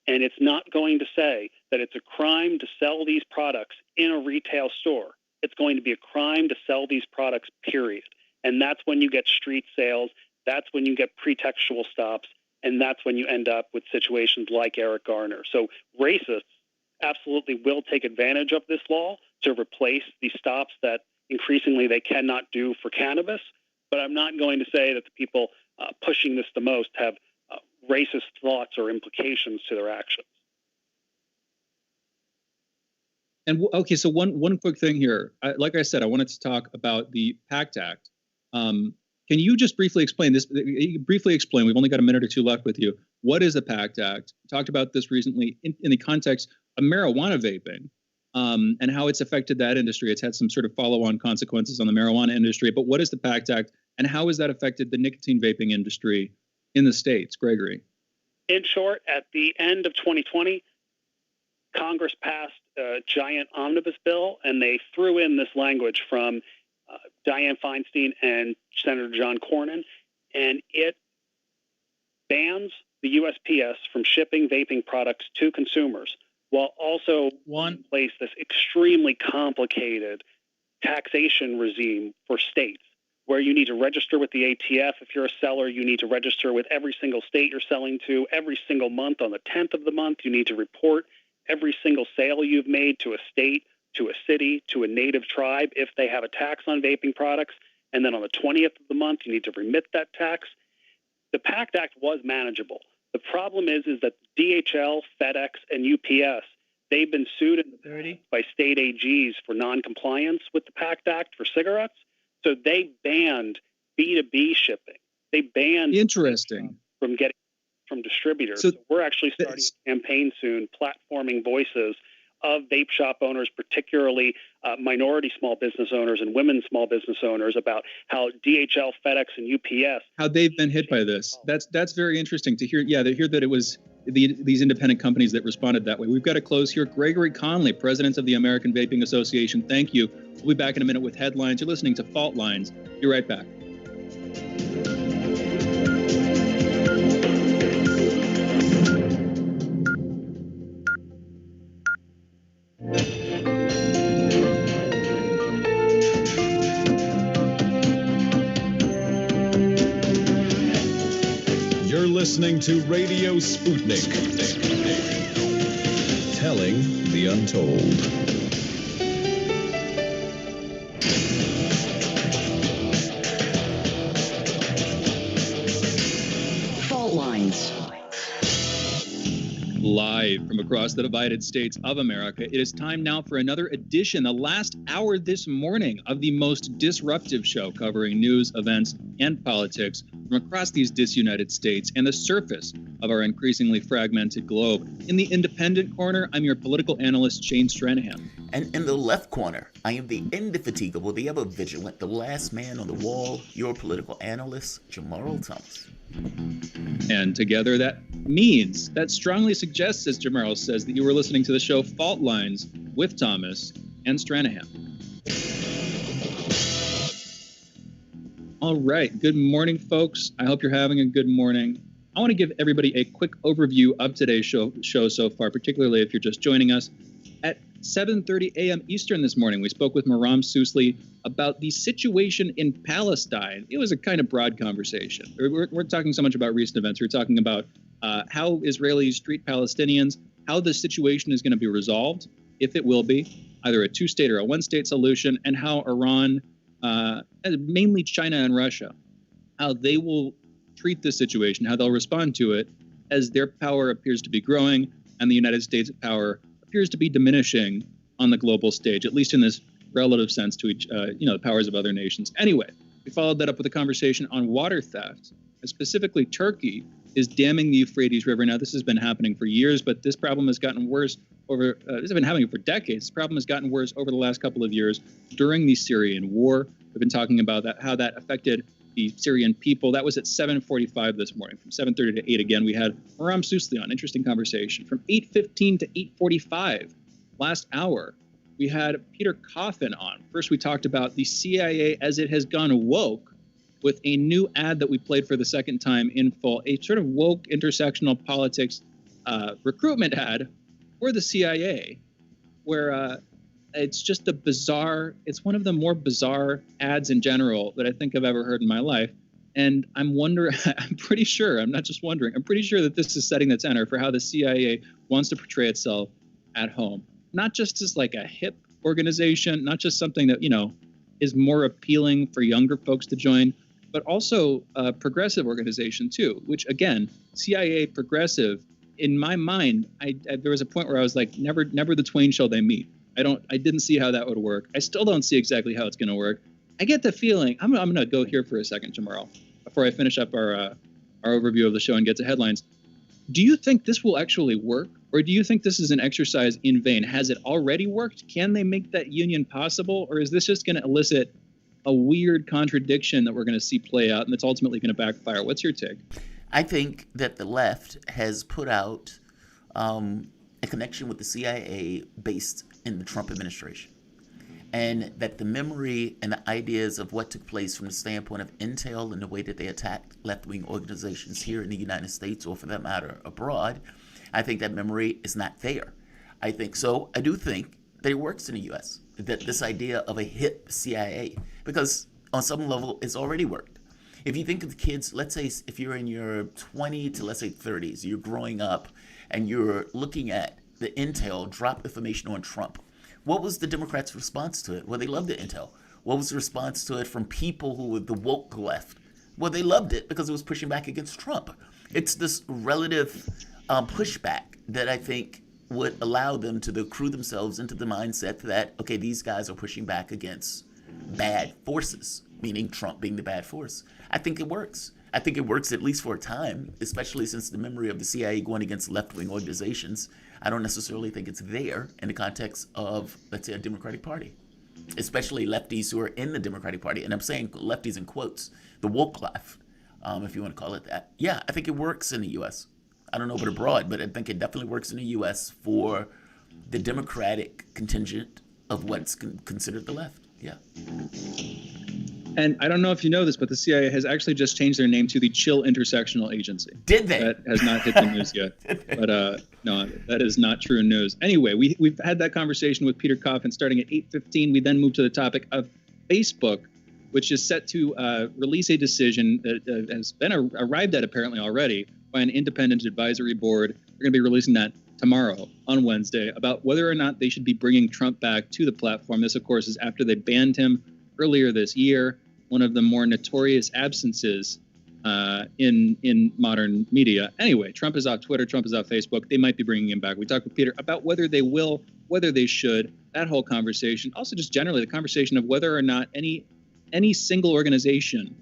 And it's not going to say that it's a crime to sell these products in a retail store. It's going to be a crime to sell these products, period. And that's when you get street sales. That's when you get pretextual stops. And that's when you end up with situations like Eric Garner. So racists absolutely will take advantage of this law to replace the stops that increasingly they cannot do for cannabis. But I'm not going to say that the people pushing this the most have racist thoughts or implications to their actions. And okay, so one quick thing here. Like I said, I wanted to talk about the PACT Act. Can you just briefly explain this? We've only got a minute or two left with you. What is the PACT Act? We talked about this recently in the context of marijuana vaping and how it's affected that industry. It's had some sort of follow-on consequences on the marijuana industry. But what is the PACT Act, and how has that affected the nicotine vaping industry in the States, Gregory? In short, at the end of 2020, Congress passed a giant omnibus bill, and they threw in this language from Dianne Feinstein and Senator John Cornyn, and it bans the USPS from shipping vaping products to consumers, while also in place this extremely complicated taxation regime for states, where you need to register with the ATF. If you're a seller, you need to register with every single state you're selling to. Every single month on the 10th of the month, you need to report every single sale you've made to a state, to a city, to a native tribe if they have a tax on vaping products. And then on the 20th of the month, you need to remit that tax. The PACT Act was manageable. The problem is that DHL, FedEx, and UPS, they've been sued in the past by state AGs for noncompliance with the PACT Act for cigarettes. So they banned B2B shipping. They banned from getting from distributors. So we're actually starting a campaign soon, platforming voices of vape shop owners, particularly minority small business owners and women small business owners, about how DHL, FedEx, and UPS, how they've been hit by this. That's very interesting to hear. Yeah, to hear that it was these independent companies that responded that way. We've got to close here. Gregory Conley, president of the American Vaping Association, thank you. We'll be back in a minute with headlines. You're listening to Fault Lines. Be right back. You're listening to Radio Sputnik. Telling the untold. Live from across the divided states of America, it is time now for another edition, the last hour this morning of the most disruptive show covering news, events, and politics from across these disunited states and the surface of our increasingly fragmented globe. In the independent corner, I'm your political analyst, Shane Stranahan. And in the left corner, I am the indefatigable, the ever-vigilant, the last man on the wall, your political analyst, Jamarl Thomas. And together that strongly suggests, as Jamarl says, that you were listening to the show Fault Lines with Thomas and Stranahan. All right. Good morning, folks. I hope you're having a good morning. I want to give everybody a quick overview of today's show so far, particularly if you're just joining us. At 7:30 a.m. Eastern this morning, we spoke with Maram Sousli about the situation in Palestine. It was a kind of broad conversation. We're talking so much about recent events. We're talking about how Israelis treat Palestinians, how the situation is going to be resolved, if it will be, either a two-state or a one-state solution, and how Iran, mainly China and Russia, how they will treat this situation, how they'll respond to it as their power appears to be growing and the United States' power appears to be diminishing on the global stage, at least in this relative sense to each, the powers of other nations. Anyway, we followed that up with a conversation on water theft, and specifically Turkey is damming the Euphrates River. Now, this has been happening for years, but this problem has gotten worse this has been happening for decades. This problem has gotten worse over the last couple of years during the Syrian war. We've been talking about that, how that affected the Syrian people. That was at 7:45 this morning. From 7:30 to 8 again, we had Maram Sousli on. Interesting conversation. From 8:15 to 8:45 last hour, we had Peter Coffin on. First, we talked about the CIA as it has gone woke with a new ad that we played for the second time in full, a sort of woke intersectional politics recruitment ad for the CIA, where it's just it's one of the more bizarre ads in general that I think I've ever heard in my life. And I'm pretty sure that this is setting the tenor for how the CIA wants to portray itself at home. Not just as like a hip organization, not just something that, is more appealing for younger folks to join, but also a progressive organization too, which again, CIA progressive, in my mind, there was a point where I was like, never the twain shall they meet. I didn't see how that would work. I still don't see exactly how it's going to work. I get the feeling, I'm going to go here for a second, Jamarl, before I finish up our overview of the show and get to headlines. Do you think this will actually work? Or do you think this is an exercise in vain? Has it already worked? Can they make that union possible? Or is this just going to elicit a weird contradiction that we're going to see play out and that's ultimately going to backfire? What's your take? I think that the left has put out a connection with the CIA based in the Trump administration. And that the memory and the ideas of what took place from the standpoint of intel and the way that they attacked left-wing organizations here in the United States, or for that matter, abroad, I think that memory is not there. I do think that it works in the U.S., that this idea of a hip CIA, because on some level it's already worked. If you think of the kids, let's say if you're in your 20 to let's say 30s, you're growing up and you're looking at the intel drop information on Trump. What was the Democrats' response to it? Well, they loved the intel. What was the response to it from people who were the woke left? Well, they loved it because it was pushing back against Trump. It's this relative pushback that I think would allow them to accrue themselves into the mindset that, okay, these guys are pushing back against bad forces, meaning Trump being the bad force. I think it works. I think it works at least for a time, especially since the memory of the CIA going against left-wing organizations. I don't necessarily think it's there in the context of, let's say, a Democratic Party, especially lefties who are in the Democratic Party. And I'm saying lefties in quotes, the woke left, if you want to call it that. Yeah, I think it works in the U.S. I don't know about abroad, but I think it definitely works in the U.S. for the Democratic contingent of what's considered the left. Yeah. And I don't know if you know this, but the CIA has actually just changed their name to the Chill Intersectional Agency. Did they? That has not hit the news yet. But no, that is not true news. Anyway, we've had that conversation with Peter Coffin starting at 8:15. We then moved to the topic of Facebook, which is set to release a decision that has been arrived at apparently already by an independent advisory board. They're going to be releasing that tomorrow on Wednesday about whether or not they should be bringing Trump back to the platform. This, of course, is after they banned him earlier this year. One of the more notorious absences in modern media. Anyway, Trump is off Twitter. Trump is off Facebook. They might be bringing him back. We talked with Peter about whether they will, whether they should, that whole conversation. Also, just generally the conversation of whether or not any single organization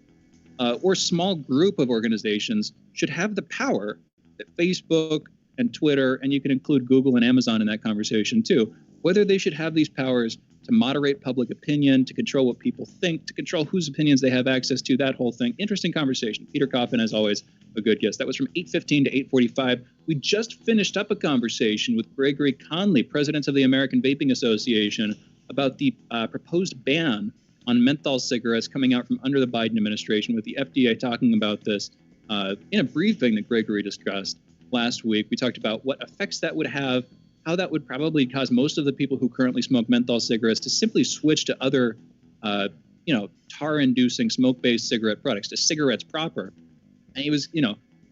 or small group of organizations should have the power that Facebook and Twitter, and you can include Google and Amazon in that conversation too, whether they should have these powers to moderate public opinion, to control what people think, to control whose opinions they have access to, that whole thing. Interesting conversation. Peter Coffin, as always, a good guest. That was from 8:15 to 8:45. We just finished up a conversation with Gregory Conley, president of the American Vaping Association, about the proposed ban on menthol cigarettes coming out from under the Biden administration, with the FDA talking about this in a briefing that Gregory discussed last week. We talked about what effects that would have, how that would probably cause most of the people who currently smoke menthol cigarettes to simply switch to other, tar-inducing smoke-based cigarette products, to cigarettes proper. And he was,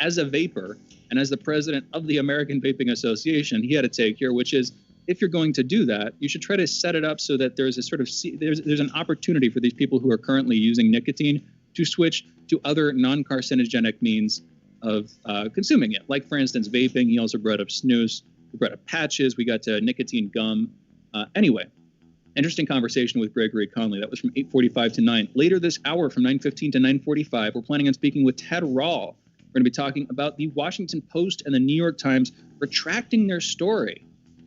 as a vapor and as the president of the American Vaping Association, he had a take here, which is, if you're going to do that, you should try to set it up so that there's a sort of there's an opportunity for these people who are currently using nicotine to switch to other non-carcinogenic means of consuming it. Like, for instance, vaping. He also brought up snus. We brought up patches. We got to nicotine gum. Anyway, interesting conversation with Gregory Conley. That was from 8:45 to 9. Later this hour, from 9:15 to 9:45, we're planning on speaking with Ted Rall. We're going to be talking about the Washington Post and the New York Times retracting their story.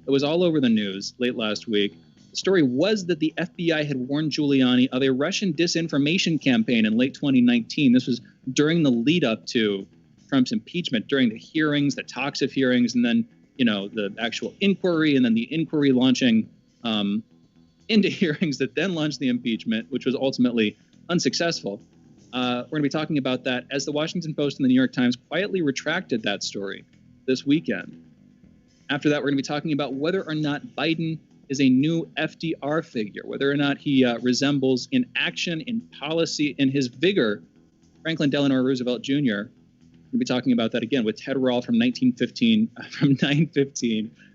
It was all over the news late last week. The story was that the FBI had warned Giuliani of a Russian disinformation campaign in late 2019. This was during the lead up to Trump's impeachment, during the hearings, the talks of hearings, and then, the actual inquiry, and then the inquiry launching into hearings that then launched the impeachment, which was ultimately unsuccessful. We're going to be talking about that as the Washington Post and the New York Times quietly retracted that story this weekend. After that, we're going to be talking about whether or not Biden is a new FDR figure, whether or not he resembles in action, in policy, in his vigor, Franklin Delano Roosevelt Jr. We'll be talking about that again with Ted Rall from 9:15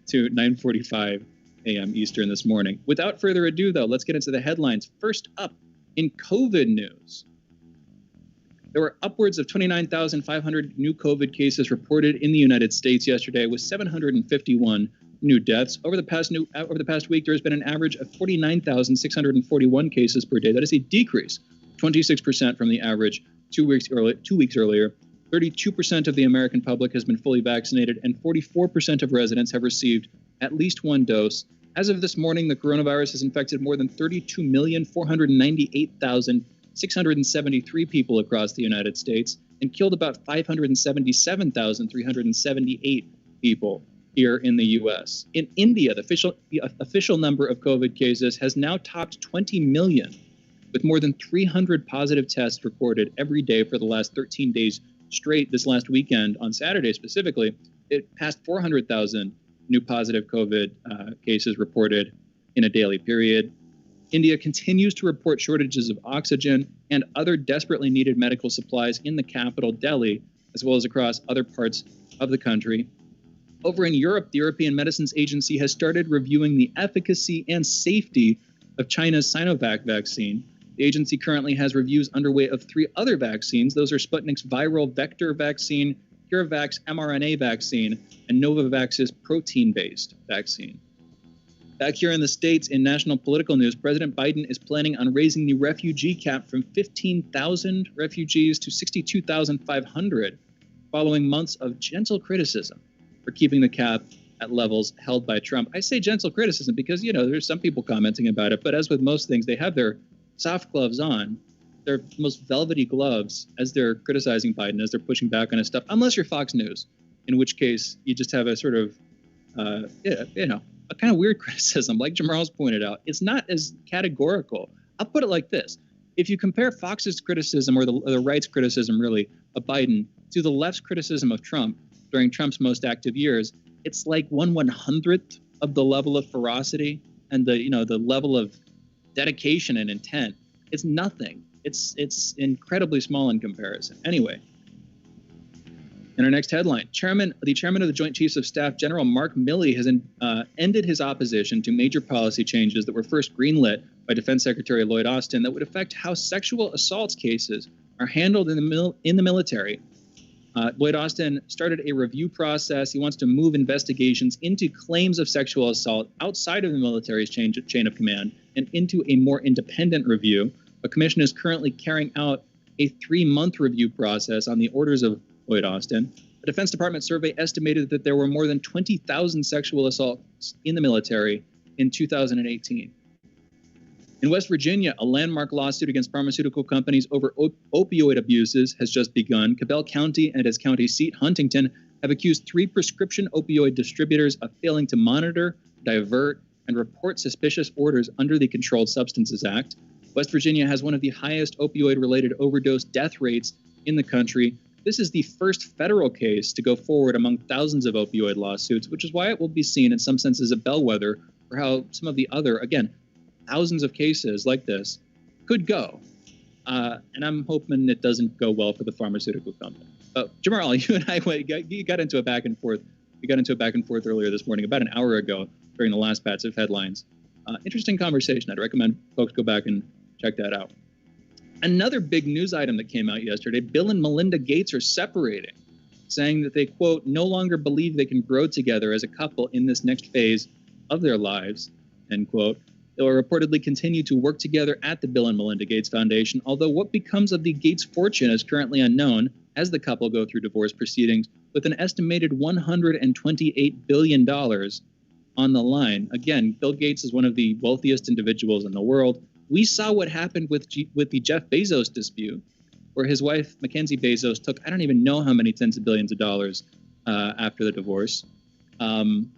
to 9:45 a.m. Eastern this morning. Without further ado, though, let's get into the headlines. First up, in COVID news, there were upwards of 29,500 new COVID cases reported in the United States yesterday, with 751 new deaths. Over the past week, there has been an average of 49,641 cases per day. That is a decrease, 26% from the average 2 weeks earlier. 32% of the American public has been fully vaccinated, and 44% of residents have received at least one dose. As of this morning, the coronavirus has infected more than 32,498,673 people across the United States and killed about 577,378 people here in the U.S. In India, the official number of COVID cases has now topped 20 million, with more than 300 positive tests recorded every day for the last 13 days straight. This last weekend, on Saturday specifically, it passed 400,000 new positive COVID cases reported in a daily period. India continues to report shortages of oxygen and other desperately needed medical supplies in the capital, Delhi, as well as across other parts of the country. Over in Europe, the European Medicines Agency has started reviewing the efficacy and safety of China's Sinovac vaccine. The agency currently has reviews underway of 3 other vaccines. Those are Sputnik's viral vector vaccine, CureVac's mRNA vaccine, and Novavax's protein-based vaccine. Back here in the States, in national political news, President Biden is planning on raising the refugee cap from 15,000 refugees to 62,500, following months of gentle criticism for keeping the cap at levels held by Trump. I say gentle criticism because, there's some people commenting about it, but as with most things, they have their soft gloves on, their most velvety gloves, as they're criticizing Biden, as they're pushing back on his stuff, unless you're Fox News, in which case you just have a sort of, a kind of weird criticism, like Jamarl's pointed out. It's not as categorical. I'll put it like this. If you compare Fox's criticism, or the right's criticism, really, of Biden, to the left's criticism of Trump during Trump's most active years, it's like 1/100th of the level of ferocity and the level of dedication and intent. It's nothing. It's incredibly small in comparison. Anyway, in our next headline, the chairman of the Joint Chiefs of Staff, General Mark Milley, has ended his opposition to major policy changes that were first greenlit by Defense Secretary Lloyd Austin that would affect how sexual assaults cases are handled in the military. Lloyd Austin started a review process. He wants to move investigations into claims of sexual assault outside of the military's chain of command and into a more independent review. A commission is currently carrying out a 3-month review process on the orders of Lloyd Austin. The Defense Department survey estimated that there were more than 20,000 sexual assaults in the military in 2018. In West Virginia, a landmark lawsuit against pharmaceutical companies over opioid abuses has just begun. Cabell County and its county seat, Huntington, have accused 3 prescription opioid distributors of failing to monitor, divert, and report suspicious orders under the Controlled Substances Act. West Virginia has one of the highest opioid-related overdose death rates in the country. This is the first federal case to go forward among thousands of opioid lawsuits, which is why it will be seen in some sense as a bellwether for how some of the other, again, thousands of cases like this could go. And I'm hoping it doesn't go well for the pharmaceutical company. Jamarl, you and I got into a back and forth. We got into a back and forth earlier this morning, about an hour ago, during the last batch of headlines. Interesting conversation. I'd recommend folks go back and check that out. Another big news item that came out yesterday, Bill and Melinda Gates are separating, saying that they, quote, no longer believe they can grow together as a couple in this next phase of their lives, end quote. They will reportedly continue to work together at the Bill and Melinda Gates Foundation, although what becomes of the Gates fortune is currently unknown as the couple go through divorce proceedings with an estimated $128 billion on the line. Again, Bill Gates is one of the wealthiest individuals in the world. We saw what happened with the Jeff Bezos dispute, where his wife, Mackenzie Bezos, took I don't even know how many tens of billions of dollars after the divorce. And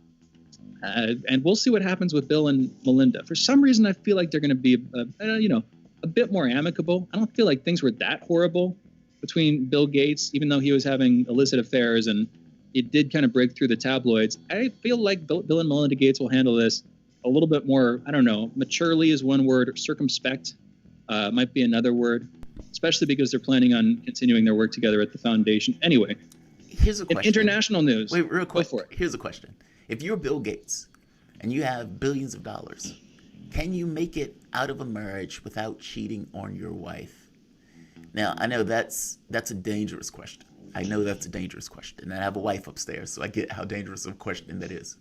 we'll see what happens with Bill and Melinda. For some reason, I feel like they're going to be, a bit more amicable. I don't feel like things were that horrible between Bill Gates, even though he was having illicit affairs and it did kind of break through the tabloids. I feel like Bill and Melinda Gates will handle this a little bit more, I don't know, maturely is one word, circumspect might be another word, especially because they're planning on continuing their work together at the foundation. Anyway, here's a question. In international news. Wait, real quick. Go for it. Here's a question. If you're Bill Gates and you have billions of dollars, can you make it out of a marriage without cheating on your wife? Now, I know that's a dangerous question. I know that's a dangerous question. And I have a wife upstairs, so I get how dangerous of a question that is.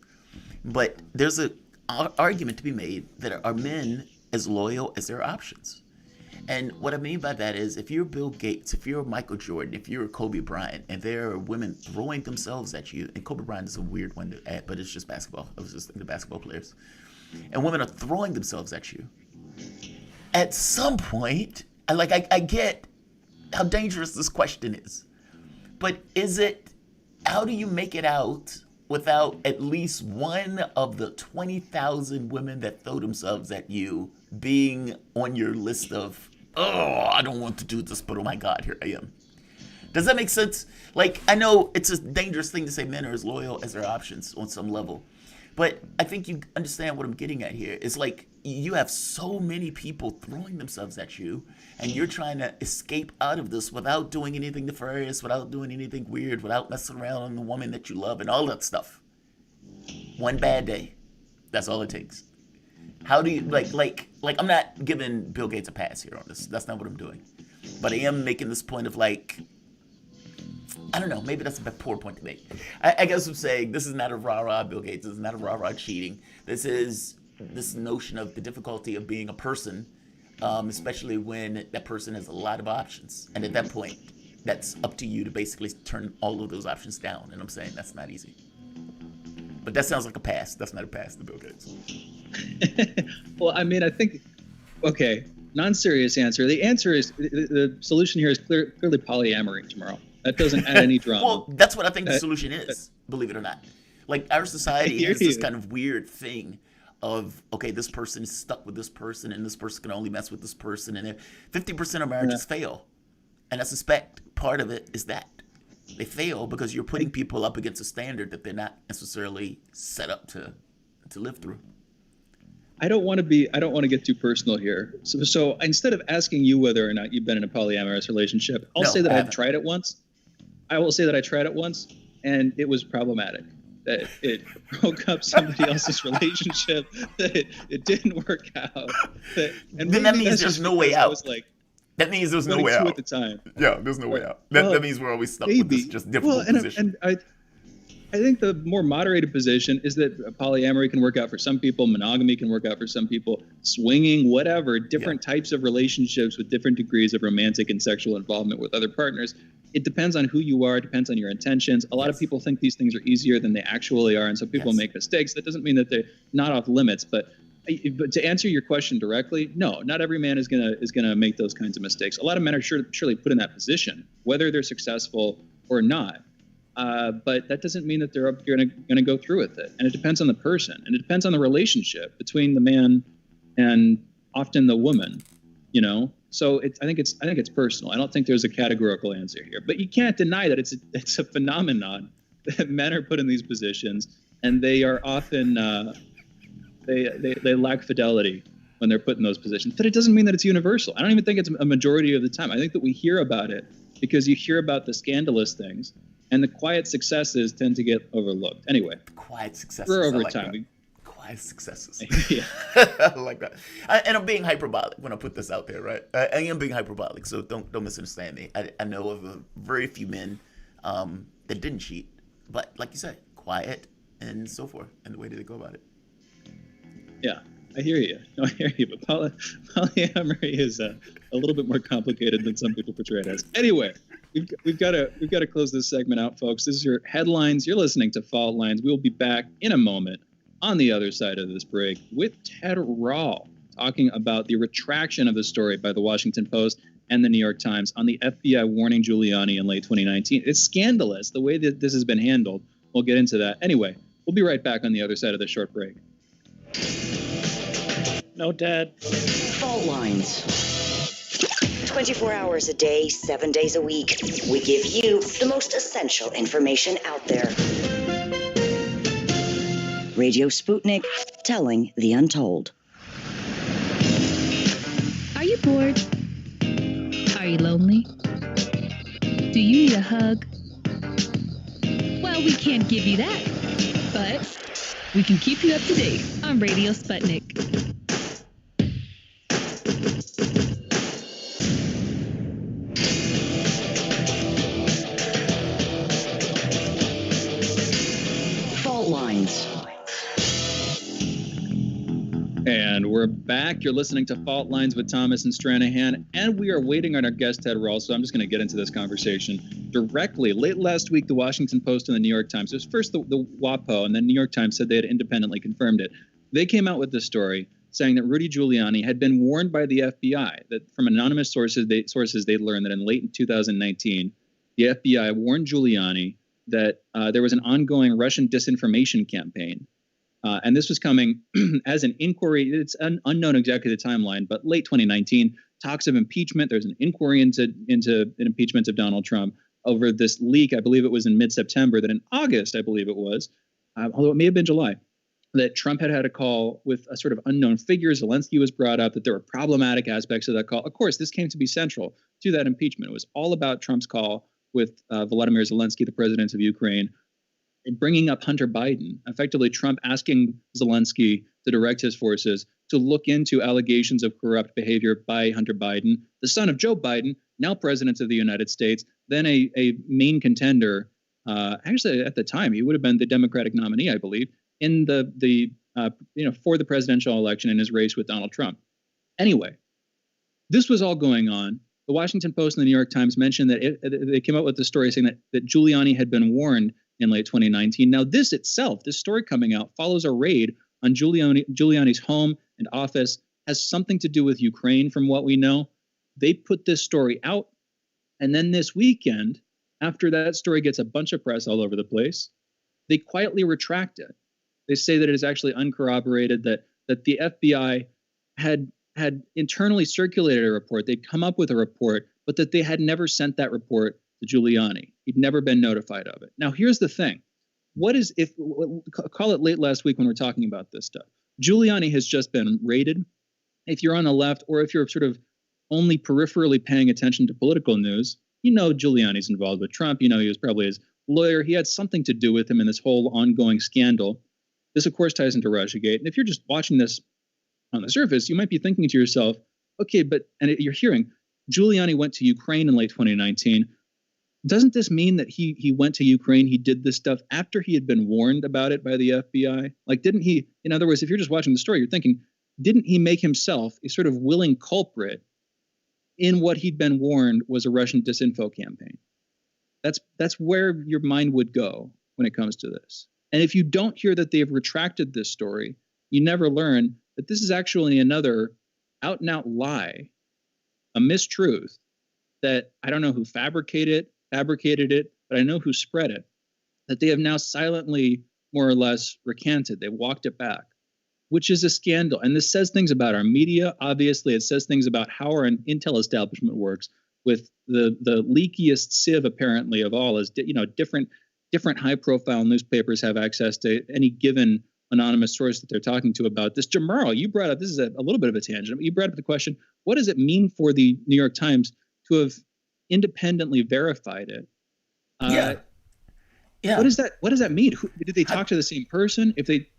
But there's an argument to be made that are men as loyal as their options? And what I mean by that is if you're Bill Gates, if you're Michael Jordan, if you're Kobe Bryant, and there are women throwing themselves at you, and Kobe Bryant is a weird one to add, but it's just basketball. I was just thinking of basketball players. And women are throwing themselves at you. At some point, I get how dangerous this question is. But how do you make it out without at least one of the 20,000 women that throw themselves at you being on your list of, oh, I don't want to do this, but oh my God, here I am. Does that make sense? Like, I know it's a dangerous thing to say men are as loyal as their options on some level, but I think you understand what I'm getting at here. It's like you have so many people throwing themselves at you, and you're trying to escape out of this without doing anything nefarious, without doing anything weird, without messing around on the woman that you love and all that stuff. One bad day. That's all it takes. How do you, like, I'm not giving Bill Gates a pass here on this. That's not what I'm doing. But I am making this point of like, I don't know, maybe that's a poor point to make. I guess I'm saying this is not a rah-rah Bill Gates. This is not a rah-rah cheating. This is this notion of the difficulty of being a person, especially when that person has a lot of options. And at that point, that's up to you to basically turn all of those options down. And I'm saying that's not easy. But that sounds like a pass. That's not a pass to Bill Gates. Well, I mean, I think, okay, non-serious answer. The answer is, the solution here is clearly polyamory, Jamarl. That doesn't add any drama. Well, that's what I think the solution is, believe it or not. Like, our society has this kind of weird thing of, okay, this person is stuck with this person, and this person can only mess with this person, and 50% of marriages fail. And I suspect part of it is that. They fail because you're putting people up against a standard that they're not necessarily set up to live through. I don't want to get too personal here. So instead of asking you whether or not you've been in a polyamorous relationship, I'll say that I've tried it once. I will say that I tried it once, and it was problematic. That it broke up somebody else's relationship. That it didn't work out. Then that means there's no way out. That means there's no way 22 out. at the time. Yeah, there's no way out. That means we're always stuck with this just difficult position. And I think the more moderated position is that polyamory can work out for some people, monogamy can work out for some people, swinging, whatever, different types of relationships with different degrees of romantic and sexual involvement with other partners. It depends on who you are. It depends on your intentions. A lot of people think these things are easier than they actually are, and so people make mistakes. That doesn't mean that they're not off limits, but to answer your question directly, no, not every man is gonna make those kinds of mistakes. A lot of men are surely put in that position, whether they're successful or not. But that doesn't mean that they're gonna go through with it. And it depends on the person, and it depends on the relationship between the man and often the woman. You know, so I think it's personal. I don't think there's a categorical answer here. But you can't deny that it's a phenomenon that men are put in these positions, and they are often they lack fidelity when they're put in those positions. But it doesn't mean that it's universal. I don't even think it's a majority of the time. I think that we hear about it because you hear about the scandalous things, and the quiet successes tend to get overlooked. Anyway, quiet successes. We're over I like time. That. Quiet successes. Yeah. I like that. And I'm being hyperbolic when I put this out there, right? I am being hyperbolic, so don't misunderstand me. I know of very few men that didn't cheat, but like you said, quiet and so forth, and the way that they go about it. Yeah, I hear you. No, I hear you. But polyamory is a little bit more complicated than some people portray it as. Anyway, we've got to close this segment out, folks. This is your headlines. You're listening to Fault Lines. We'll be back in a moment on the other side of this break with Ted Rall talking about the retraction of the story by the Washington Post and the New York Times on the FBI warning Giuliani in late 2019. It's scandalous the way that this has been handled. We'll get into that. Anyway, we'll be right back on the other side of this short break. No, Dad. Fault Lines. 24 hours a day, 7 days a week. We give you the most essential information out there. Radio Sputnik, telling the untold. Are you bored? Are you lonely? Do you need a hug? Well, we can't give you that, but we can keep you up to date on Radio Sputnik. Fault Lines. And we're back. You're listening to Fault Lines with Thomas and Stranahan, and we are waiting on our guest, Ted Rall, so I'm just going to get into this conversation directly. Late last week, the Washington Post and the New York Times, it was first the WAPO, and then New York Times said they had independently confirmed it. They came out with this story saying that Rudy Giuliani had been warned by the FBI, that from anonymous sources they learned that in late 2019, the FBI warned Giuliani that there was an ongoing Russian disinformation campaign. And this was coming as an inquiry. It's unknown exactly the timeline, but late 2019, talks of impeachment. There's an inquiry into an impeachment of Donald Trump over this leak. I believe it was in mid-September, that in August, I believe it was, although it may have been July, that Trump had a call with a sort of unknown figure. Zelensky was brought up, that there were problematic aspects of that call. Of course, this came to be central to that impeachment. It was all about Trump's call with Volodymyr Zelensky, the president of Ukraine, bringing up Hunter Biden, effectively Trump asking Zelensky to direct his forces to look into allegations of corrupt behavior by Hunter Biden, the son of Joe Biden, now president of the United States, then a main contender. Actually, at the time, he would have been the Democratic nominee, I believe, in for the presidential election in his race with Donald Trump. Anyway, this was all going on. The Washington Post and the New York Times mentioned that they came out with the story saying that Giuliani had been warned in late 2019. Now, this story coming out, follows a raid on Giuliani's home and office, has something to do with Ukraine, from what we know. They put this story out, and then this weekend, after that story gets a bunch of press all over the place, they quietly retract it. They say that it is actually uncorroborated, that the FBI had internally circulated a report. They'd come up with a report, but that they had never sent that report to Giuliani. He'd never been notified of it. Now, here's the thing. Call it late last week when we're talking about this stuff. Giuliani has just been raided. If you're on the left, or if you're sort of only peripherally paying attention to political news, you know Giuliani's involved with Trump. You know he was probably his lawyer. He had something to do with him in this whole ongoing scandal. This, of course, ties into Russiagate. And if you're just watching this on the surface, you might be thinking to yourself, okay, and you're hearing, Giuliani went to Ukraine in late 2019. Doesn't this mean that he went to Ukraine, he did this stuff after he had been warned about it by the FBI? Like, didn't he, in other words, if you're just watching the story, you're thinking, didn't he make himself a sort of willing culprit in what he'd been warned was a Russian disinfo campaign? That's where your mind would go when it comes to this. And if you don't hear that they've retracted this story, you never learn that this is actually another out and out lie, a mistruth that I don't know who fabricated it, but I know who spread it, that they have now silently, more or less, recanted. They walked it back, which is a scandal. And this says things about our media. Obviously, it says things about how our intel establishment works, with the leakiest sieve, apparently, of all is, different high-profile newspapers have access to any given anonymous source that they're talking to about this. Jamarl, you brought up, this is a little bit of a tangent, but you brought up the question, what does it mean for the New York Times to have independently verified it? Yeah. What does that mean? Did they talk to the same person?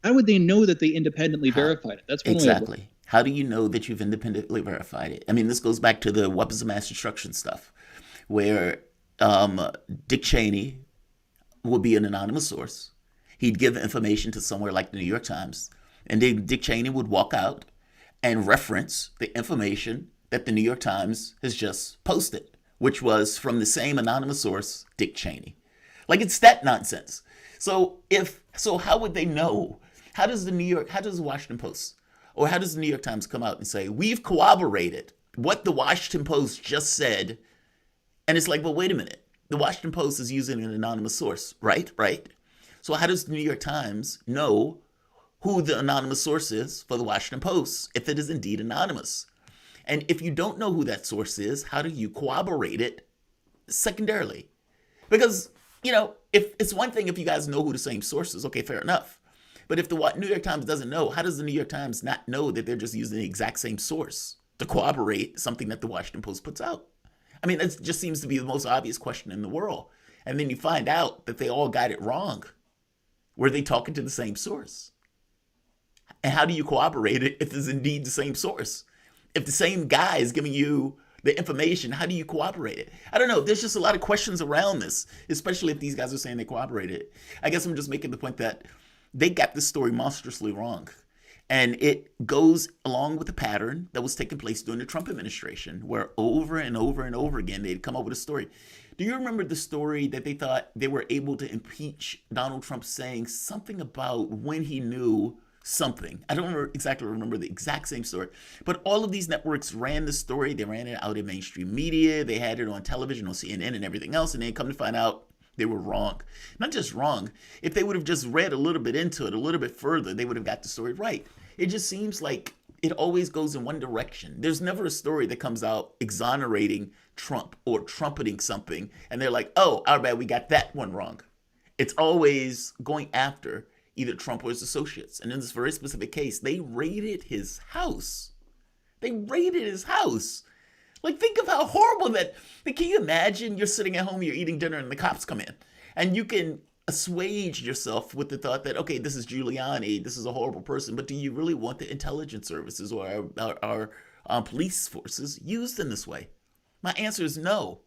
How would they know that they independently verified it? That's one exactly. How do you know that you've independently verified it? I mean, this goes back to the weapons of mass destruction stuff, where Dick Cheney would be an anonymous source. He'd give information to somewhere like the New York Times, and then Dick Cheney would walk out and reference the information that the New York Times has just posted, which was from the same anonymous source, Dick Cheney. Like, it's that nonsense. So how would they know? How does the Washington Post or how does the New York Times come out and say, we've corroborated what the Washington Post just said? And it's like, well, wait a minute. The Washington Post is using an anonymous source, right? So how does the New York Times know who the anonymous source is for the Washington Post if it is indeed anonymous? And if you don't know who that source is, how do you corroborate it secondarily? Because, if it's one thing if you guys know who the same source is, okay, fair enough. But if the New York Times doesn't know, how does the New York Times not know that they're just using the exact same source to corroborate something that the Washington Post puts out? I mean, that just seems to be the most obvious question in the world. And then you find out that they all got it wrong. Were they talking to the same source? And how do you corroborate it if it's indeed the same source? If the same guy is giving you the information, how do you corroborate it? I don't know. There's just a lot of questions around this, especially if these guys are saying they corroborated it. I guess I'm just making the point that they got this story monstrously wrong. And it goes along with the pattern that was taking place during the Trump administration, where over and over and over again, they'd come up with a story. Do you remember the story that they thought they were able to impeach Donald Trump saying something about when he knew something? I don't exactly remember the exact same story, but all of these networks ran the story. They ran it out in mainstream media. They had it on television, on CNN and everything else, and they come to find out they were wrong. Not just wrong. If they would have just read a little bit into it, a little bit further, they would have got the story right. It just seems like it always goes in one direction. There's never a story that comes out exonerating Trump or trumpeting something, and they're like, oh, our bad, we got that one wrong. It's always going after either Trump or his associates. And in this very specific case, they raided his house. Like, think of how horrible that. Like, can you imagine you're sitting at home, you're eating dinner, and the cops come in, and you can assuage yourself with the thought that, okay, this is Giuliani, this is a horrible person, but do you really want the intelligence services or our police forces used in this way? My answer is no.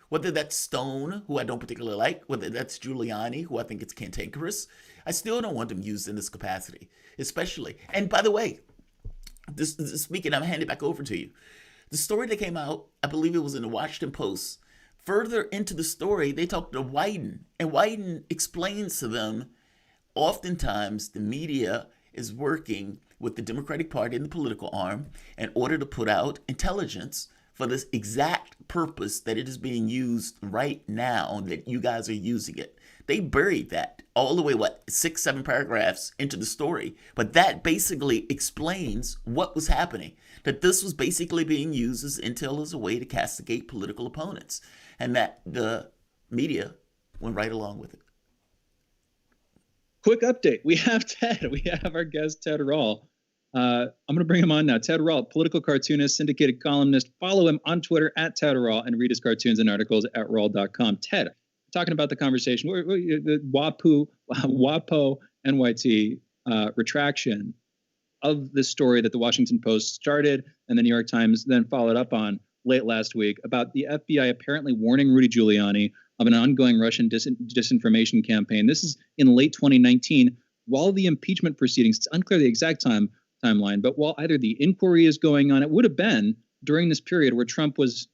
Whether that's Stone, who I don't particularly like, whether that's Giuliani, who I think it's cantankerous, I still don't want them used in this capacity, especially. And by the way, this speaking, I'm handing it back over to you. The story that came out, I believe it was in the Washington Post. Further into the story, they talked to Wyden, and Wyden explains to them, oftentimes the media is working with the Democratic Party and the political arm in order to put out intelligence for this exact purpose that it is being used right now, that you guys are using it. They buried that all the way, 6-7 paragraphs into the story. But that basically explains what was happening, that this was basically being used as intel as a way to castigate political opponents, and that the media went right along with it. Quick update. We have Ted. We have our guest, Ted Rall. I'm going to bring him on now. Ted Rall, political cartoonist, syndicated columnist. Follow him on Twitter at Ted Rall and read his cartoons and articles at Rall.com. Ted, talking about the conversation, the WAPO NYT retraction of this story that the Washington Post started and the New York Times then followed up on. late last week about the FBI apparently warning Rudy Giuliani of an ongoing Russian disinformation campaign. This is in late 2019, while the impeachment proceedings, it's unclear the exact timeline, but while either the inquiry is going on, it would have been during this period where Trump was,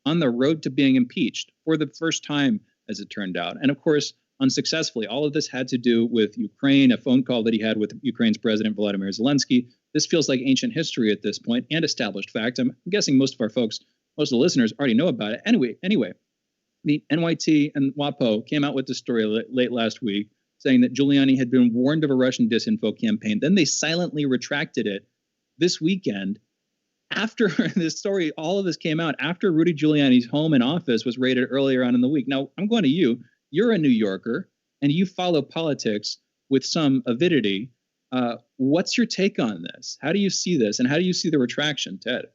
on the road to being impeached for the first time, as it turned out. And of course, unsuccessfully. All of this had to do with Ukraine, a phone call that he had with Ukraine's President Volodymyr Zelensky. This feels like ancient history at this point and established fact. I'm guessing most of the listeners already know about it. Anyway, the NYT and WAPO came out with this story late last week saying that Giuliani had been warned of a Russian disinfo campaign. Then they silently retracted it this weekend. After this story, all of this came out after Rudy Giuliani's home and office was raided earlier on in the week. Now, I'm going to you. You're a New Yorker, and you follow politics with some avidity. What's your take on this? How do you see this, and how do you see the retraction, Ted?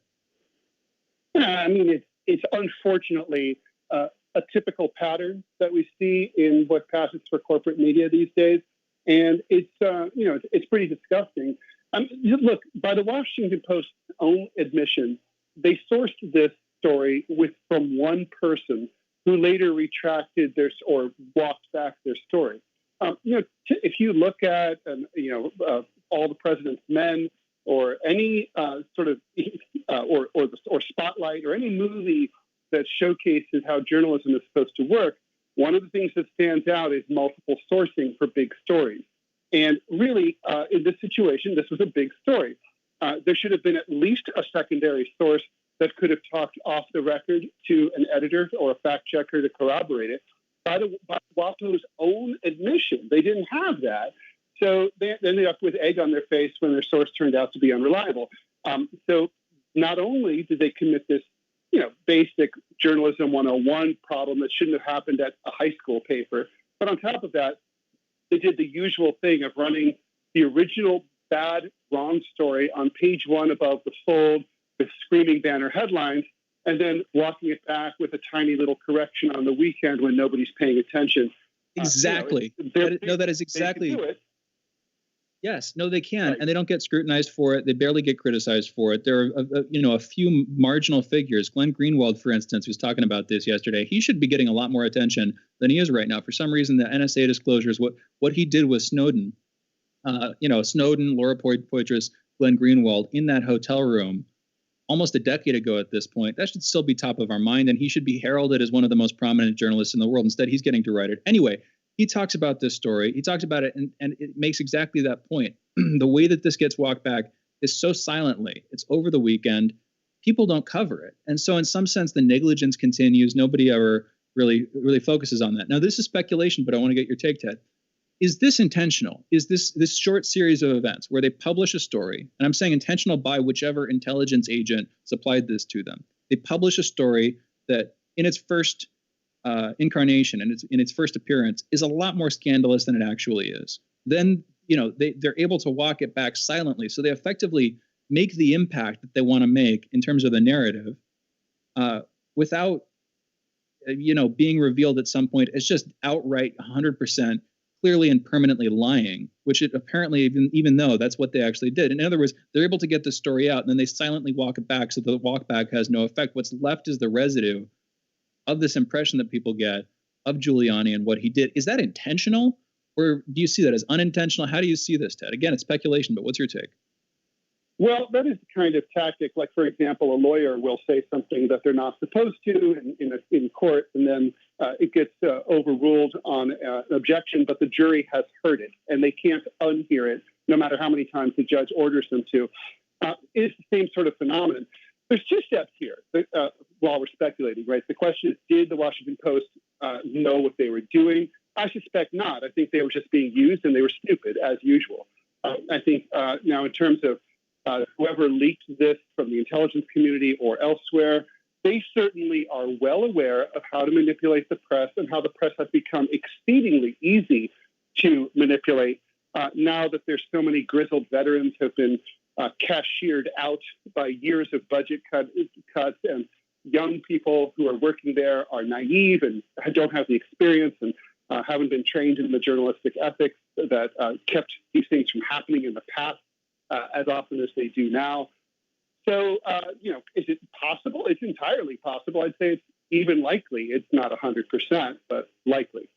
I mean, it's unfortunately a typical pattern that we see in what passes for corporate media these days, and it's pretty disgusting. Look, by the Washington Post's own admission, they sourced this story from one person who later retracted or walked back their story. If you look at All the President's Men or any or Spotlight or any movie that showcases how journalism is supposed to work, one of the things that stands out is multiple sourcing for big stories. And really, in this situation, this was a big story. There should have been at least a secondary source that could have talked off the record to an editor or a fact checker to corroborate it. By WAPO's own admission, they didn't have that. So they ended up with egg on their face when their source turned out to be unreliable. So not only did they commit this, basic journalism 101 problem that shouldn't have happened at a high school paper, but on top of that, they did the usual thing of running the original bad, wrong story on page one above the fold with screaming banner headlines, and then walking it back with a tiny little correction on the weekend when nobody's paying attention. Exactly. That is exactly. Yes. No, they can. Right. And they don't get scrutinized for it. They barely get criticized for it. There are a few marginal figures. Glenn Greenwald, for instance, was talking about this yesterday. He should be getting a lot more attention than he is right now. For some reason, the NSA disclosures, what he did with Snowden, Snowden, Laura Poitras, Glenn Greenwald in that hotel room almost a decade ago at this point, that should still be top of our mind, and he should be heralded as one of the most prominent journalists in the world. Instead, he's getting derided. Anyway, he talks about this story. He talks about it, and it makes exactly that point. The way that this gets walked back is so silently. It's over the weekend. People don't cover it. And so in some sense, the negligence continues. Nobody ever really focuses on that. Now, this is speculation, but I want to get your take, Ted. Is this intentional? Is this short series of events where they publish a story, and I'm saying intentional by whichever intelligence agent supplied this to them. They publish a story that in its first incarnation and in its first appearance is a lot more scandalous than it actually is. Then, they're able to walk it back silently. So they effectively make the impact that they want to make in terms of the narrative without, being revealed at some point as just outright 100% clearly and permanently lying, which it apparently, even though that's what they actually did. In other words, they're able to get the story out and then they silently walk it back so the walk back has no effect. What's left is the residue of this impression that people get of Giuliani and what he did. Is that intentional, or do you see that as unintentional? How do you see this, Ted? Again, it's speculation, but what's your take? Well, that is the kind of tactic, like, for example, a lawyer will say something that they're not supposed to in court, and then it gets overruled on an objection, but the jury has heard it, and they can't unhear it, no matter how many times the judge orders them to. It's the same sort of phenomenon. There's two steps here while we're speculating, right? The question is, did the Washington Post know what they were doing? I suspect not. I think they were just being used, and they were stupid, as usual. I think now in terms of whoever leaked this from the intelligence community or elsewhere, they certainly are well aware of how to manipulate the press and how the press has become exceedingly easy to manipulate now that there's so many grizzled veterans have been cashiered out by years of budget cuts, and young people who are working there are naive and don't have the experience and haven't been trained in the journalistic ethics that kept these things from happening in the past as often as they do now. So, is it possible? It's entirely possible. I'd say it's even likely. It's not 100%, but likely.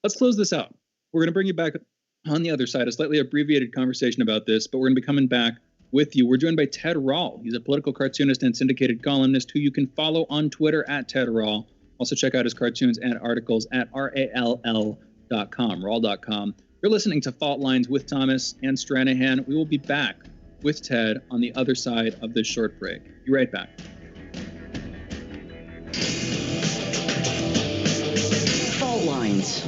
Let's close this out. We're going to bring you back on the other side, a slightly abbreviated conversation about this, but we're going to be coming back with you. We're joined by Ted Rall. He's a political cartoonist and syndicated columnist who you can follow on Twitter at Ted Rall. Also check out his cartoons and articles at rall.com. You're listening to Fault Lines with Thomas and Stranahan. We will be back with Ted on the other side of this short break. Be right back. Fault Lines.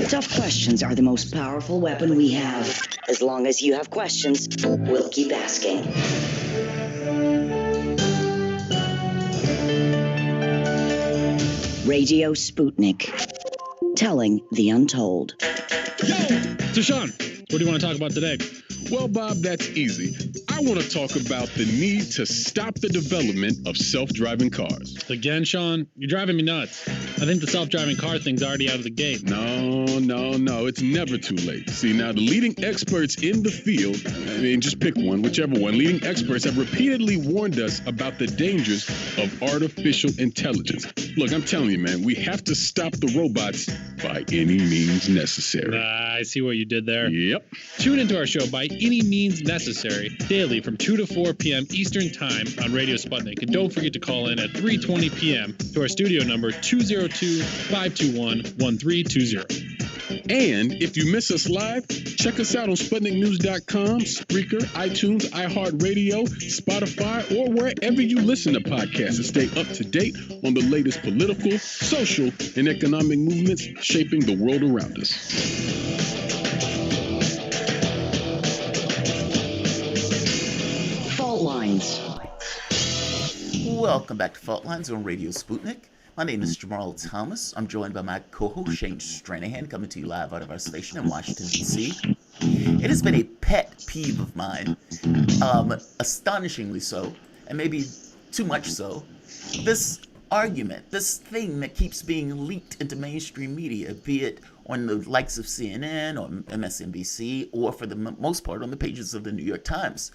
Tough questions are the most powerful weapon we have. As long as you have questions, we'll keep asking. Radio Sputnik. Telling the untold. So, Sean, what do you want to talk about today? Well, Bob, that's easy. I want to talk about the need to stop the development of self-driving cars. Again, Sean, you're driving me nuts. I think the self-driving car thing's already out of the gate. No. It's never too late. See, now the leading experts in the field, just pick one, whichever one, leading experts have repeatedly warned us about the dangers of artificial intelligence. Look, I'm telling you, man, we have to stop the robots by any means necessary. I see what you did there. Yep. Tune into our show By Any Means Necessary daily from 2 to 4 p.m. Eastern Time on Radio Sputnik. And don't forget to call in at 3:20 p.m. to our studio number 202-521-1320. And if you miss us live, check us out on SputnikNews.com, Spreaker, iTunes, iHeartRadio, Spotify, or wherever you listen to podcasts to stay up to date on the latest political, social, and economic movements shaping the world around us. Fault Lines. Welcome back to Fault Lines on Radio Sputnik. My name is Jamarl Thomas. I'm joined by my co-host Shane Stranahan, coming to you live out of our station in Washington, D.C. It has been a pet peeve of mine, astonishingly so, and maybe too much so, this argument, this thing that keeps being leaked into mainstream media, be it on the likes of CNN or MSNBC, or for the most part on the pages of the New York Times.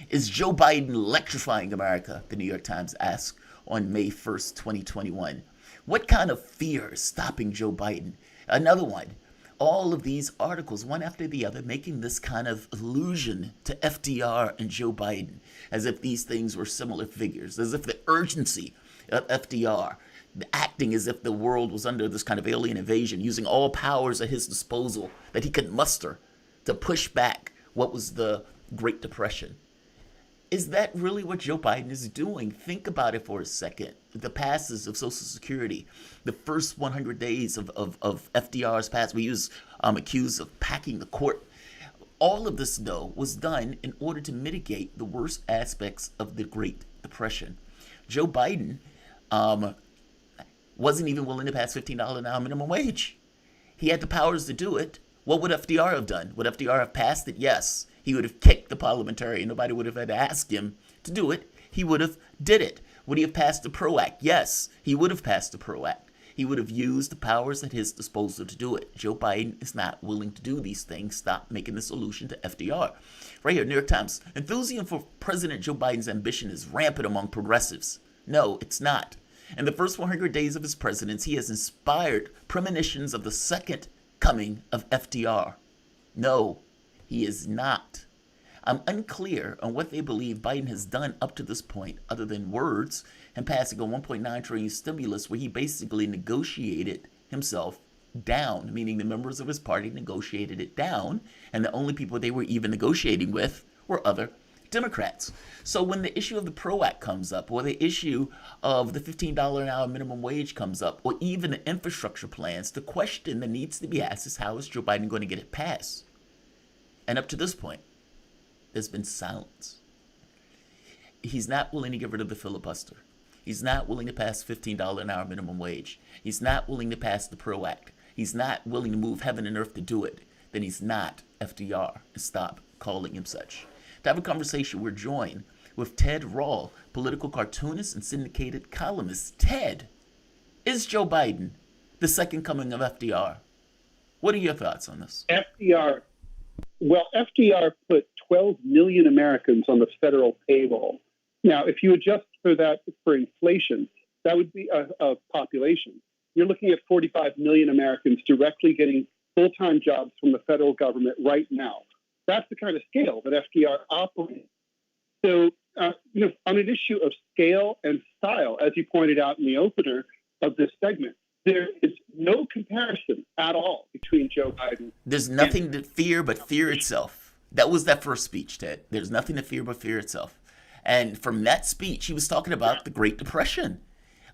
Is Joe Biden electrifying America? The New York Times asked on May 1st, 2021. What kind of fear is stopping Joe Biden? Another one. All of these articles, one after the other, making this kind of allusion to FDR and Joe Biden, as if these things were similar figures, as if the urgency of FDR, acting as if the world was under this kind of alien invasion, using all powers at his disposal that he could muster to push back what was the Great Depression. Is that really what Joe Biden is doing? Think about it for a second. The passes of Social Security, the first 100 days of FDR's pass, we was accused of packing the court. All of this, though, was done in order to mitigate the worst aspects of the Great Depression. Joe Biden wasn't even willing to pass $15 an hour minimum wage. He had the powers to do it. What would FDR have done? Would FDR have passed it? Yes. He would have kicked the parliamentarian. Nobody would have had to ask him to do it. He would have did it. Would he have passed the PRO Act? Yes, he would have passed the PRO Act. He would have used the powers at his disposal to do it. Joe Biden is not willing to do these things. Stop making this allusion to FDR. Right here, New York Times. Enthusiasm for President Joe Biden's ambition is rampant among progressives. No, it's not. In the first 100 days of his presidency, he has inspired premonitions of the second coming of FDR. No, he is not. I'm unclear on what they believe Biden has done up to this point, other than words and passing a $1.9 trillion stimulus where he basically negotiated himself down, meaning the members of his party negotiated it down, and the only people they were even negotiating with were other Democrats. So when the issue of the PRO Act comes up, or the issue of the $15 an hour minimum wage comes up, or even the infrastructure plans, the question that needs to be asked is, how is Joe Biden going to get it passed? And up to this point, there's been silence. He's not willing to get rid of the filibuster. He's not willing to pass $15 an hour minimum wage. He's not willing to pass the PRO Act. He's not willing to move heaven and earth to do it. Then he's not FDR. And stop calling him such. To have a conversation, we're joined with Ted Rall, political cartoonist and syndicated columnist. Ted, is Joe Biden the second coming of FDR? What are your thoughts on this? FDR Well, FDR put 12 million Americans on the federal payroll. Now, if you adjust for that for inflation, that would be a population. You're looking at 45 million Americans directly getting full-time jobs from the federal government right now. That's the kind of scale that FDR operated. So, on an issue of scale and style, as you pointed out in the opener of this segment, there is no comparison at all between Joe Biden. There's nothing to fear but fear itself. That was that first speech, Ted. There's nothing to fear but fear itself. And from that speech, he was talking about the Great Depression.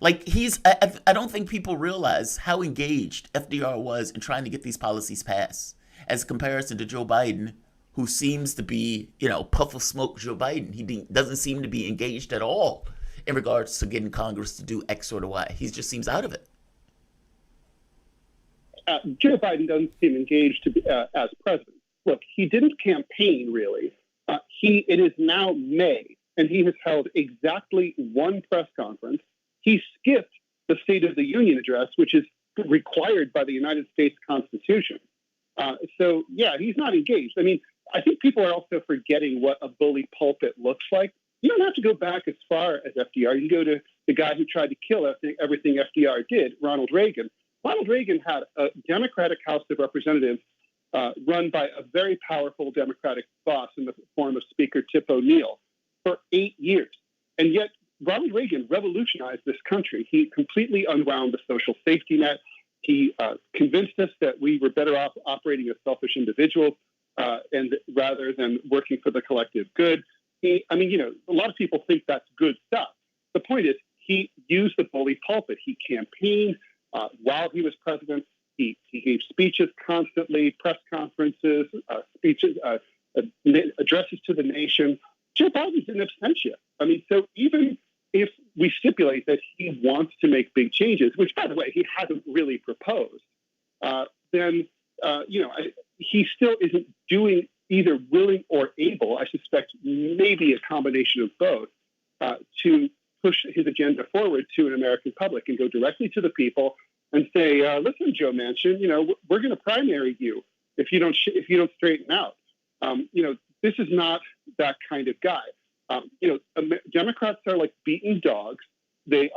Like, I don't think people realize how engaged FDR was in trying to get these policies passed as a comparison to Joe Biden, who seems to be, puff of smoke Joe Biden. He doesn't seem to be engaged at all in regards to getting Congress to do X or Y. He just seems out of it. Joe Biden doesn't seem engaged to be, as president. Look, he didn't campaign, really. It is now May, and he has held exactly one press conference. He skipped the State of the Union address, which is required by the United States Constitution. So, yeah, he's not engaged. I mean, I think people are also forgetting what a bully pulpit looks like. You don't have to go back as far as FDR. You can go to the guy who tried to kill everything FDR did, Ronald Reagan. Ronald Reagan had a Democratic House of Representatives run by a very powerful Democratic boss in the form of Speaker Tip O'Neill for 8 years. And yet Ronald Reagan revolutionized this country. He completely unwound the social safety net. He convinced us that we were better off operating as selfish individuals and rather than working for the collective good. A lot of people think that's good stuff. The point is, he used the bully pulpit. He campaigned while he was president. He gave speeches constantly, press conferences, speeches, addresses to the nation. Joe Biden's in absentia. So even if we stipulate that he wants to make big changes, which, by the way, he hasn't really proposed, then he still isn't doing either willing or able, I suspect maybe a combination of both, to push his agenda forward to an American public and go directly to the people and say, listen, Joe Manchin, we're going to primary you if you don't straighten out. This is not that kind of guy. Democrats are like beaten dogs. They've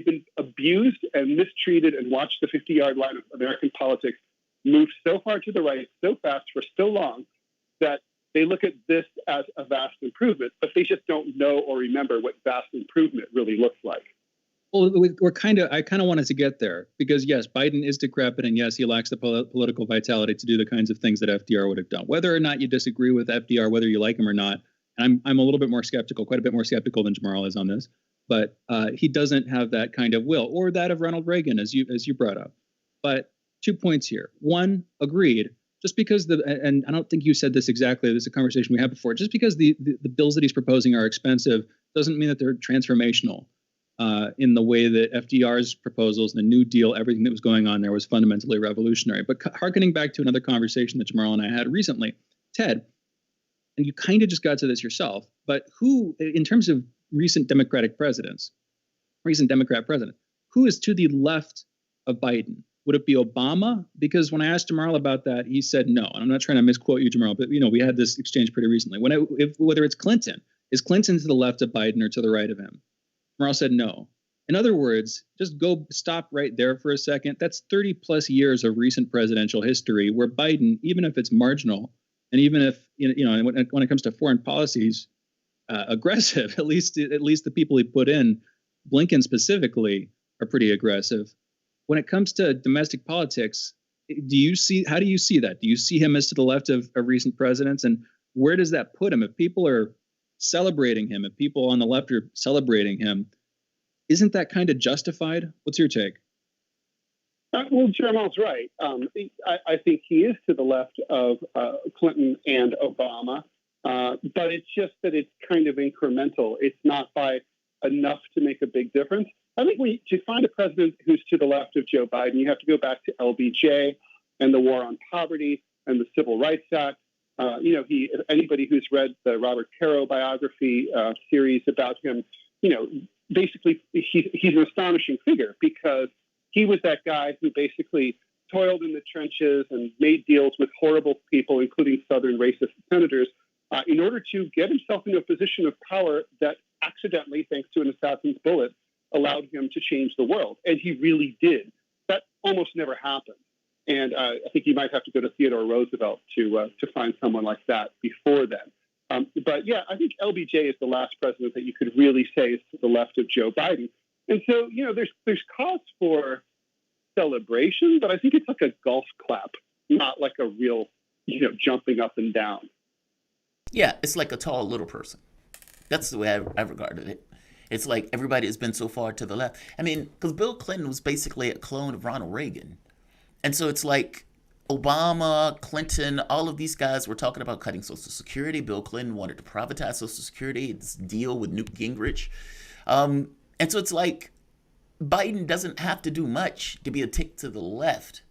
been abused and mistreated and watched the 50-yard line of American politics move so far to the right, so fast for so long that they look at this as a vast improvement, but they just don't know or remember what vast improvement really looks like. Well, I kind of wanted to get there because, yes, Biden is decrepit, and yes, he lacks the political vitality to do the kinds of things that FDR would have done. Whether or not you disagree with FDR, whether you like him or not, and I'm a little bit more skeptical, quite a bit more skeptical than Jamarl is on this, but he doesn't have that kind of will, or that of Ronald Reagan, as you brought up. But 2 points here. One, agreed. Just because and I don't think you said this exactly, this is a conversation we had before, just because the bills that he's proposing are expensive doesn't mean that they're transformational in the way that FDR's proposals, the New Deal, everything that was going on there was fundamentally revolutionary. But harkening back to another conversation that Jamarl and I had recently, Ted, and you kind of just got to this yourself, but who, in terms of recent Democrat president, who is to the left of Biden? Would it be Obama? Because when I asked Jamarl about that, he said no. And I'm not trying to misquote you, Jamarl, but we had this exchange pretty recently. Whether it's Clinton, is Clinton to the left of Biden or to the right of him? Jamarl said no. In other words, just stop right there for a second. That's 30 plus years of recent presidential history where Biden, even if it's marginal, and even if when it comes to foreign policies, aggressive, at least the people he put in, Blinkin specifically, are pretty aggressive. When it comes to domestic politics, how do you see that? Do you see him as to the left of recent presidents? And where does that put him? If people are celebrating him, if people on the left are celebrating him, isn't that kind of justified? What's your take? Well, Jamal's right. I think he is to the left of Clinton and Obama, but it's just that it's kind of incremental. It's not by enough to make a big difference. I think to find a president who's to the left of Joe Biden, you have to go back to LBJ and the war on poverty and the Civil Rights Act. Anybody who's read the Robert Caro biography series about him, basically he's an astonishing figure because he was that guy who basically toiled in the trenches and made deals with horrible people, including Southern racist senators, in order to get himself into a position of power that accidentally, thanks to an assassin's bullet, allowed him to change the world. And he really did. That almost never happened. And I think you might have to go to Theodore Roosevelt to find someone like that before then. But yeah, I think LBJ is the last president that you could really say is to the left of Joe Biden. And so, there's cause for celebration, but I think it's like a golf clap, not like a real, jumping up and down. Yeah, it's like a tall little person. That's the way I regarded it. It's like everybody has been so far to the left. I mean, because Bill Clinton was basically a clone of Ronald Reagan. And so it's like Obama, Clinton, all of these guys were talking about cutting Social Security. Bill Clinton wanted to privatize Social Security, this deal with Newt Gingrich. And so it's like Biden doesn't have to do much to be a tick to the left.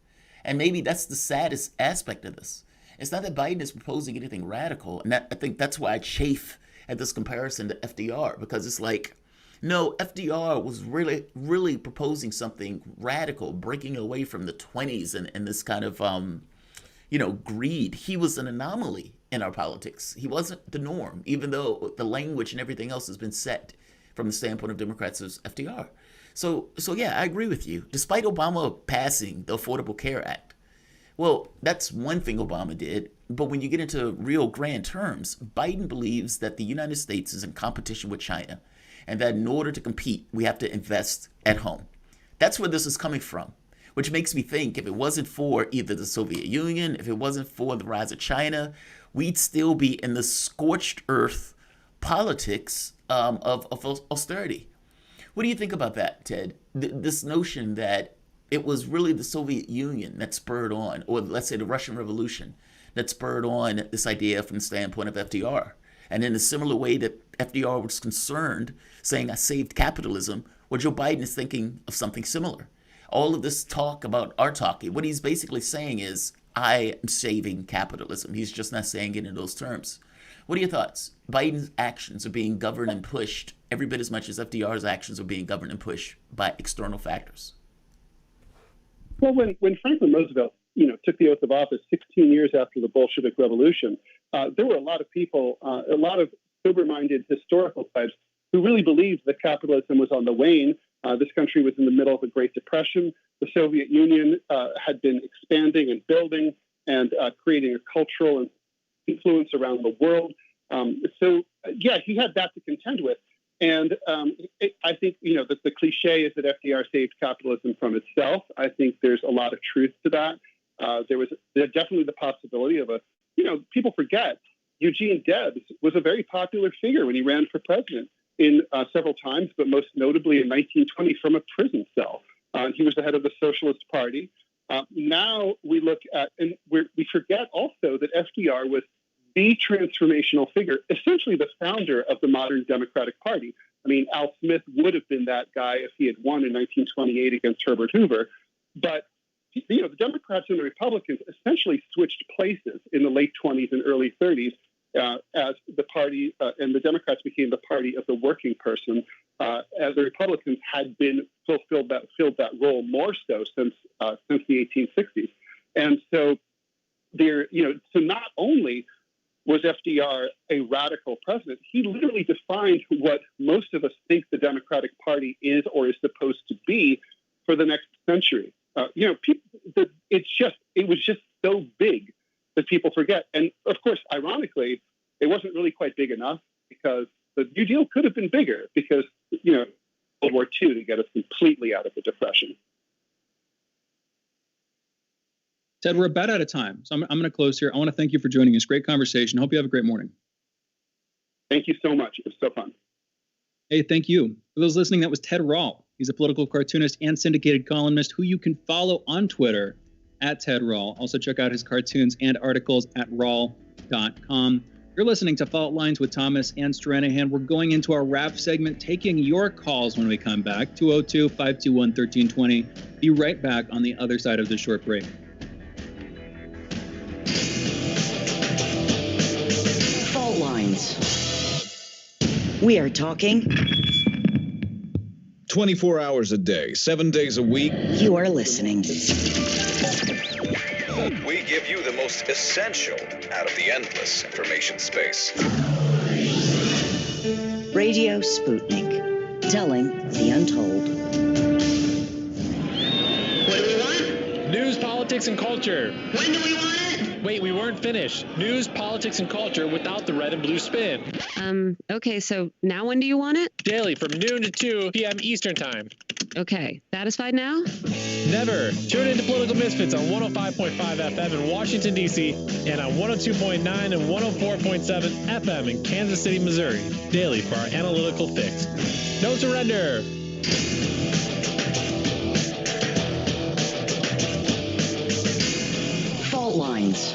And maybe that's the saddest aspect of this. It's not that Biden is proposing anything radical. And I think that's why I chafe at this comparison to FDR, because it's like, no, FDR was really, really proposing something radical, breaking away from the 20s and this kind of, greed. He was an anomaly in our politics. He wasn't the norm, even though the language and everything else has been set from the standpoint of Democrats as FDR. So yeah, I agree with you. Despite Obama passing the Affordable Care Act, well, that's one thing Obama did. But when you get into real grand terms, Biden believes that the United States is in competition with China, and that in order to compete, we have to invest at home. That's where this is coming from, which makes me think if it wasn't for either the Soviet Union, if it wasn't for the rise of China, we'd still be in the scorched earth politics of austerity. What do you think about that, Ted? This notion that it was really the Soviet Union that spurred on, or let's say the Russian Revolution, that spurred on this idea from the standpoint of FDR. And in a similar way that FDR was concerned, saying, I saved capitalism, well, Joe Biden is thinking of something similar. All of this talk about our talking, what he's basically saying is, I am saving capitalism. He's just not saying it in those terms. What are your thoughts? Biden's actions are being governed and pushed every bit as much as FDR's actions are being governed and pushed by external factors. Well, when Franklin Roosevelt, took the oath of office 16 years after the Bolshevik Revolution, there were a lot of people, a lot of sober-minded historical types who really believed that capitalism was on the wane. This country was in the middle of a Great Depression. The Soviet Union had been expanding and building and creating a cultural influence around the world. He had that to contend with. And I think, that the cliche is that FDR saved capitalism from itself. I think there's a lot of truth to that. There's definitely the possibility of people forget Eugene Debs was a very popular figure when he ran for president in several times, but most notably in 1920 from a prison cell. He was the head of the Socialist Party. Now we look at, and we forget also that FDR was the transformational figure, essentially the founder of the modern Democratic Party. I mean, Al Smith would have been that guy if he had won in 1928 against Herbert Hoover. But, the Democrats and the Republicans essentially switched places in the late 20s and early 30s as the party, and the Democrats became the party of the working person, as the Republicans had been filled that role more so since the 1860s. And so so not only was FDR a radical president, he literally defined what most of us think the Democratic Party is or is supposed to be for the next century. It was just so big that people forget. And of course, ironically, it wasn't really quite big enough because the New Deal could have been bigger because, World War II to get us completely out of the Depression. Ted, we're about out of time, so I'm going to close here. I want to thank you for joining us. Great conversation. Hope you have a great morning. Thank you so much. It was so fun. Hey, thank you. For those listening, that was Ted Rall. He's a political cartoonist and syndicated columnist who you can follow on Twitter at Ted Rall. Also check out his cartoons and articles at rall.com. You're listening to Fault Lines with Thomas and Stranahan. We're going into our wrap segment, taking your calls when we come back. 202-521-1320. Be right back on the other side of this short break. Fault Lines. We are talking 24 hours a day, 7 days a week. You are listening. We give you the most essential out of the endless information space. Radio Sputnik, telling the untold. What do we want? News, politics, and culture. When do we want it? Wait, we weren't finished. News, politics, and culture without the red and blue spin. Okay, so now when do you want it? Daily from noon to 2 p.m. Eastern Time. Okay, satisfied now? Never. Tune in to Political Misfits on 105.5 FM in Washington, D.C. and on 102.9 and 104.7 FM in Kansas City, Missouri. Daily for our analytical fix. No surrender. Fault lines.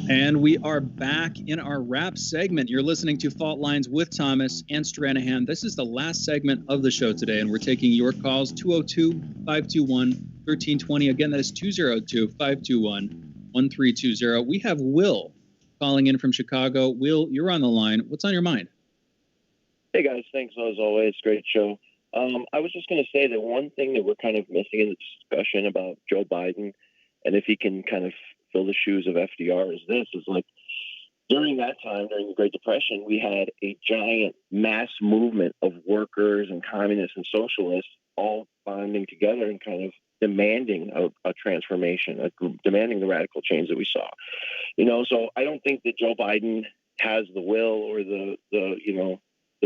And we are back in our wrap segment. You're listening to Fault Lines with Thomas and Stranahan. This is the last segment of the show today, and we're taking your calls, 202-521-1320. Again, that is 202-521-1320. We have Will calling in from Chicago. Will, you're on the line. What's on your mind? Hey, guys. Thanks, as always. Great show. I was just going to say that one thing that we're kind of missing in the discussion about Joe Biden, and if he can kind of fill the shoes of FDR, is like during that time, during the Great Depression, we had a giant mass movement of workers and communists and socialists all bonding together and kind of demanding a transformation, demanding the radical change that we saw. So I don't think that Joe Biden has the will or the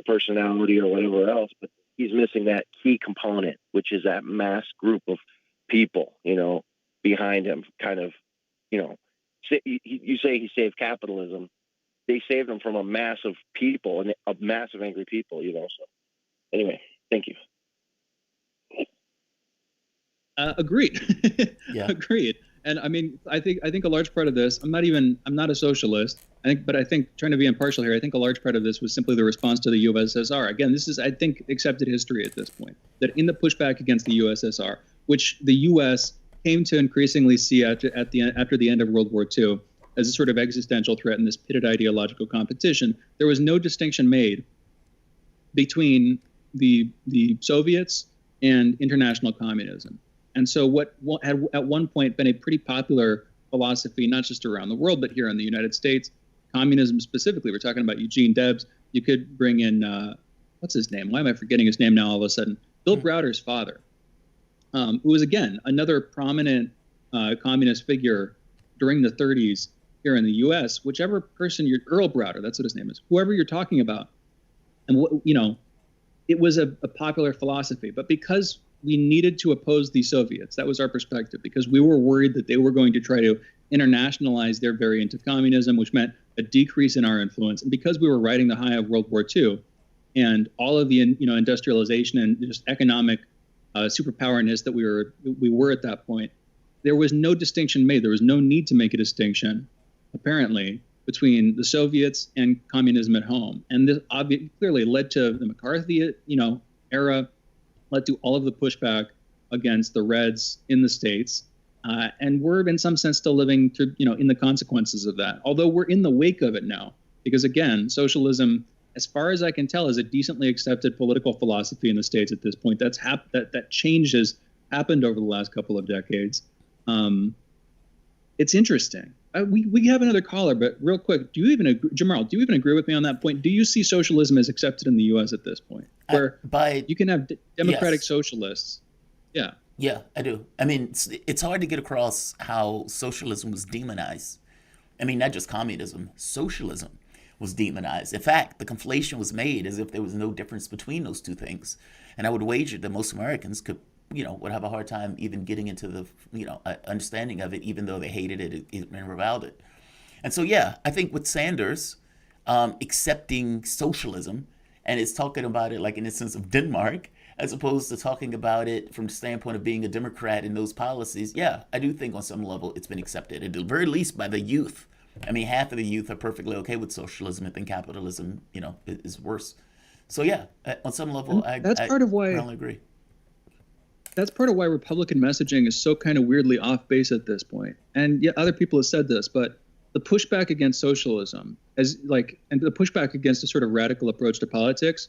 personality or whatever else, but he's missing that key component, which is that mass group of people, behind him, kind of, you say he saved capitalism. They saved him from a mass of people and a mass of angry people, So anyway, thank you. Agreed. Yeah. Agreed. And I mean, I think a large part of this, I'm not a socialist. I think trying to be impartial here, I think a large part of this was simply the response to the USSR. Again, this is, I think, accepted history at this point, that in the pushback against the USSR, which the U.S. came to increasingly see after the end of World War II as a sort of existential threat in this pitted ideological competition, there was no distinction made between the Soviets and international communism. And so what had at one point been a pretty popular philosophy, not just around the world, but here in the United States, communism specifically, we're talking about Eugene Debs. You could bring in, what's his name? Why am I forgetting his name now all of a sudden? Bill Browder's father, who was, again, another prominent communist figure during the 30s here in the U.S., whichever person Earl Browder, that's what his name is, whoever you're talking about. And, it was a popular philosophy. But because we needed to oppose the Soviets, that was our perspective, because we were worried that they were going to try to internationalize their variant of communism, which meant a decrease in our influence. And because we were riding the high of World War II and all of the industrialization and just economic superpowerness that we were at that point, there was no distinction made. There was no need to make a distinction, apparently, between the Soviets and communism at home. And this clearly led to the McCarthy, era, led to all of the pushback against the Reds in the States. And we're, in some sense, still living through, in the consequences of that. Although we're in the wake of it now, because, again, socialism, as far as I can tell, is a decently accepted political philosophy in the States at this point. That change has happened over the last couple of decades. It's interesting. We have another caller, but real quick, Jamarl, do you even agree with me on that point? Do you see socialism as accepted in the U.S. at this point, where you can have democratic socialists? Yeah. Yeah, I do. I mean, it's hard to get across how socialism was demonized. I mean, not just communism, socialism was demonized. In fact, the conflation was made as if there was no difference between those two things. And I would wager that most Americans would have a hard time even getting into the, understanding of it, even though they hated it and reviled it. And so, yeah, I think with Sanders accepting socialism, and it's talking about it like in the sense of Denmark, as opposed to talking about it from the standpoint of being a Democrat in those policies, yeah, I do think on some level it's been accepted, at the very least by the youth. I mean, half of the youth are perfectly okay with socialism and think capitalism, is worse. So, yeah, on some level, I really agree. That's part of why Republican messaging is so kind of weirdly off base at this point. And yeah, other people have said this, but the pushback against socialism and the pushback against a sort of radical approach to politics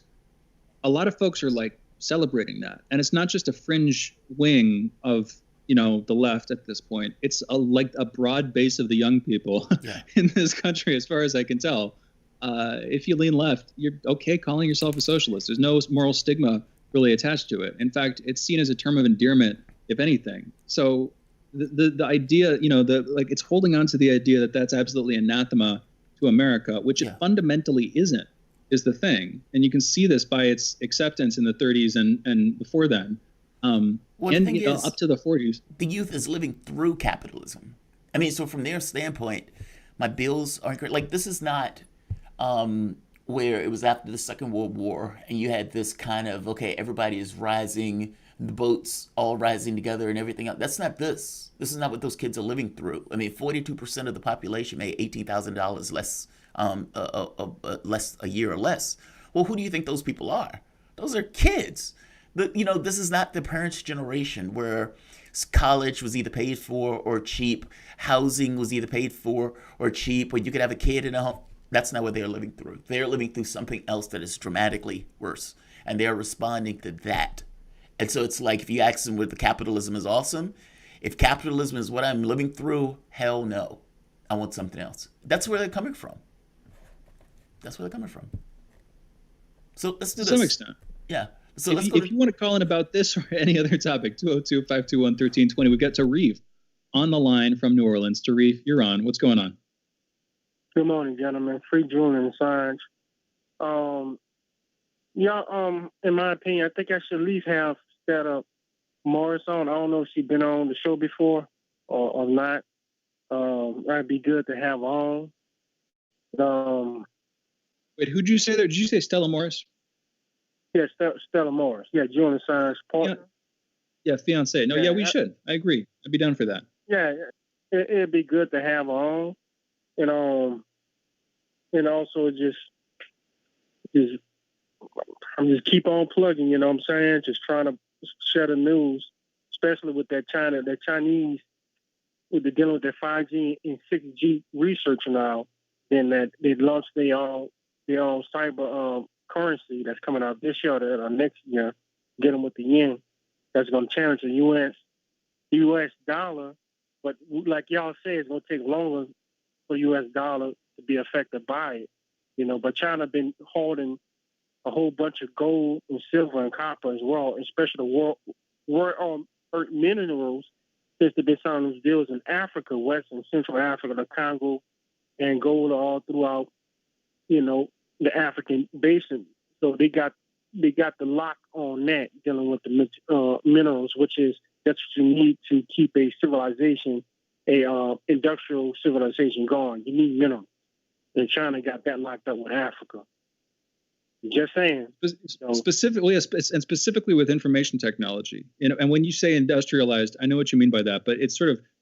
a lot of folks are like celebrating that. And it's not just a fringe wing of, the left at this point. It's like a broad base of the young people in this country, as far as I can tell. If you lean left, you're okay calling yourself a socialist. There's no moral stigma really attached to it. In fact, it's seen as a term of endearment, if anything. So the idea, it's holding on to the idea that that's absolutely anathema to America, which it fundamentally isn't, is the thing. And you can see this by its acceptance in the 30s and before then. Well, the thing is, up to the 40s. The youth is living through capitalism. I mean, so from their standpoint, my bills aren't great. Like, this is not where it was after the Second World War and you had this kind of, okay, everybody is rising, the boats all rising together and everything else. That's not this. This is not what those kids are living through. I mean, 42% of the population made $18,000 less a year or less. Well, who do you think those people are? Those are kids. This is not the parents' generation where college was either paid for or cheap, housing was either paid for or cheap, or you could have a kid in a home. That's not what they're living through. They're living through something else that is dramatically worse, and they're responding to that. And so it's like, if you ask them whether capitalism is awesome, if capitalism is what I'm living through, hell no. I want something else. That's where they're coming from. So let's do this. To some extent. Yeah. So if you want to call in about this or any other topic, 202-521-1320, we've got Tarif on the line from New Orleans. Tarif, you're on. What's going on? Good morning, gentlemen. Free Julian Assange. In my opinion, I think I should at least have set up Morris on. I don't know if she's been on the show before or not. That'd be good to have on. Wait, who'd you say there? Did you say Stella Morris? Yeah, Stella Morris. Yeah, Julian Assange's partner. Yeah, fiance. No, we should. I agree. I'd be down for that. Yeah, it'd be good to have on. And also just keep on plugging, you know what I'm saying? Just trying to share the news, especially with that Chinese, with the dealing with their 5G and 6G research now. Then that they launched their own cyber currency that's coming out this year or next year, dealing with the yen. That's going to challenge the U.S. dollar. But like y'all say, it's going to take longer for U.S. dollar to be affected by it, But China been holding a whole bunch of gold and silver and copper as well, especially the world earth minerals, since they've been signing these deals in Africa, West and Central Africa, the Congo, and gold all throughout, the African basin. So they got the lock on that, dealing with the minerals, that's what you need to keep a civilization, industrial civilization going. You need minerals. And China got that locked up with Africa. Just saying. Specifically, and specifically with information technology. And when you say industrialized, I know what you mean by that, but it's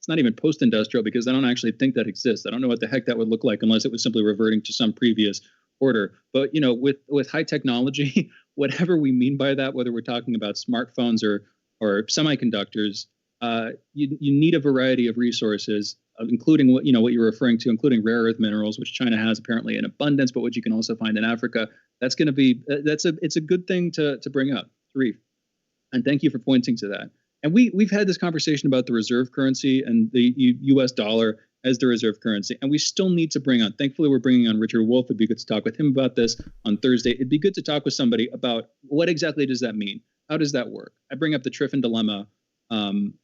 not even post-industrial, because I don't actually think that exists. I don't know what the heck that would look like unless it was simply reverting to some previous order. But, with high technology, whatever we mean by that, whether we're talking about smartphones or semiconductors, you need a variety of resources, including what you're referring to, including rare earth minerals, which China has apparently in abundance, but which you can also find in Africa. That's going to be it's a good thing to bring up, Tarif. And thank you for pointing to that. And we've had this conversation about the reserve currency and the U.S. dollar as the reserve currency, and we still need to bring on. Thankfully, we're bringing on Richard Wolff. It'd be good to talk with him about this on Thursday. It'd be good to talk with somebody about what exactly does that mean. How does that work? I bring up the Triffin dilemma, on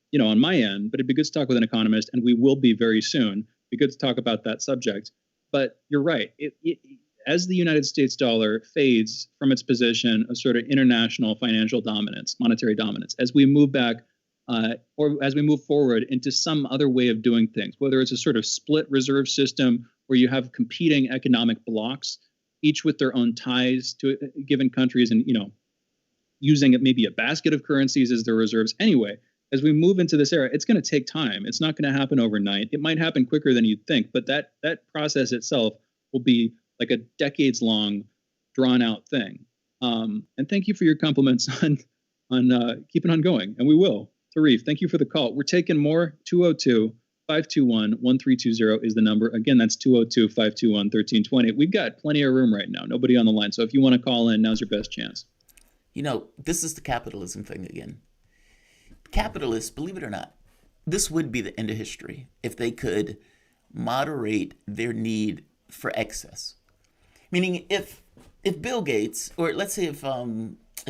my end, but it'd be good to talk with an economist, and we will be very soon. It'd be good to talk about that subject. But you're right. As the United States dollar fades from its position of sort of international financial dominance, monetary dominance, as we move back or as we move forward into some other way of doing things, whether it's a sort of split reserve system where you have competing economic blocks, each with their own ties to given countries and, using maybe a basket of currencies as their reserves. Anyway, as we move into this era, it's going to take time. It's not going to happen overnight. It might happen quicker than you'd think, but that process itself will be like a decades-long, drawn-out thing. And thank you for your compliments on keeping on going, and we will. Tarif, thank you for the call. We're taking more. 202-521-1320 is the number. Again, that's 202-521-1320. We've got plenty of room right now. Nobody on the line. So if you want to call in, now's your best chance. This is the capitalism thing again. Capitalists, believe it or not, this would be the end of history if they could moderate their need for excess. Meaning, if Bill Gates, or let's say if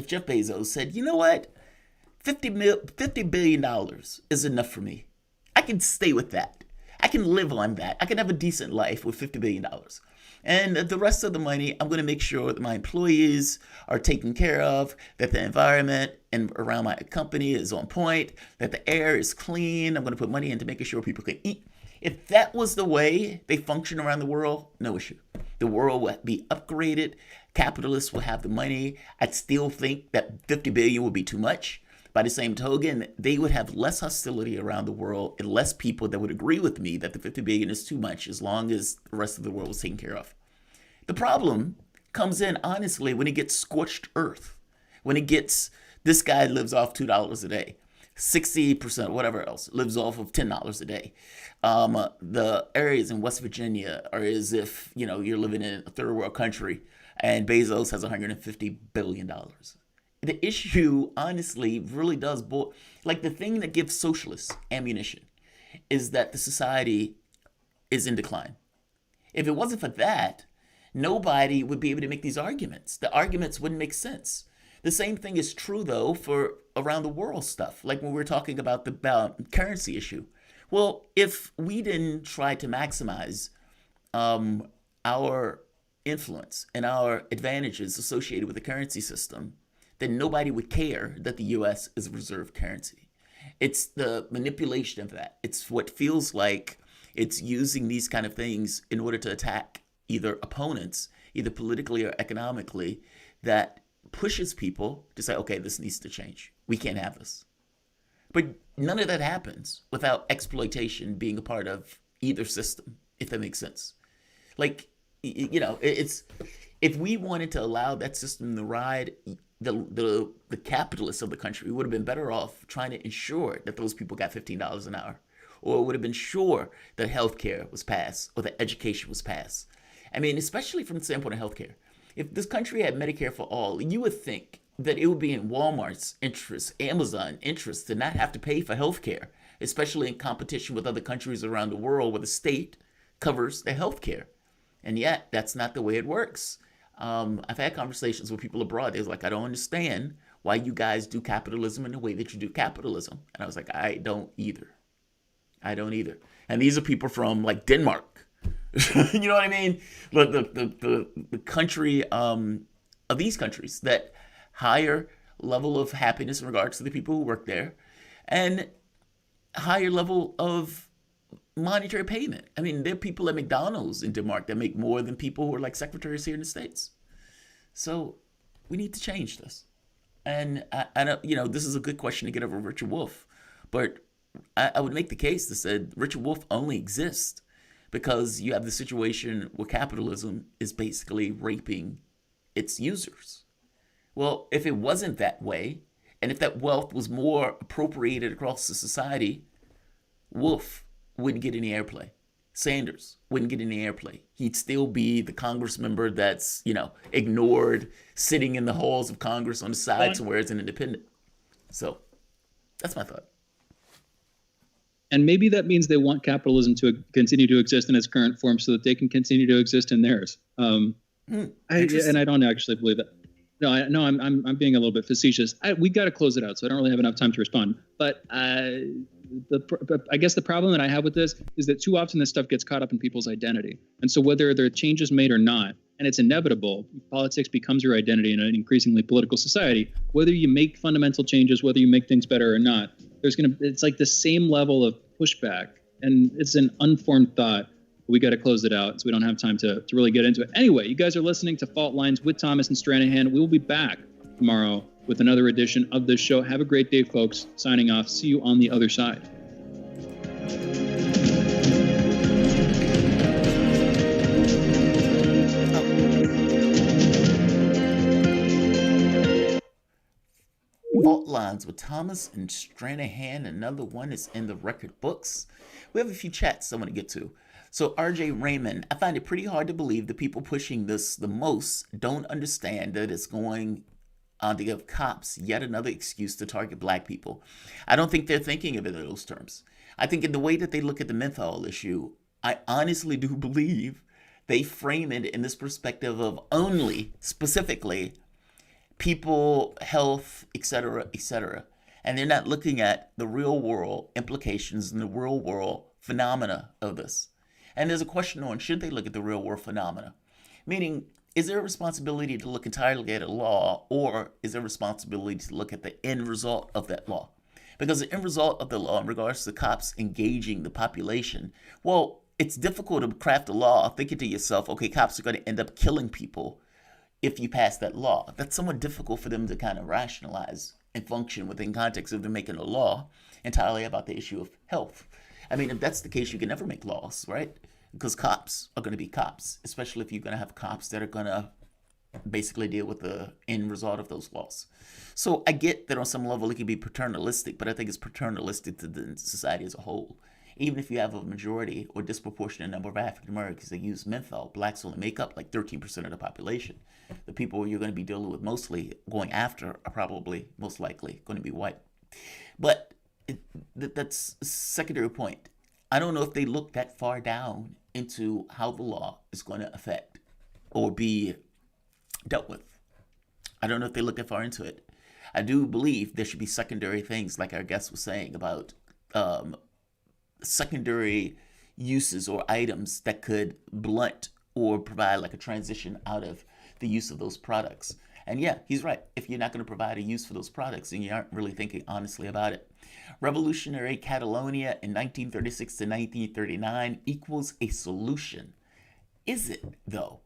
Jeff Bezos said, you know what, $50 billion is enough for me. I can stay with that. I can live on that. I can have a decent life with $50 billion. And the rest of the money, I'm going to make sure that my employees are taken care of, that the environment and around my company is on point, that the air is clean. I'm going to put money into making sure people can eat. If that was the way they function around the world, no issue. The world would be upgraded. Capitalists will have the money. I'd still think that 50 billion would be too much. By the same token, they would have less hostility around the world and less people that would agree with me that the 50 billion is too much as long as the rest of the world was taken care of. The problem comes in, honestly, when it gets scorched earth. When it gets, this guy lives off $2 a day. 60%, whatever else, lives off of $10 a day. The areas in West Virginia are as if, you're living in a third world country and Bezos has $150 billion. The issue, honestly, really does boil. Like, the thing that gives socialists ammunition is that the society is in decline. If it wasn't for that, nobody would be able to make these arguments. The arguments wouldn't make sense. The same thing is true, though, for around the world stuff, like when we're talking about the currency issue. Well, if we didn't try to maximize our influence and our advantages associated with the currency system, then nobody would care that the U.S. is a reserve currency. It's the manipulation of that. It's what feels like it's using these kind of things in order to attack either opponents, either politically or economically, that pushes people to say, okay, this needs to change. We can't have this. But none of that happens without exploitation being a part of either system, if that makes sense. Like, it's, if we wanted to allow that system to ride, the capitalists of the country would have been better off trying to ensure that those people got $15 an hour, or would have been sure that healthcare was passed or that education was passed. I mean, especially from the standpoint of healthcare. If this country had Medicare for all, you would think that it would be in Walmart's interest, Amazon's interest, to not have to pay for healthcare, especially in competition with other countries around the world where the state covers the healthcare. And yet, that's not the way it works. I've had conversations with people abroad. They're like, I don't understand why you guys do capitalism in the way that you do capitalism. And I was like, I don't either. And these are people from like Denmark. You know what I mean? The country of these countries that higher level of happiness in regards to the people who work there, and higher level of monetary payment. I mean, there are people at McDonald's in Denmark that make more than people who are like secretaries here in the States. So we need to change this. And I this is a good question to get over Richard Wolff, but I would make the case that said Richard Wolff only exists because you have the situation where capitalism is basically raping its users. Well, if it wasn't that way, and if that wealth was more appropriated across the society, Wolff wouldn't get any airplay. Sanders wouldn't get any airplay. He'd still be the Congress member that's, ignored, sitting in the halls of Congress on the side somewhere as an independent. So that's my thought. And maybe that means they want capitalism to continue to exist in its current form so that they can continue to exist in theirs. And I don't actually believe that. No, I'm being a little bit facetious. We got to close it out, so I don't really have enough time to respond. But I guess the problem that I have with this is that too often this stuff gets caught up in people's identity. And so whether there are changes made or not, and it's inevitable, politics becomes your identity in an increasingly political society. Whether you make fundamental changes, whether you make things better or not, it's like the same level of pushback, and it's an unformed thought. We got to close it out, so we don't have time to really get into it. Anyway, you guys are listening to Fault Lines with Thomas and Stranahan. We will be back tomorrow with another edition of this show. Have a great day, folks. Signing off. See you on the other side. Fault Lines with Thomas and Stranahan. Another one is in the record books. We have a few chats I want to get to. So RJ Raymond, I find it pretty hard to believe the people pushing this the most don't understand that it's going to give cops yet another excuse to target black people. I don't think they're thinking of it in those terms. I think in the way that they look at the menthol issue, I honestly do believe they frame it in this perspective of only, specifically, people, health, etc., etc. And they're not looking at the real world implications and the real world phenomena of this. And there's a question on, should they look at the real world phenomena? Meaning, is there a responsibility to look entirely at a law, or is there a responsibility to look at the end result of that law? Because the end result of the law in regards to cops engaging the population, well, it's difficult to craft a law thinking to yourself, okay, cops are going to end up killing people if you pass that law. That's somewhat difficult for them to kind of rationalize and function within context of them making a law entirely about the issue of health. I mean, if that's the case, you can never make laws, right? Because cops are going to be cops, especially if you're going to have cops that are going to basically deal with the end result of those laws. So I get that on some level it can be paternalistic, but I think it's paternalistic to the society as a whole. Even if you have a majority or disproportionate number of African Americans that use menthol, blacks only make up like 13% of the population. The people you're going to be dealing with mostly going after are probably most likely going to be white. But that's a secondary point. I don't know if they look that far down into how the law is going to affect or be dealt with. I don't know if they look that far into it. I do believe there should be secondary things, like our guest was saying, about secondary uses or items that could blunt or provide like a transition out of the use of those products. And yeah, he's right. If you're not going to provide a use for those products, then you aren't really thinking honestly about it. Revolutionary Catalonia in 1936 to 1939 equals a solution. Is it, though?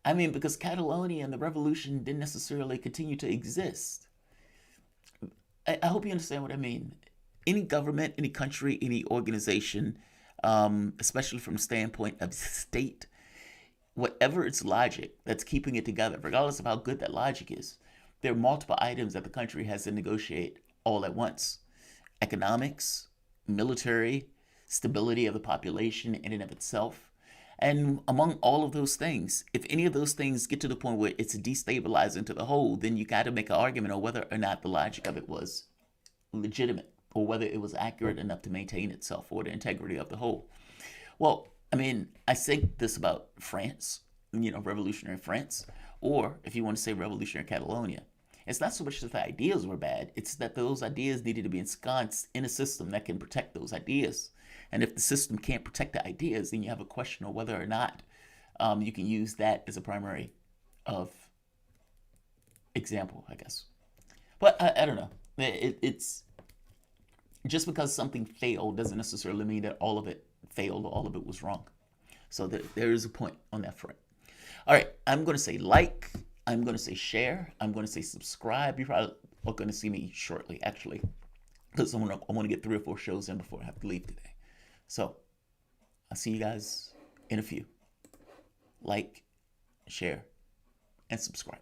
I mean, because Catalonia and the revolution didn't necessarily continue to exist. I hope you understand what I mean. Any government, any country, any organization, especially from the standpoint of state, whatever its logic that's keeping it together, regardless of how good that logic is, there are multiple items that the country has to negotiate all at once. Economics, military, stability of the population in and of itself. And among all of those things, if any of those things get to the point where it's destabilizing to the whole, then you got to make an argument on whether or not the logic of it was legitimate or whether it was accurate enough to maintain itself or the integrity of the whole. Well, I mean, I think this about France, revolutionary France, or if you want to say revolutionary Catalonia. It's not so much that the ideas were bad, it's that those ideas needed to be ensconced in a system that can protect those ideas. And if the system can't protect the ideas, then you have a question of whether or not you can use that as a primary of example, I guess. But I don't know. It's just because something failed doesn't necessarily mean that all of it failed or all of it was wrong. So there is a point on that front. All right, I'm going to say like, I'm going to say share, I'm going to say subscribe. You probably are going to see me shortly, actually, because I want to get 3 or 4 shows in before I have to leave today. So I'll see you guys in a few. Like, share, and subscribe.